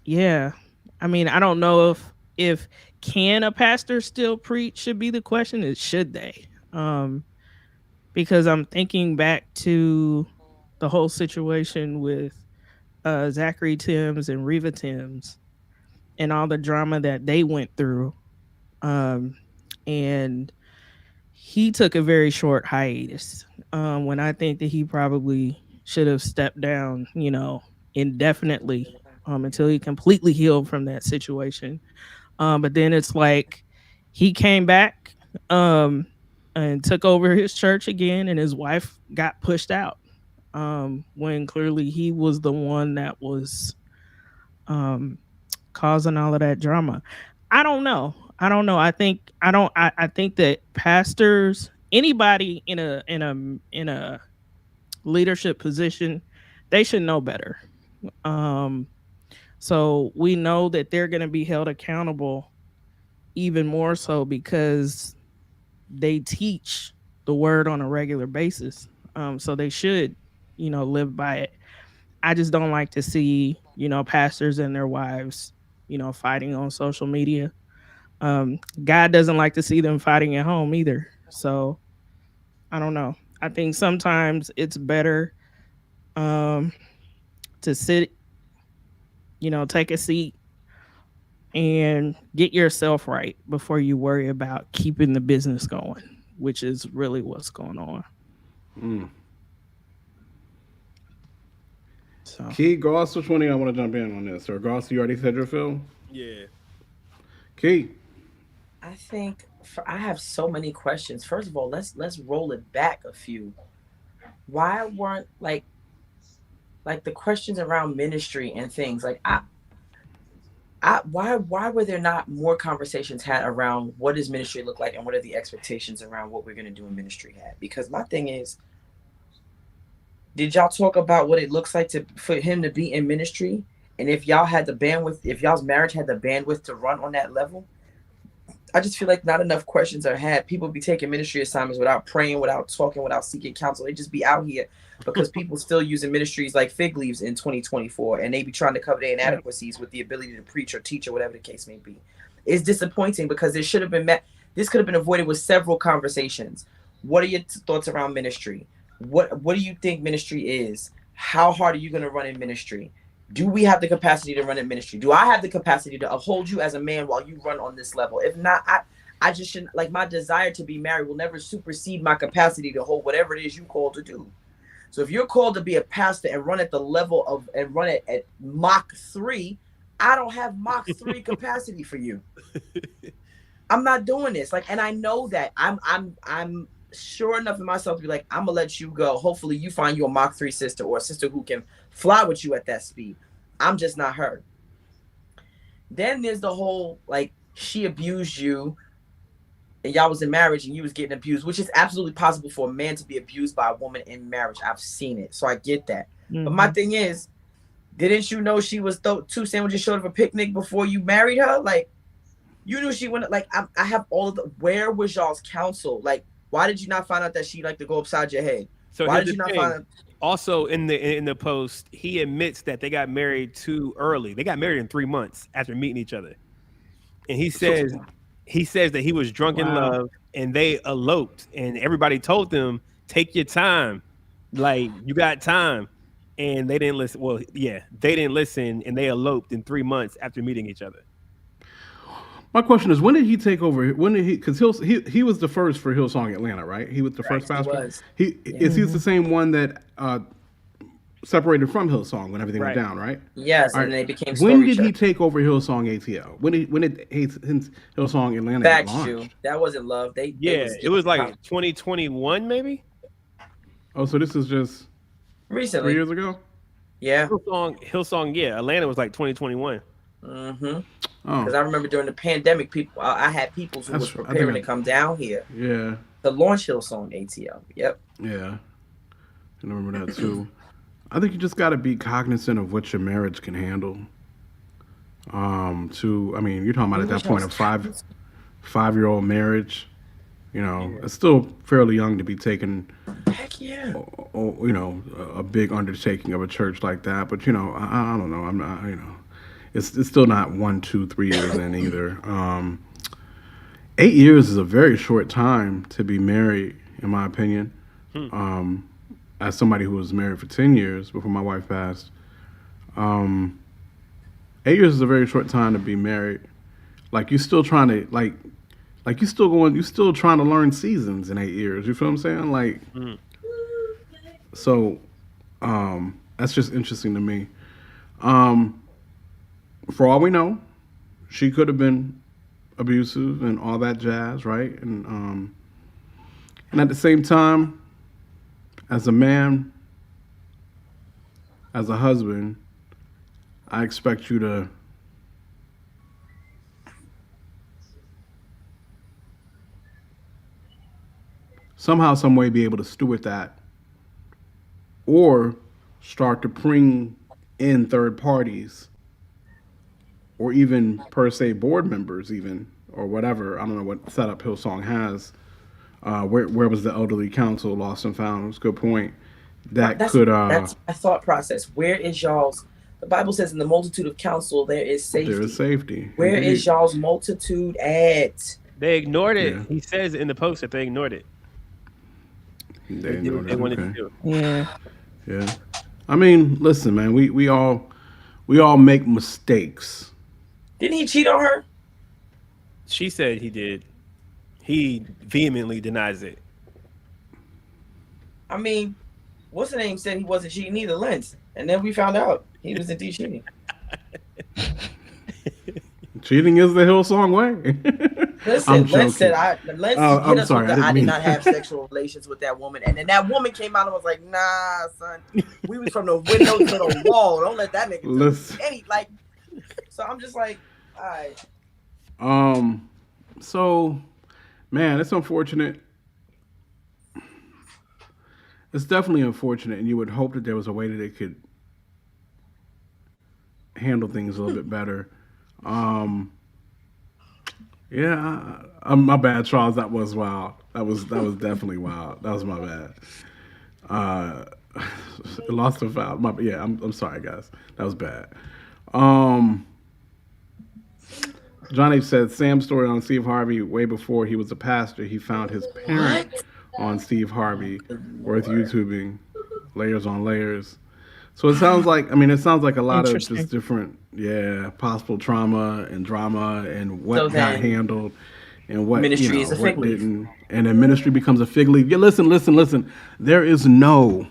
mean, I don't know if can a pastor still preach should be the question. Is should they? Because I'm thinking back to the whole situation with Zachary Timms and Reva Timms and all the drama that they went through. And he took a very short hiatus when I think that he probably should have stepped down, you know, indefinitely until he completely healed from that situation. But then it's like he came back and took over his church again, and his wife got pushed out when clearly he was the one that was causing all of that drama. I don't know. I think that pastors, anybody in a leadership position, they should know better. So we know that they're going to be held accountable even more so because they teach the word on a regular basis. So they should, live by it. I just don't like to see, pastors and their wives, fighting on social media. God doesn't like to see them fighting at home either. So I don't know. I think sometimes it's better to sit, take a seat and get yourself right before you worry about keeping the business going, which is really what's going on. So. Key, Goss, which one do you want to jump in on this? Or Goss, you already said your film? Yeah. Key. I think I have so many questions. First of all, let's roll it back a few. Why weren't like the questions around ministry and things like why were there not more conversations had around what does ministry look like and what are the expectations around what we're going to do in ministry had? Because my thing is, did y'all talk about what it looks like for him to be in ministry? And if y'all had the bandwidth, if y'all's marriage had the bandwidth to run on that level? I just feel like not enough questions are had. People be taking ministry assignments without praying, without talking, without seeking counsel. They just be out here because people still using ministries like fig leaves in 2024, and they be trying to cover their inadequacies with the ability to preach or teach or whatever the case may be. It's disappointing because this should have been this could have been avoided with several conversations. What are your thoughts around ministry? What do you think ministry is? How hard are you going to run in ministry? Do we have the capacity to run in ministry? Do I have the capacity to uphold you as a man while you run on this level? If not, I just shouldn't. Like, my desire to be married will never supersede my capacity to hold whatever it is you called to do. So if you're called to be a pastor and run at the level of and run it at Mach 3, I don't have Mach 3 capacity for you. I'm not doing this. Like, and I know that I'm sure enough in myself to be like, I'm gonna let you go. Hopefully you find you a Mach 3 sister or a sister who can fly with you at that speed. I'm just not her. Then there's the whole, like, she abused you and y'all was in marriage and you was getting abused, which is absolutely possible for a man to be abused by a woman in marriage. I've seen it, so I get that. But my thing is, didn't you know she was 2 sandwiches short of a picnic before you married her? Like, you knew she went, like, I have all of the, where was y'all's counsel? Like, why did you not find out that she liked to go upside your head? So why did you not find out? Also in the post, he admits that they got married too early. They got married in 3 months after meeting each other. And he says that he was drunk in love and they eloped, and everybody told them, take your time. Like, you got time. And they didn't listen. Well, yeah, they didn't listen, and they eloped in 3 months after meeting each other. My question is, when did he take over? When did he? Because he was the first for Hillsong Atlanta, right? He was the first pastor. Is he the same one that separated from Hillsong when everything went down, right? Yes, and they became. When did he take over Hillsong ATL? When did Hillsong Atlanta get launched? That wasn't love. It was like 2021, maybe. Oh, so this is just recently, 3 years ago. Yeah, Hillsong, yeah, Atlanta was like 2021. Because I remember during the pandemic, I had people who was preparing to come down here. Yeah. To launch Hillsong ATL. Yep. Yeah. I remember that too. I think you just got to be cognizant of what your marriage can handle. I mean, you're talking about at that point a five-year-old marriage. You know, it's still fairly young to be taking. Heck yeah. A big undertaking of a church like that. But I don't know. I'm not. It's still not 1, 2, 3 years in either. 8 years is a very short time to be married, in my opinion. As somebody who was married for 10 years before my wife passed, 8 years is a very short time to be married. Like, you're still trying to you're still trying to learn seasons in 8 years. You feel what I'm saying? Like, so that's just interesting to me. For all we know, she could have been abusive and all that jazz, right? And at the same time, as a man, as a husband, I expect you to somehow, some way be able to steward that, or start to bring in third parties, or even per se board members, even, or whatever. I don't know what setup Hillsong has. Where was the elderly council lost and found? It's a good point. That's my thought process. Where is y'all's? The Bible says, in the multitude of counsel there is safety. There is safety. Where is y'all's multitude at? They ignored it. Yeah. He says in the post that they ignored it. They wanted to do it. Yeah. Yeah. I mean, listen, man. We all make mistakes. Didn't he cheat on her? She said he did. He vehemently denies it. I mean, what's the name said he wasn't cheating either, Lentz, and then we found out he was indeed cheating. Cheating is the Hillsong way. Listen, Lentz said I'm sorry, I did not have sexual relations with that woman, and then that woman came out and was like, "Nah, son, we was from the window to the wall. Don't let that nigga do any like." So I'm just like, all right. So, man, it's unfortunate. It's definitely unfortunate, and you would hope that there was a way that they could handle things a little bit better. Yeah, my bad, Charles. That was wild. That was definitely wild. That was my bad. Lost and found. I'm sorry, guys. That was bad. John H. said, Sam's story on Steve Harvey, way before he was a pastor, he found his parent on Steve Harvey, worth YouTubing, layers on layers. So it sounds like a lot of just different, possible trauma and drama and what got handled and what ministry is a what fig leaf. didn't. And then ministry becomes a fig leaf. Yeah, listen. There is no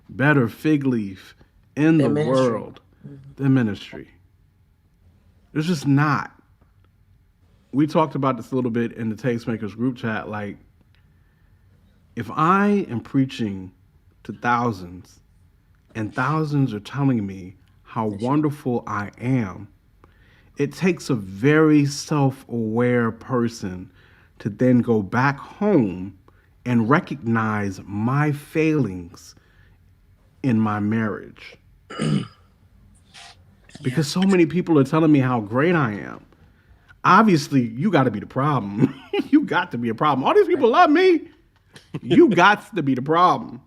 better fig leaf in the world than ministry. There's just not. We talked about this a little bit in the Tastemakers group chat. Like, if I am preaching to thousands and thousands are telling me how wonderful I am, it takes a very self-aware person to then go back home and recognize my failings in my marriage. Because so many people are telling me how great I am. Obviously, you got to be the problem. You got to be a problem. All these people love me. You got to be the problem.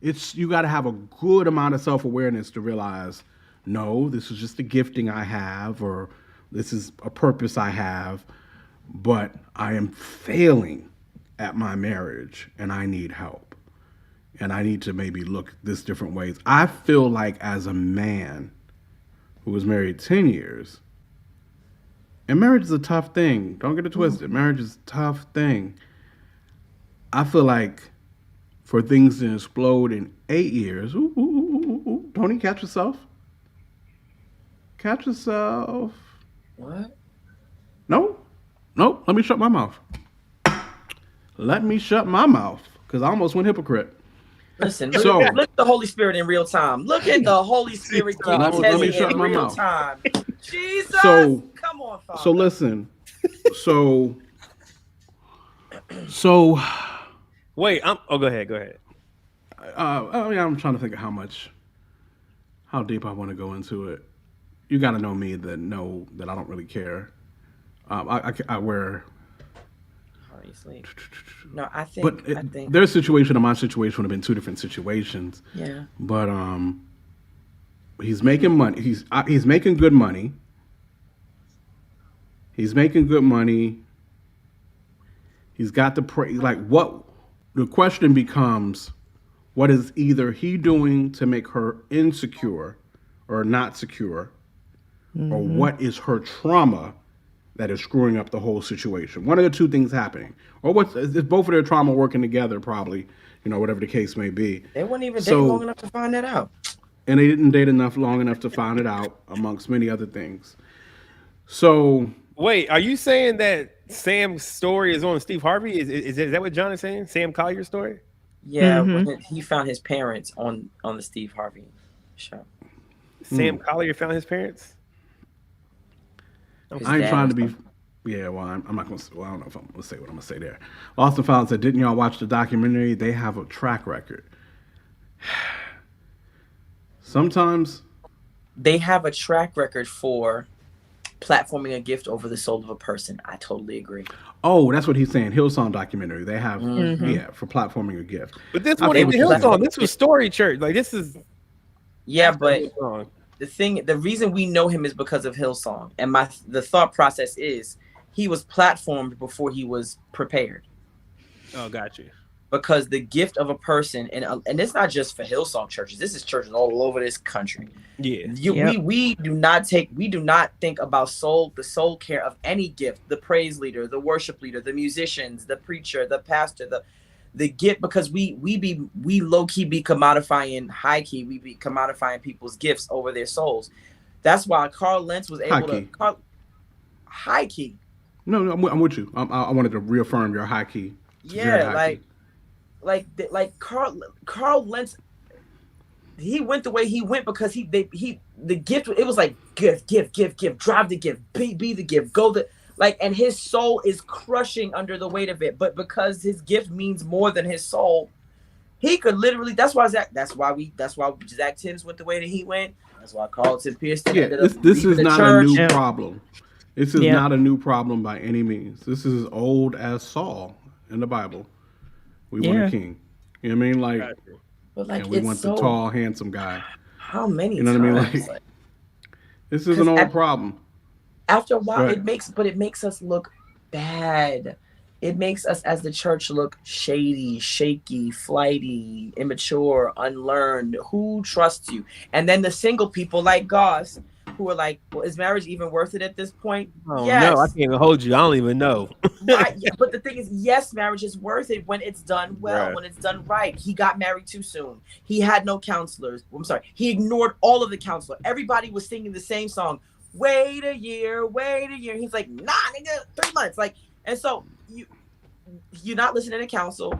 You got to have a good amount of self-awareness to realize, no, this is just a gifting I have, or this is a purpose I have, but I am failing at my marriage and I need help. And I need to maybe look this different ways. I feel like as a man who was married 10 years, and marriage is a tough thing. Don't get it twisted. Marriage is a tough thing. I feel like for things to explode in 8 years, Tony, catch yourself. Catch yourself. What? No, let me shut my mouth. Let me shut my mouth, because I almost went hypocrite. Listen, look at the Holy Spirit in real time. Look at the Holy Spirit getting tested in real time. Jesus, come on, Father. So listen, so wait, go ahead. I'm trying to think of how deep I want to go into it. You got to know me that I don't really care. I wear. Obviously. No, I think. But their situation and my situation would have been two different situations. Yeah. But he's making money. He's making good money. He's making good money. He's got the what? The question becomes, what is either he doing to make her insecure or not secure, or what is her trauma that is screwing up the whole situation? One of the two things happening, or is both of their trauma working together? Probably, whatever the case may be. They weren't even dating long enough to find that out, and they didn't date long enough to find it out, amongst many other things. So Wait, are you saying that Sam's story is on Steve Harvey? Is that what John is saying? Sam Collier's story? Yeah, when he found his parents on the Steve Harvey show. Sam Collier found his parents? I ain't trying to be. Yeah, well, I'm not going to. Well, I don't know if I'm going to say what I'm going to say there. Austin Fowler said, "Didn't y'all watch the documentary? They have a track record. Sometimes they have a track record for platforming a gift over the soul of a person." I totally agree. Oh, that's what he's saying. Hillsong documentary. They have, for platforming a gift. But this one ain't Hillsong. This was Story Church. Like this is. Yeah, but the reason we know him is because of Hillsong, and the thought process is he was platformed before he was prepared. Oh, got you. Because the gift of a person, and it's not just for Hillsong churches. This is churches all over this country. Yeah, we do not think about the soul care of any gift. The praise leader, the worship leader, the musicians, the preacher, the pastor, the gift, because we low key be commodifying, high key we be commodifying people's gifts over their souls. That's why Carl Lentz was able to high key. No, I'm with you. I wanted to reaffirm your high key. Yeah, like Carl Lentz, he went the way he went because the gift, it was like give, drive the gift, be the gift, go the. Like, and his soul is crushing under the weight of it. But because his gift means more than his soul, he could literally. That's why Zach Tibbs went the way that he went. That's why Carlton Pearson. Yeah, this is not a new problem. This is not a new problem by any means. This is as old as Saul in the Bible. We want a king. You know what I mean? And we want the tall, handsome guy. How many? You know what I mean? Like, this is an old problem. After a while, it makes us look bad. It makes us as the church look shady, shaky, flighty, immature, unlearned. Who trusts you? And then the single people like Goss, who are like, well, is marriage even worth it at this point? Oh, yes. No, I can't even hold you. I don't even know. Right, yeah, but the thing is, yes, marriage is worth it when it's done well, when it's done right. He got married too soon. He had no counselors. I'm sorry. He ignored all of the counselors. Everybody was singing the same song. Wait a year. He's like, nah, nigga, 3 months. Like, and so you're not listening to counsel.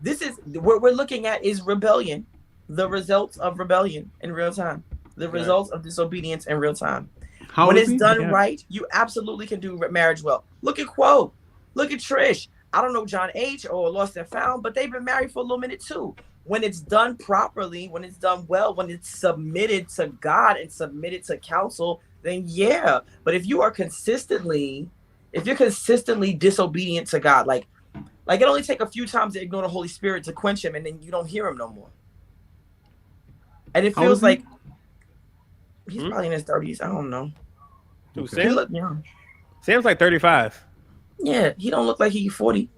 This is what we're looking at is rebellion, the results of rebellion in real time, the results of disobedience in real time. When it's done right, you absolutely can do marriage well. Look at Quo, look at Trish. I don't know John H. or Lost and Found, but they've been married for a little minute too. When it's done properly, when it's done well, when it's submitted to God and submitted to counsel, then yeah. But if you're consistently disobedient to God, like it only take a few times to ignore the Holy Spirit to quench him, and then you don't hear him no more. And it feels like he's probably in his 30s. I don't know. Okay. He look young. Sam's like 35. Yeah, he don't look like he's 40.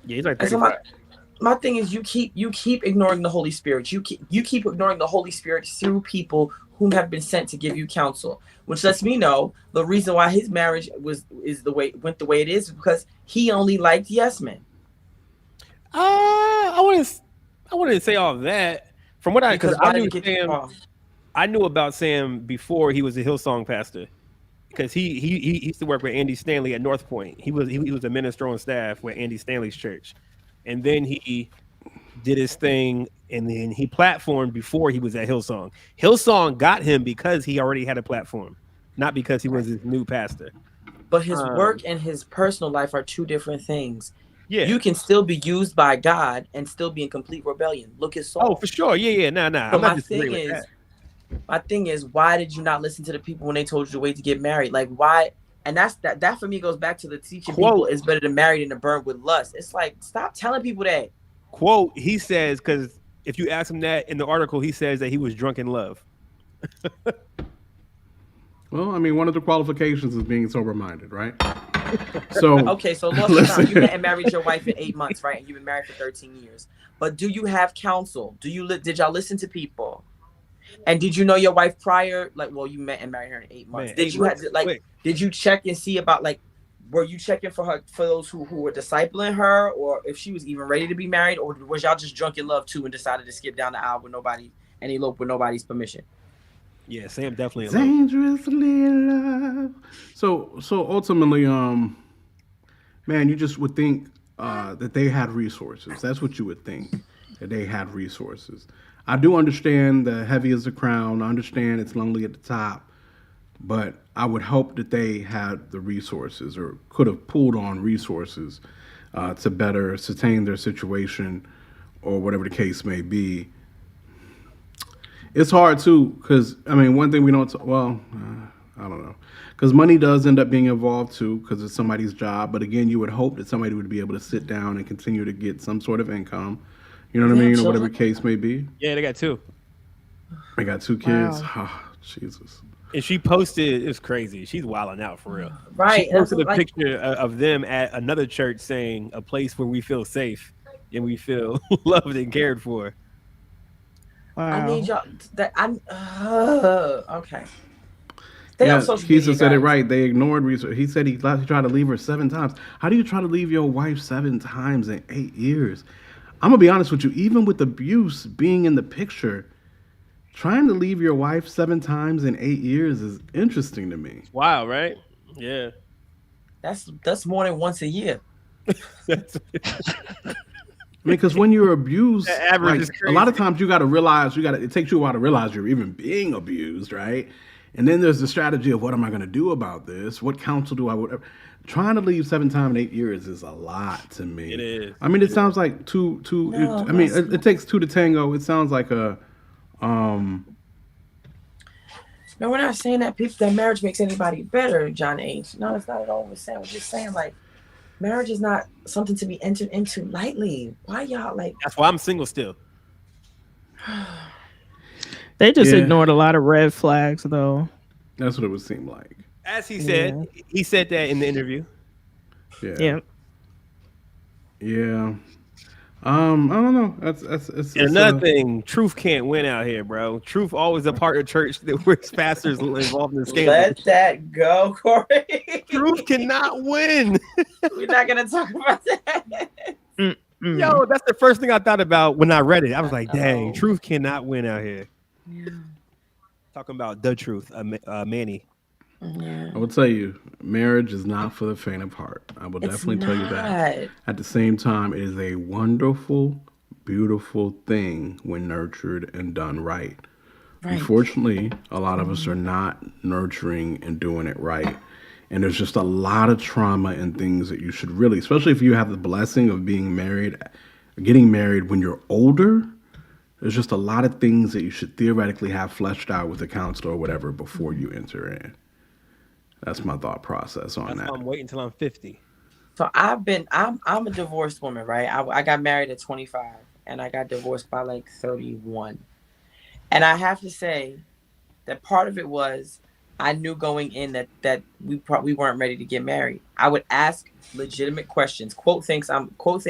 Yeah, he's like 35. So my thing is you keep ignoring the Holy Spirit. You keep ignoring the Holy Spirit through people whom have been sent to give you counsel, which lets me know the reason why his marriage went the way it is because he only liked yes men. I wouldn't say all of that. From what I knew about Sam before he was a Hillsong pastor, because he used to work with Andy Stanley at North Point. He was a minister on staff with Andy Stanley's church, and then he did his thing, and then he platformed before he was at Hillsong. Hillsong got him because he already had a platform, not because he was his new pastor. But his work and his personal life are two different things. Yeah, you can still be used by God and still be in complete rebellion. Look at Saul. Oh, for sure. Yeah. Nah. So my thing is, why did you not listen to the people when they told you to wait to get married? Like, why? And that for me goes back to the teaching people is better to marry than to burn with lust. It's like, stop telling people that. Quote, he says, because if you ask him that in the article, he says that he was drunk in love. Well, I mean, one of the qualifications is being sober-minded, right? So okay, so you met and married your wife in 8 months, right? And you've been married for 13 years. But do you have counsel? Did y'all listen to people? And did you know your wife prior? Like, well, you met and married her in 8 months. Did you check and see about were you checking for her for those who were discipling her, or if she was even ready to be married, or was y'all just drunk in love too and decided to skip down the aisle with nobody and elope with nobody's permission? Yeah, Sam definitely in love. Dangerously in love. So ultimately, man, you just would think that they had resources. That's what you would think, that they had resources. I do understand the heavy is the crown. I understand it's lonely at the top, but I would hope that they had the resources or could have pulled on resources to better sustain their situation or whatever the case may be. It's hard too, because I mean, one thing we don't. I don't know, because money does end up being involved too, because it's somebody's job. But again, you would hope that somebody would be able to sit down and continue to get some sort of income. You know what I mean, or whatever the case may be. Yeah, they got 2. They got 2 kids. Wow. Oh, Jesus. And she posted, it's crazy. She's wilding out for real. Right. She posted a picture of them at another church saying, a place where we feel safe and we feel loved and cared for. Wow. I need y'all. Okay. Keisha said it right. They ignored research. He said he tried to leave her 7 times. How do you try to leave your wife 7 times in 8 years? I'm gonna be honest with you. Even with abuse being in the picture, trying to leave your wife 7 times in 8 years is interesting to me. Wow, right? Yeah. That's more than once a year. I mean, because when you're abused, like, a lot of times you got to realize it takes you a while to realize you're even being abused, right? And then there's the strategy of what am I going to do about this? What counsel do I would? Trying to leave 7 times in 8 years is a lot to me. It is. I mean, it sounds like two. No, I mean, it takes 2 to tango. It sounds like a. No, we're not saying that marriage makes anybody better, John H. No, that's not at all what we're saying. We're just saying, like, marriage is not something to be entered into lightly. Why y'all like? That's why I'm single still. They just ignored a lot of red flags, though. That's what it would seem like. As he said, he said that in the interview. Yeah. I don't know. That's another thing. Truth can't win out here, bro. Truth always a part of church that where pastors involved in scandals. Let that go, Corey. Truth cannot win. We're not gonna talk about that. Yo, that's the first thing I thought about when I read it. I was like, dang, truth cannot win out here. Yeah. Talking about the truth, Manny. Yeah. I will tell you, marriage is not for the faint of heart. I will definitely tell you that. At the same time, it is a wonderful, beautiful thing when nurtured and done right. Unfortunately, a lot of us are not nurturing and doing it right. And there's just a lot of trauma and things that you should really, especially if you have the blessing of being married, getting married when you're older, there's just a lot of things that you should theoretically have fleshed out with a counselor or whatever before you enter in. That's my thought process on that. I'm waiting until I'm 50. So I'm a divorced woman, right? I got married at 25 and I got divorced by like 31. And I have to say that part of it was I knew going in that we weren't ready to get married. I would ask legitimate questions. Quote thinks I put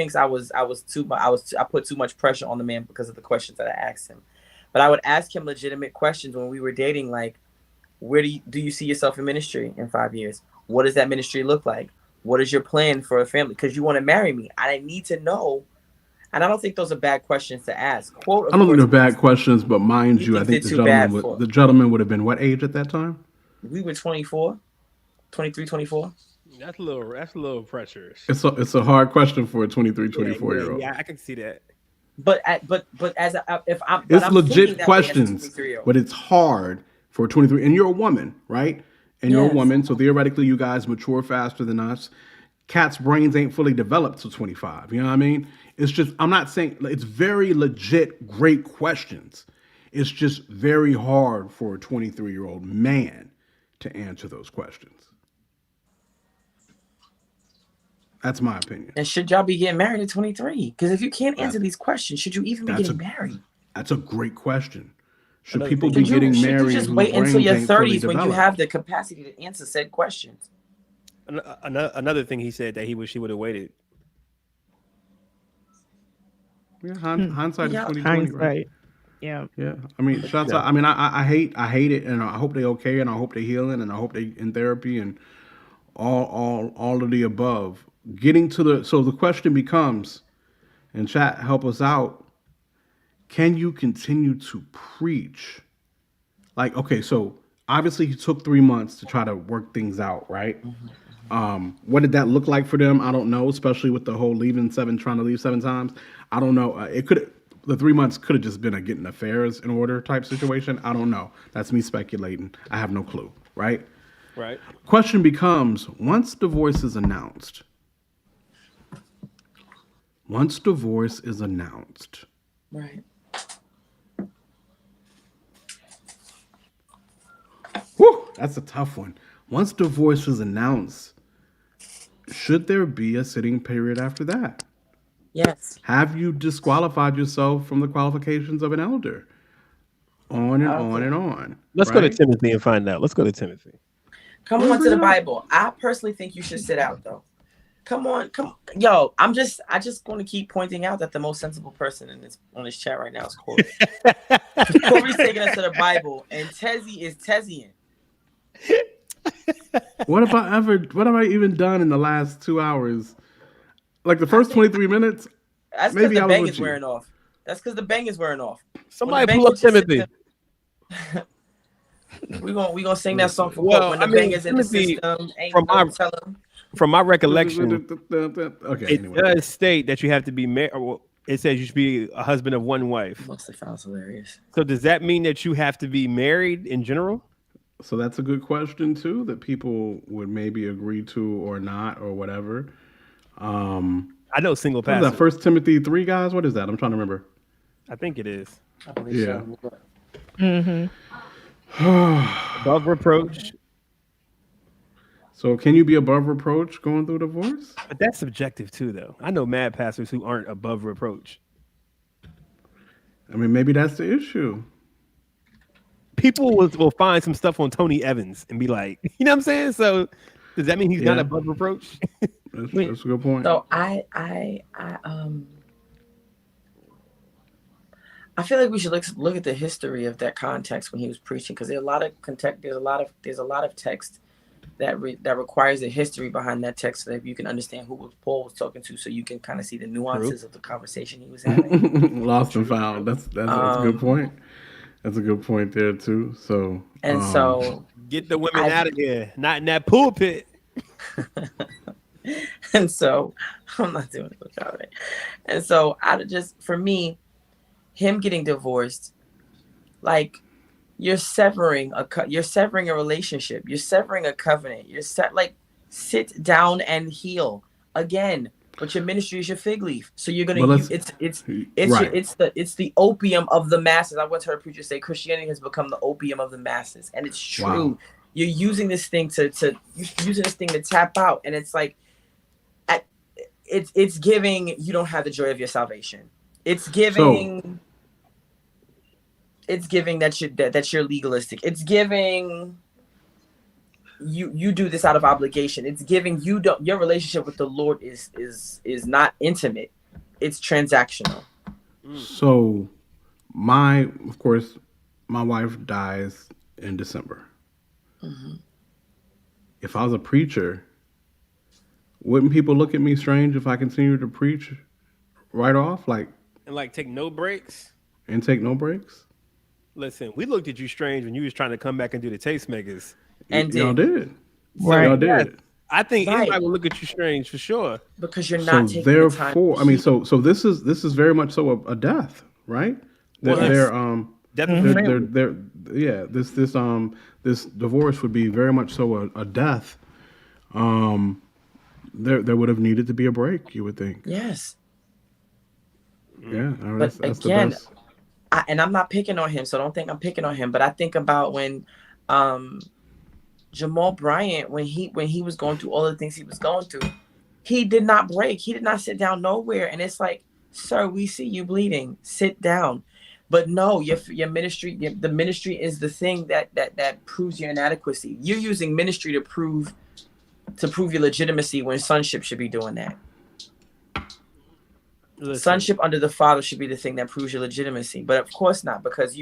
too much pressure on the man because of the questions that I asked him. But I would ask him legitimate questions when we were dating, like, where do you see yourself in ministry in 5 years? What does that ministry look like? What is your plan for a family? Because you want to marry me. I need to know. And I don't think those are bad questions to ask. Quote, I don't think they're bad questions, but mind you, I think the gentleman would have been what age at that time? We were 24, 23, 24. That's a little pressure. It's a hard question for a 23, 24-year-old. Yeah, I can see that. But it's legit questions, but it's hard for 23, and you're a woman, right? And you're a woman, so theoretically, you guys mature faster than us. Cats' brains ain't fully developed till 25. You know what I mean? It's just, I'm not saying, it's very legit, great questions. It's just very hard for a 23-year-old man to answer those questions. That's my opinion. And should y'all be getting married at 23? Because if you can't answer these questions, should you even be getting married? That's a great question. Should people be getting married? Should you just wait until your 30s when you have the capacity to answer said questions? Another thing he said that he wish he would have waited. Yeah, hindsight is 2020, hindsight. Right? Yeah. I mean, shots out. I mean, I hate it, and I hope they okay, and I hope they healing, and I hope they in therapy, and all of the above. So the question becomes, and chat, help us out. Can you continue to preach like, okay, so obviously he took 3 months to try to work things out, right? What did that look like for them? I don't know, especially with the whole trying to leave 7 times. I don't know. The 3 months could have just been a getting affairs in order type situation. I don't know. That's me speculating. I have no clue, right? Right. Question becomes, once divorce is announced, Right. Whew, that's a tough one. Once divorce is announced, should there be a sitting period after that? Yes. Have you disqualified yourself from the qualifications of an elder? On and on and on. Let's go to Timothy and find out. Let's go to Timothy. Come on to the Bible. I personally think you should sit out though. Come on. Yo, I just want to keep pointing out that the most sensible person on this chat right now is Corey. Corey's taking us to the Bible, and Tezzy is Tezzying. What have I even done in the last 2 hours? Like the first 23 minutes? That's because the bang is wearing off. Somebody pull up Timothy. We gonna sing that song for when the bang is in the system. From my recollection, okay, it does state that you have to be married. It says you should be a husband of one wife. Mostly sounds hilarious. So does that mean that you have to be married in general? So that's a good question too, that people would maybe agree to or not or whatever. I know single pastor. That 1 Timothy 3, guys? What is that? I'm trying to remember. I think it is. I believe so. Above reproach. So can you be above reproach going through divorce? But that's subjective too, though. I know mad pastors who aren't above reproach. I mean, maybe that's the issue. People will find some stuff on Tony Evans and be like, you know what I'm saying? So does that mean he's not above reproach? That's a good point. So I feel like we should look at the history of that context when he was preaching, because there's a lot of text that requires the history behind that text, so that you can understand who Paul was talking to, so you can kind of see the nuances of the conversation he was having. Lost and found. That's a good point. That's a good point there too. So so get the women out of here, not in that pulpit. And so I'm not doing it about it. And so for me, him getting divorced, like you're severing a relationship, you're severing a covenant. Sit down and heal again. But your ministry is your fig leaf, so you're gonna use it's the opium of the masses. I once heard a preacher say Christianity has become the opium of the masses, and it's true. Wow. You're using this thing to tap out, and it's like it's giving you don't have the joy of your salvation. It's giving that you're legalistic. It's giving you do this out of obligation. It's giving your relationship with the Lord is not intimate. It's transactional. So my wife dies in December. Mm-hmm. If I was a preacher, wouldn't people look at me strange if I continued to preach right off? And take no breaks? And take no breaks? Listen, we looked at you strange when you was trying to come back and do the tastemakers. And y'all did. Right. Y'all did. I think anybody will look at you strange for sure. Because you're not taking therefore, the time. So this is very much so a death, right? This divorce would be very much so a death. There would have needed to be a break, you would think. Yes. Yeah, but that's again, the best. And I'm not picking on him, so don't think I'm picking on him. But I think about when Jamal Bryant, when he was going through all the things he was going through, he did not break. He did not sit down nowhere. And it's like, sir, we see you bleeding. Sit down. But no, your ministry, the ministry is the thing that proves your inadequacy. You're using ministry to prove your legitimacy when sonship should be doing that. Listen. Sonship under the Father should be the thing that proves your legitimacy, but of course not, because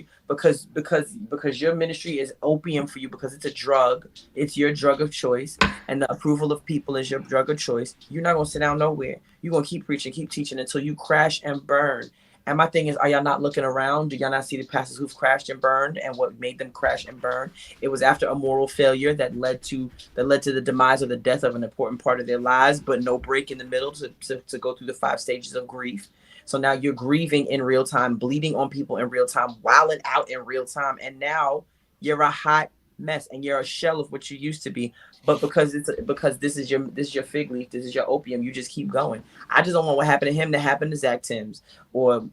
your ministry is opium for you, because it's a drug. It's your drug of choice, and the approval of people is your drug of choice. You're not gonna sit down nowhere. You're gonna keep preaching, keep teaching until you crash and burn. And my thing is, are y'all not looking around? Do y'all not see the pastors who've crashed and burned, and what made them crash and burn? It was after a moral failure that led to the demise or the death of an important part of their lives, but no break in the middle to go through the 5 stages of grief. So now you're grieving in real time, bleeding on people in real time, wilding out in real time, and now you're a hot mess and you're a shell of what you used to be. But because this is your fig leaf, this is your opium, you just keep going. I just don't want what happened to him to happen to Zach Timms or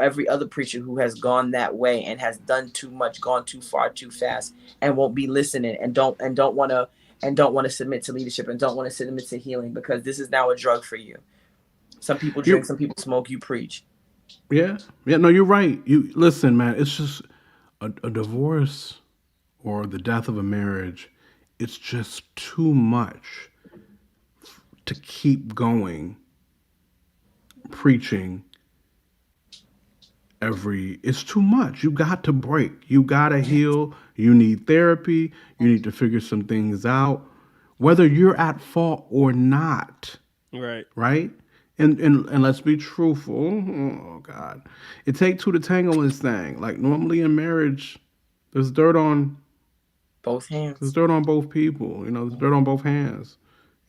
every other preacher who has gone that way and has done too much, gone too far, too fast, and won't be listening and don't want to submit to leadership and don't want to submit to healing, because this is now a drug for you. Some people drink, some people smoke, you preach. Yeah. No, you're right. You listen, man. It's just a divorce or the death of a marriage. It's just too much to keep going preaching it's too much. You got to break. You got to heal. You need therapy. You need to figure some things out, whether you're at fault or not. Right? And let's be truthful. Oh God. It takes 2 to tango in this thing. Like normally in marriage, there's dirt on both hands. There's dirt on both people. There's dirt on both hands.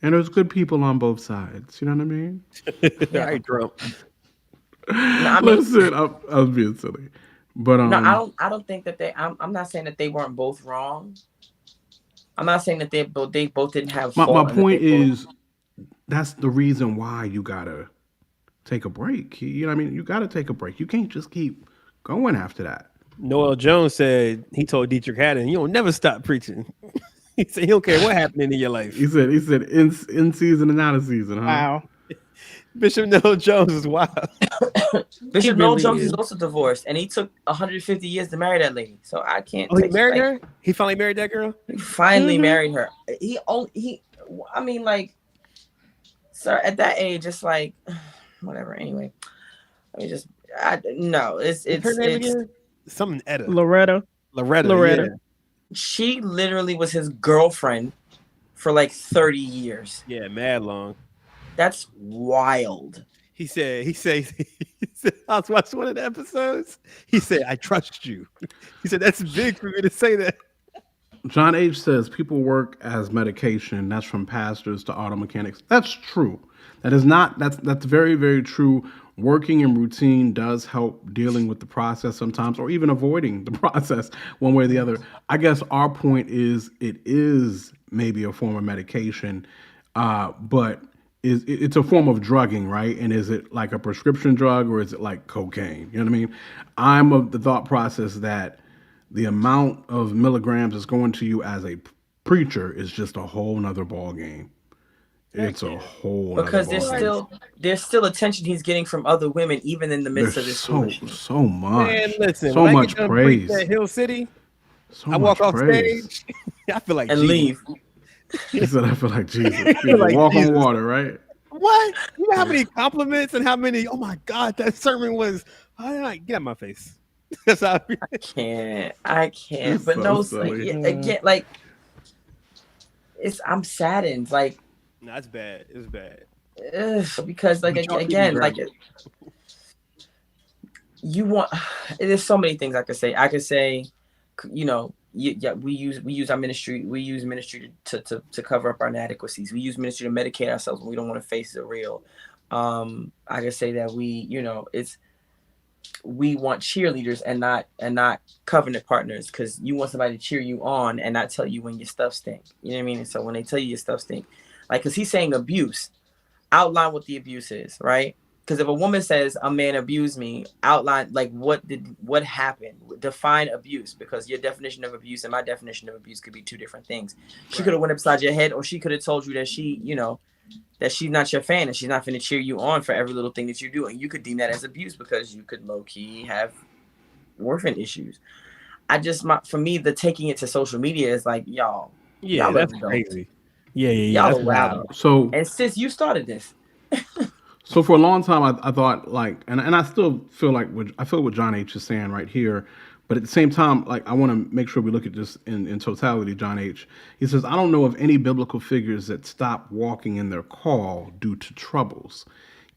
And there's good people on both sides. You know what I mean? Right, Trump. Listen, I was being silly. But no, I don't think that I'm not saying that they weren't both wrong. I'm not saying that they both didn't have fault. My point is that's the reason why you gotta take a break. You know what I mean? You gotta take a break. You can't just keep going after that. Noel Jones said he told Dietrich Haddon, "You don't never stop preaching." He said he don't care what happened in your life. He said in season and out of season. Huh? Wow. Bishop Noel Jones is wild. Bishop Noel Jones is also divorced, and he took 150 years to marry that lady. So I can't. Oh, he married her? He finally married that girl? He finally married her. Sir, at that age, it's like, whatever. Anyway, it's her name again? Something Etta. Loretta. Yeah. She literally was his girlfriend for like 30 years. Yeah, mad long. That's wild. He said, I was watching one of the episodes. He said, "I trust you." He said, "That's big for me to say that." John H. says people work as medication. That's from pastors to auto mechanics. That's true. That's very, very true. Working in routine does help dealing with the process sometimes, or even avoiding the process one way or the other. I guess our point is it is maybe a form of medication, but it's a form of drugging, right? And is it like a prescription drug or is it like cocaine? You know what I mean? I'm of the thought process that the amount of milligrams that's going to you as a preacher is just a whole nother ball game. It's a whole because there's still attention he's getting from other women, even in the midst of this foolishness. So much. Man, listen, so much praise. At Hill City, I walk off stage. I feel like and Jesus. Leave. He said, "I feel like Jesus." Walk on water, right? What? You know how many compliments and how many? Oh my God, that sermon was. Get out of my face. That's how I can't. But no, again, like I'm saddened. Like. No, that's bad. It's bad. Because there's so many things I could say. I could say, we use our ministry. We use ministry to cover up our inadequacies. We use ministry to medicate ourselves when we don't want to face the real. I could say that we want cheerleaders and not covenant partners, because you want somebody to cheer you on and not tell you when your stuff stinks. You know what I mean? And so when they tell you your stuff stinks, like, because he's saying abuse, outline what the abuse is, right? Because if a woman says a man abused me, outline like what happened, define abuse, because your definition of abuse and my definition of abuse could be two different things. She could have went upside your head, or she could have told you that that she's not your fan and she's not going to cheer you on for every little thing that you do, and you could deem that as abuse because you could low key have orphan issues. For me, the taking it to social media is like, y'all that's crazy. Yeah. Y'all wow. So, and sis, you started this. So for a long time, I thought like, and I still feel like I feel what John H is saying right here, but at the same time, like I want to make sure we look at this in totality. John H, he says, I don't know of any biblical figures that stopped walking in their call due to troubles.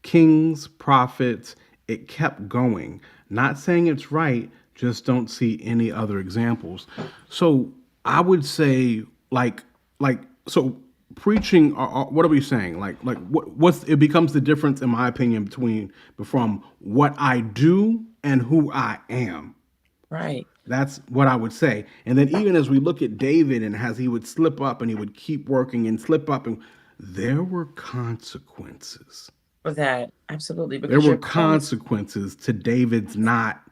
Kings, prophets, it kept going. Not saying it's right, just don't see any other examples. So I would say so preaching. What are we saying? What's it becomes the difference, in my opinion, from what I do and who I am. Right. That's what I would say. And then even as we look at David and as he would slip up and he would keep working and slip up, and there were consequences. For that, absolutely. There were consequences to David's not.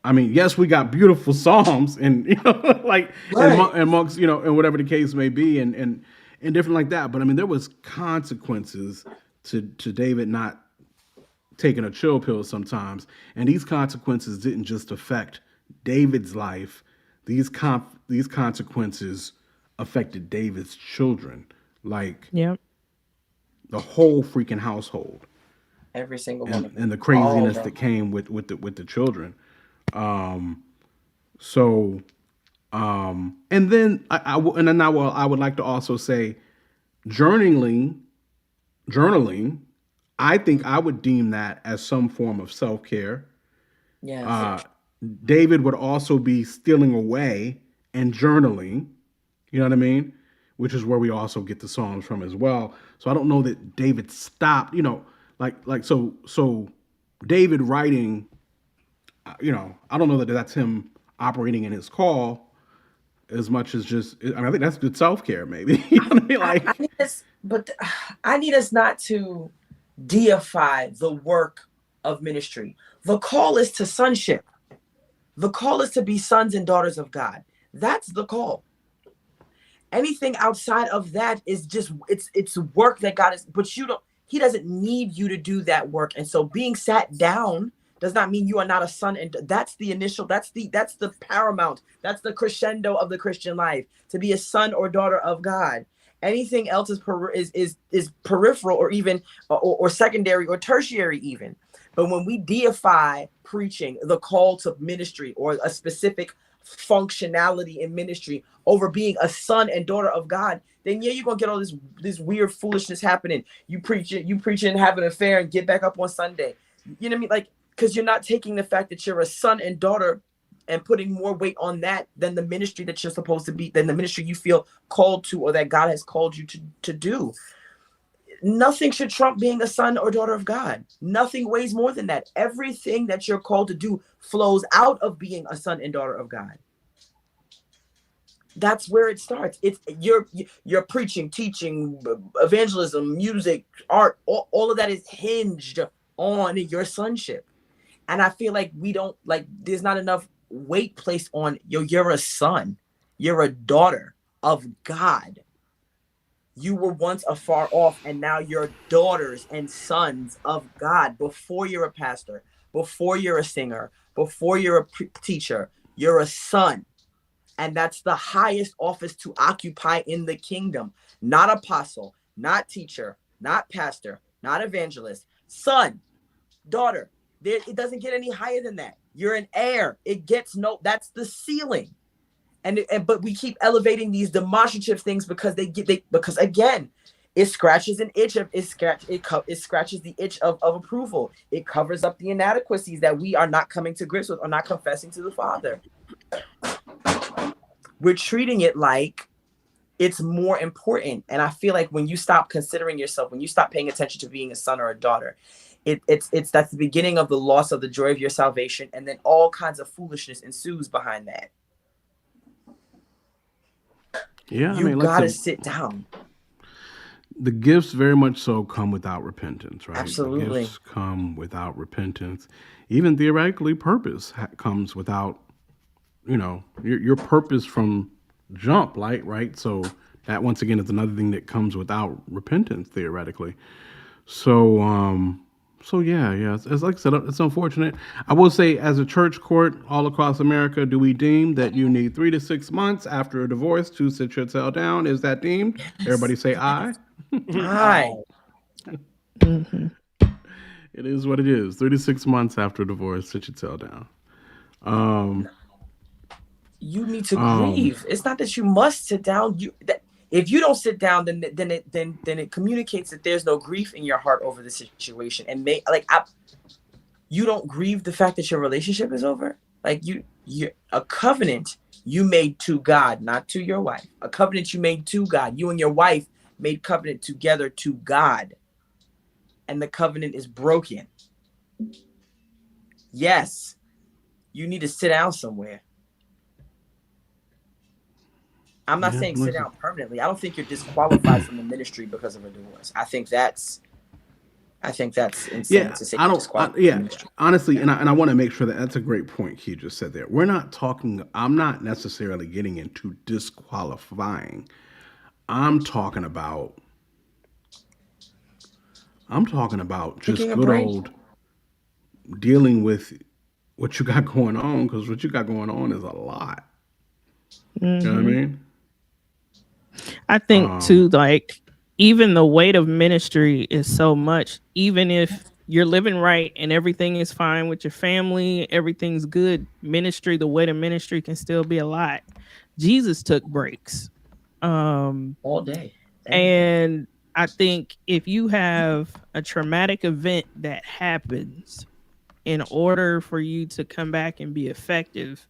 I mean, yes, we got beautiful psalms and right. and amongst and whatever the case may be and different like that. But I mean, there was consequences to David not taking a chill pill sometimes, and these consequences didn't just affect David's life. These consequences affected David's children, the whole freaking household, every single one, and the craziness that came with the children. And then I would like to also say, journaling. I think I would deem that as some form of self-care. Yes. David would also be stealing away and journaling. You know what I mean? Which is where we also get the Psalms from as well. So I don't know that David stopped, so David writing, I don't know that that's him operating in his call as much as I think that's good self-care maybe. You know what I mean? I need us not to deify the work of ministry. The call is to sonship. The call is to be sons and daughters of God. That's the call. Anything outside of that is just it's work that God is, but he doesn't need you to do that work. And so being sat down does not mean you are not a son, and that's the paramount, that's the crescendo of the Christian life, to be a son or daughter of God. Anything else is peripheral or even or secondary or tertiary even. But when we deify preaching, the call to ministry or a specific functionality in ministry over being a son and daughter of God, then you're gonna get all this weird foolishness happening. You preach and have an affair and get back up on Sunday. You know what I mean? Because you're not taking the fact that you're a son and daughter and putting more weight on that than the ministry that you're supposed to be, than the ministry you feel called to or that God has called you to do. Nothing should trump being a son or daughter of God. Nothing weighs more than that. Everything that you're called to do flows out of being a son and daughter of God. That's where it starts. It's you're preaching, teaching, evangelism, music, art, all of that is hinged on your sonship. And I feel like there's not enough weight placed on you're a son, you're a daughter of God. You were once afar off and now you're daughters and sons of God. Before you're a pastor, before you're a singer, before you're a teacher, you're a son. And that's the highest office to occupy in the kingdom. Not apostle, not teacher, not pastor, not evangelist, son, daughter. It doesn't get any higher than that. You're an heir. That's the ceiling. But we keep elevating these demonstrative things because because again, it scratches an itch it scratches the itch of approval. It covers up the inadequacies that we are not coming to grips with or not confessing to the Father. We're treating it like it's more important. And I feel like when you stop considering yourself, when you stop paying attention to being a son or a daughter, that's the beginning of the loss of the joy of your salvation, and then all kinds of foolishness ensues behind that. Yeah, you gotta sit down. The gifts very much so come without repentance, right? Absolutely. The gifts come without repentance. Even theoretically, purpose comes without, your purpose from jump, right? So that once again is another thing that comes without repentance theoretically. So yeah. As like I said, it's unfortunate. I will say, as a church court all across America, do we deem that you need 3 to 6 months after a divorce to sit your tail down? Is that deemed? Yes. Everybody say aye. Aye. Mm-hmm. It is what it is. 3 to 6 months after a divorce, sit your tail down. You need to grieve. It's not that you must sit down. If you don't sit down, then it communicates that there's no grief in your heart over the situation, and you don't grieve the fact that your relationship is over. Like you a covenant you made to God, not to your wife. A covenant you made to God. You and your wife made covenant together to God, and the covenant is broken. Yes, you need to sit down somewhere. I'm not saying sit down permanently. I don't think you're disqualified from the ministry because of a divorce. I think that's insane to say. Honestly, and I want to make sure that's a great point he just said there. I'm not necessarily getting into disqualifying. I'm talking about just good old dealing with what you got going on, because what you got going on is a lot. You know what I mean? I think too, like, even the weight of ministry is so much. Even if you're living right and everything is fine with your family, everything's good, ministry, the weight of ministry can still be a lot. Jesus took breaks all day. And I think if you have a traumatic event that happens, in order for you to come back and be effective,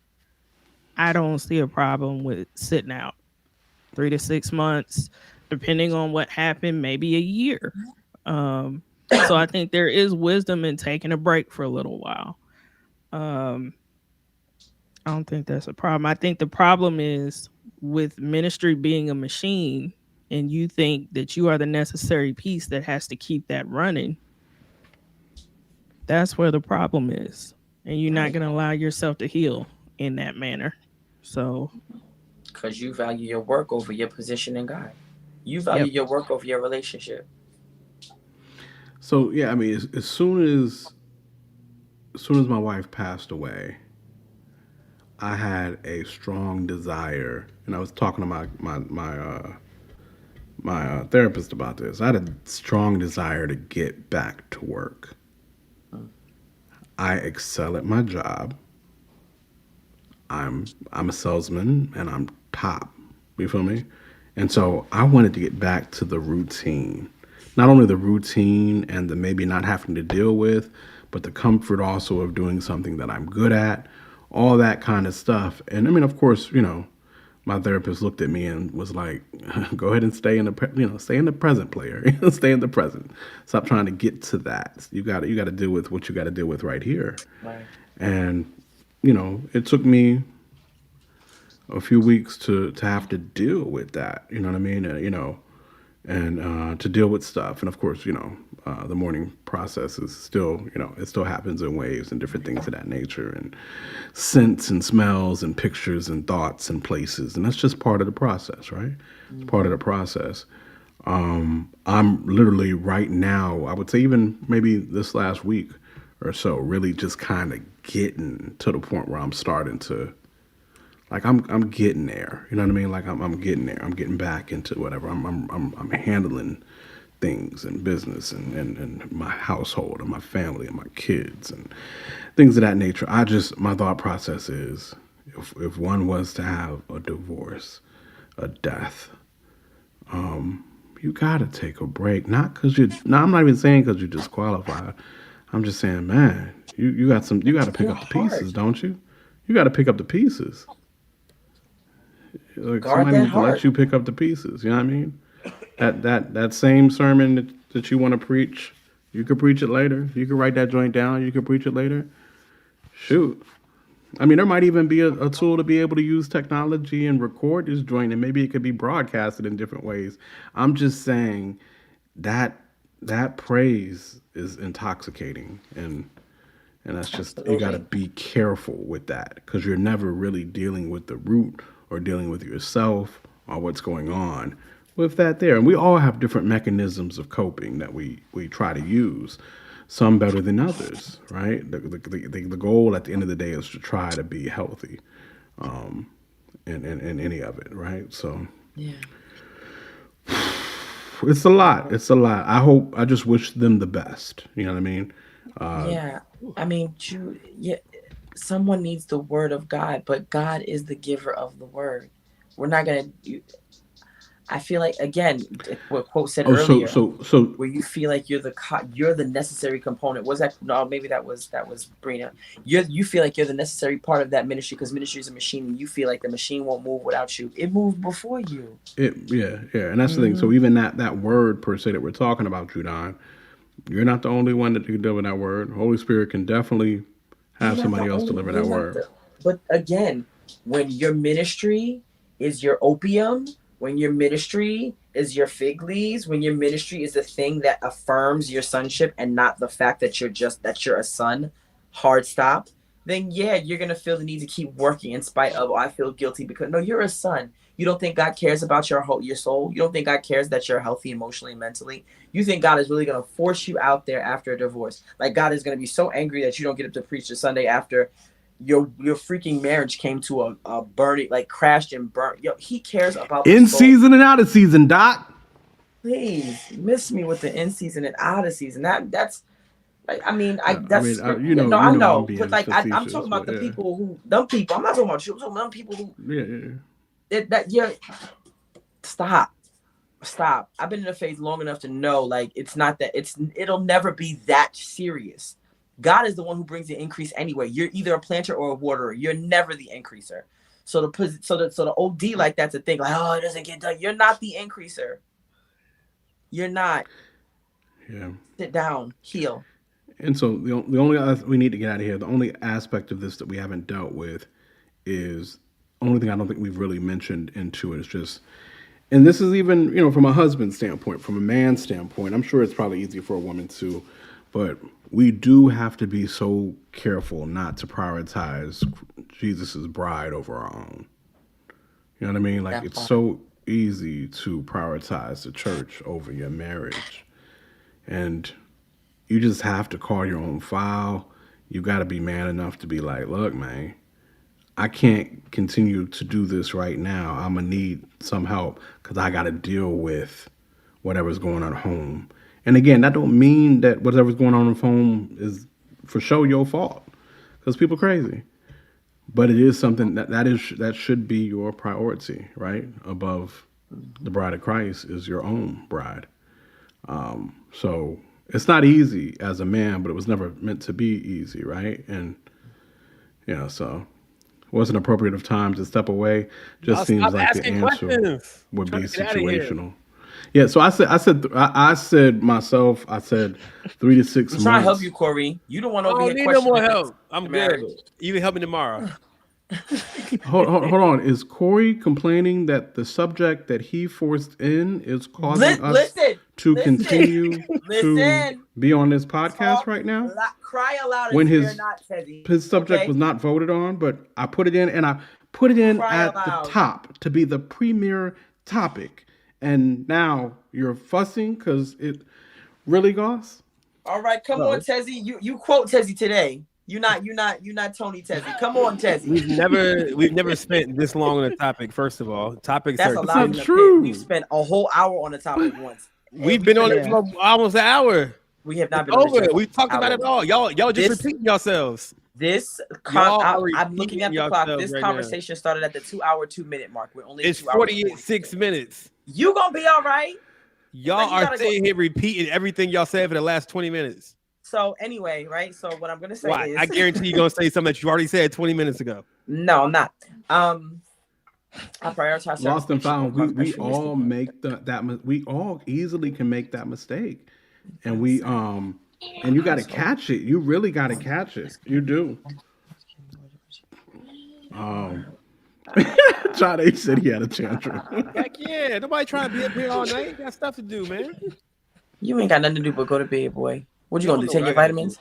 I don't see a problem with sitting out 3 to 6 months, depending on what happened, maybe a year. So I think there is wisdom in taking a break for a little while. I don't think that's a problem. I think the problem is with ministry being a machine, and you think that you are the necessary piece that has to keep that running. That's where the problem is. And you're not going to allow yourself to heal in that manner. So, because you value your work over your position in God. You value your work over your relationship. So yeah, I mean, as soon as my wife passed away, I had a strong desire, and I was talking to my therapist about this. I had a strong desire to get back to work. I excel at my job. I'm a salesman and I'm top. You feel me? And so I wanted to get back to the routine. Not only the routine and the maybe not having to deal with, but the comfort also of doing something that I'm good at, all that kind of stuff. And I mean, of course, my therapist looked at me and was like, "Go ahead and stay in the present, player. Stay in the present. Stop trying to get to that. You got to deal with what you got to deal with right here." Right. And it took me a few weeks to have to deal with that. You know what I mean? And to deal with stuff. And of course, the mourning process is still, it still happens in waves and different things of that nature, and scents and smells and pictures and thoughts and places. And that's just part of the process, right? It's part of the process. I'm literally right now, I would say even maybe this last week or so, really just kind of getting to the point where I'm starting to, like, I'm getting there. You know what I mean? Like I'm getting there. I'm getting back into whatever. I'm handling things and business and my household and my family and my kids and things of that nature. My thought process is, if one was to have a divorce, a death, you gotta take a break. I'm not even saying because you're disqualified. I'm just saying, man, you got to pick up the pieces, don't you? You got to pick up the pieces. Like, somebody needs to let you pick up the pieces. You know what I mean? That same sermon that you want to preach, you could preach it later. You could write that joint down. You could preach it later. Shoot. I mean, there might even be a tool to be able to use technology and record this joint, and maybe it could be broadcasted in different ways. I'm just saying that praise is intoxicating, and that's just, you got to be careful with that, because you're never really dealing with the root or dealing with yourself or what's going on with that there. And we all have different mechanisms of coping that we try to use, some better than others, right? The goal at the end of the day is to try to be healthy in any of it, right? So yeah, it's a lot. I just wish them the best. You know what I mean? Yeah. I mean, someone needs the word of God, but God is the giver of the word. We're not going to, I feel like, again, what quote said earlier, so where you feel like you're the necessary component. Was that no? Maybe that was Brina. You feel like you're the necessary part of that ministry because ministry is a machine, and you feel like the machine won't move without you. It moved before you. Yeah, and that's the thing. So even that word per se that we're talking about, Judon, you're not the only one that can deliver that word. Holy Spirit can definitely have somebody else deliver that word. But again, when your ministry is your opium, when your ministry is your fig leaves, when your ministry is the thing that affirms your sonship and not the fact that you're a son, hard stop, then yeah, you're going to feel the need to keep working in spite of, I feel guilty because, no, you're a son. You don't think God cares about your soul? You don't think God cares that you're healthy emotionally and mentally? You think God is really going to force you out there after a divorce? Like God is going to be so angry that you don't get up to preach the Sunday after your freaking marriage came to a burning, like crashed and burnt. Yo, he cares about in season and out of season, Doc. Please miss me with the in season and out of season. That's like, I know, but like I'm talking about the people who, them people. I'm not talking about you. I'm talking about them people who, Stop. I've been in the faith long enough to know, like, it's not that it'll never be that serious. God is the one who brings the increase anyway. You're either a planter or a waterer. You're never the increaser. So the OD like that's a thing. Like, oh, it doesn't get done. You're not the increaser. You're not. Yeah. Sit down. Heal. And so the only we need to get out of here. The only aspect of this that we haven't dealt with is only thing I don't think we've really mentioned into it is just, and this is even from a husband standpoint, from a man's standpoint. I'm sure it's probably easy for a woman too, but we do have to be so careful not to prioritize Jesus's bride over our own. You know what I mean? Like it's so easy to prioritize the church over your marriage. And you just have to call your own foul. You got to be man enough to be like, look, man, I can't continue to do this right now. I'm going to need some help because I got to deal with whatever's going on at home. And again, that don't mean that whatever's going on at home is for sure your fault because people are crazy. But it is something that should be your priority, right? Above the bride of Christ is your own bride. So it's not easy as a man, but it was never meant to be easy, right? And so it wasn't appropriate of time to step away. Just seems like the answer would be situational. Yeah, so I said 3 to 6 months. I'm trying to help you, Corey. You don't want to be need no more help. I'm good. You can help me tomorrow. Hold on. Is Corey complaining that the subject that he forced in is causing us to continue to be on this podcast right now? Cry aloud when his subject was not voted on, but I put it in, and I put it in at the top to be the premier topic. And now you're fussing because it really, Goss? All right, come on, Tezzy. You quote Tezzy today. You're not Tony Tezzy. Come on, Tezzy. We've never spent this long on a topic. First of all, topics that's are not true. We've spent a whole hour on a topic once. We've been on it for almost an hour. We have not been over it. We've talked about it all. Y'all just repeating yourselves. I'm looking at the clock. This conversation started at the 2 hour, 2 minute mark. We're only it's 46 minutes. You gonna be all right? Y'all are sitting here repeating everything y'all said for the last 20 minutes. So anyway, right? So what I'm gonna say is, I guarantee you're gonna say something that you already said 20 minutes ago. No, I'm not. I prioritize lost and found. We all make we all easily can make that mistake, and we and you got to catch it. You really got to catch it. You do. John H said he had a tantrum. Heck yeah, nobody trying to be up here all night. You got stuff to do, man. You ain't got nothing to do but go to bed, boy. What you gonna do? Take your vitamins?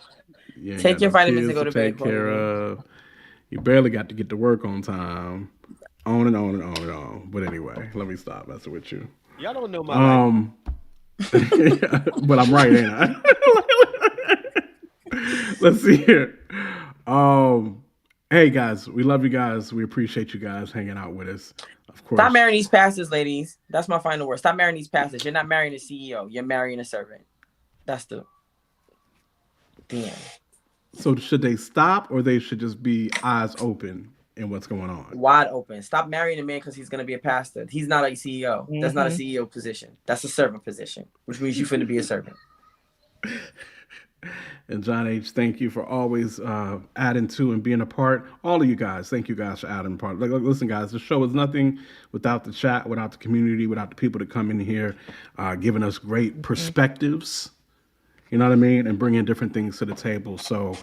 Take your vitamins and go to bed. Take care of. You barely got to get to work on time. On and on and on and on. But anyway, let me stop messing with you. Y'all don't know my life. But I'm right, ain't I? Let's see here. Hey guys, we love you guys. We appreciate you guys hanging out with us. Of course. Stop marrying these pastors, ladies. That's my final word. Stop marrying these pastors. You're not marrying a CEO. You're marrying a servant. That's the end. So should they stop or they should just be eyes open in what's going on. Wide open. Stop marrying a man because he's gonna be a pastor. He's not a CEO. That's not a CEO position. That's a servant position, which means you finna be a servant. And John H., thank you for always adding to and being a part. All of you guys, thank you guys for adding part. Like, listen, guys, the show is nothing without the chat, without the community, without the people that come in here, giving us great perspectives. You know what I mean, and bringing different things to the table. So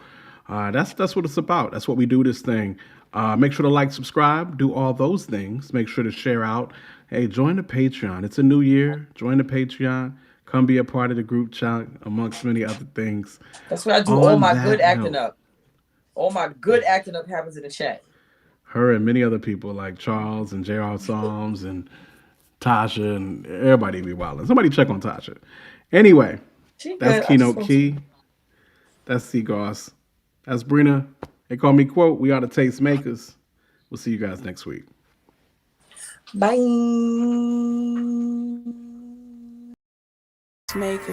that's what it's about. That's what we do this thing. Make sure to like, subscribe, do all those things. Make sure to share out. Hey, join the Patreon. It's a new year. Join the Patreon. Come be a part of the group chat, amongst many other things. That's what I do. All my good acting up. All my good acting up happens in the chat. Her and many other people like Charles and J.R. Psalms and Tasha and everybody be wilding. Somebody check on Tasha. Anyway, that's Keynote Key. That's Seagoss. That's Brina. They call me Quote. We are the Taste Makers. We'll see you guys next week. Bye. Maker.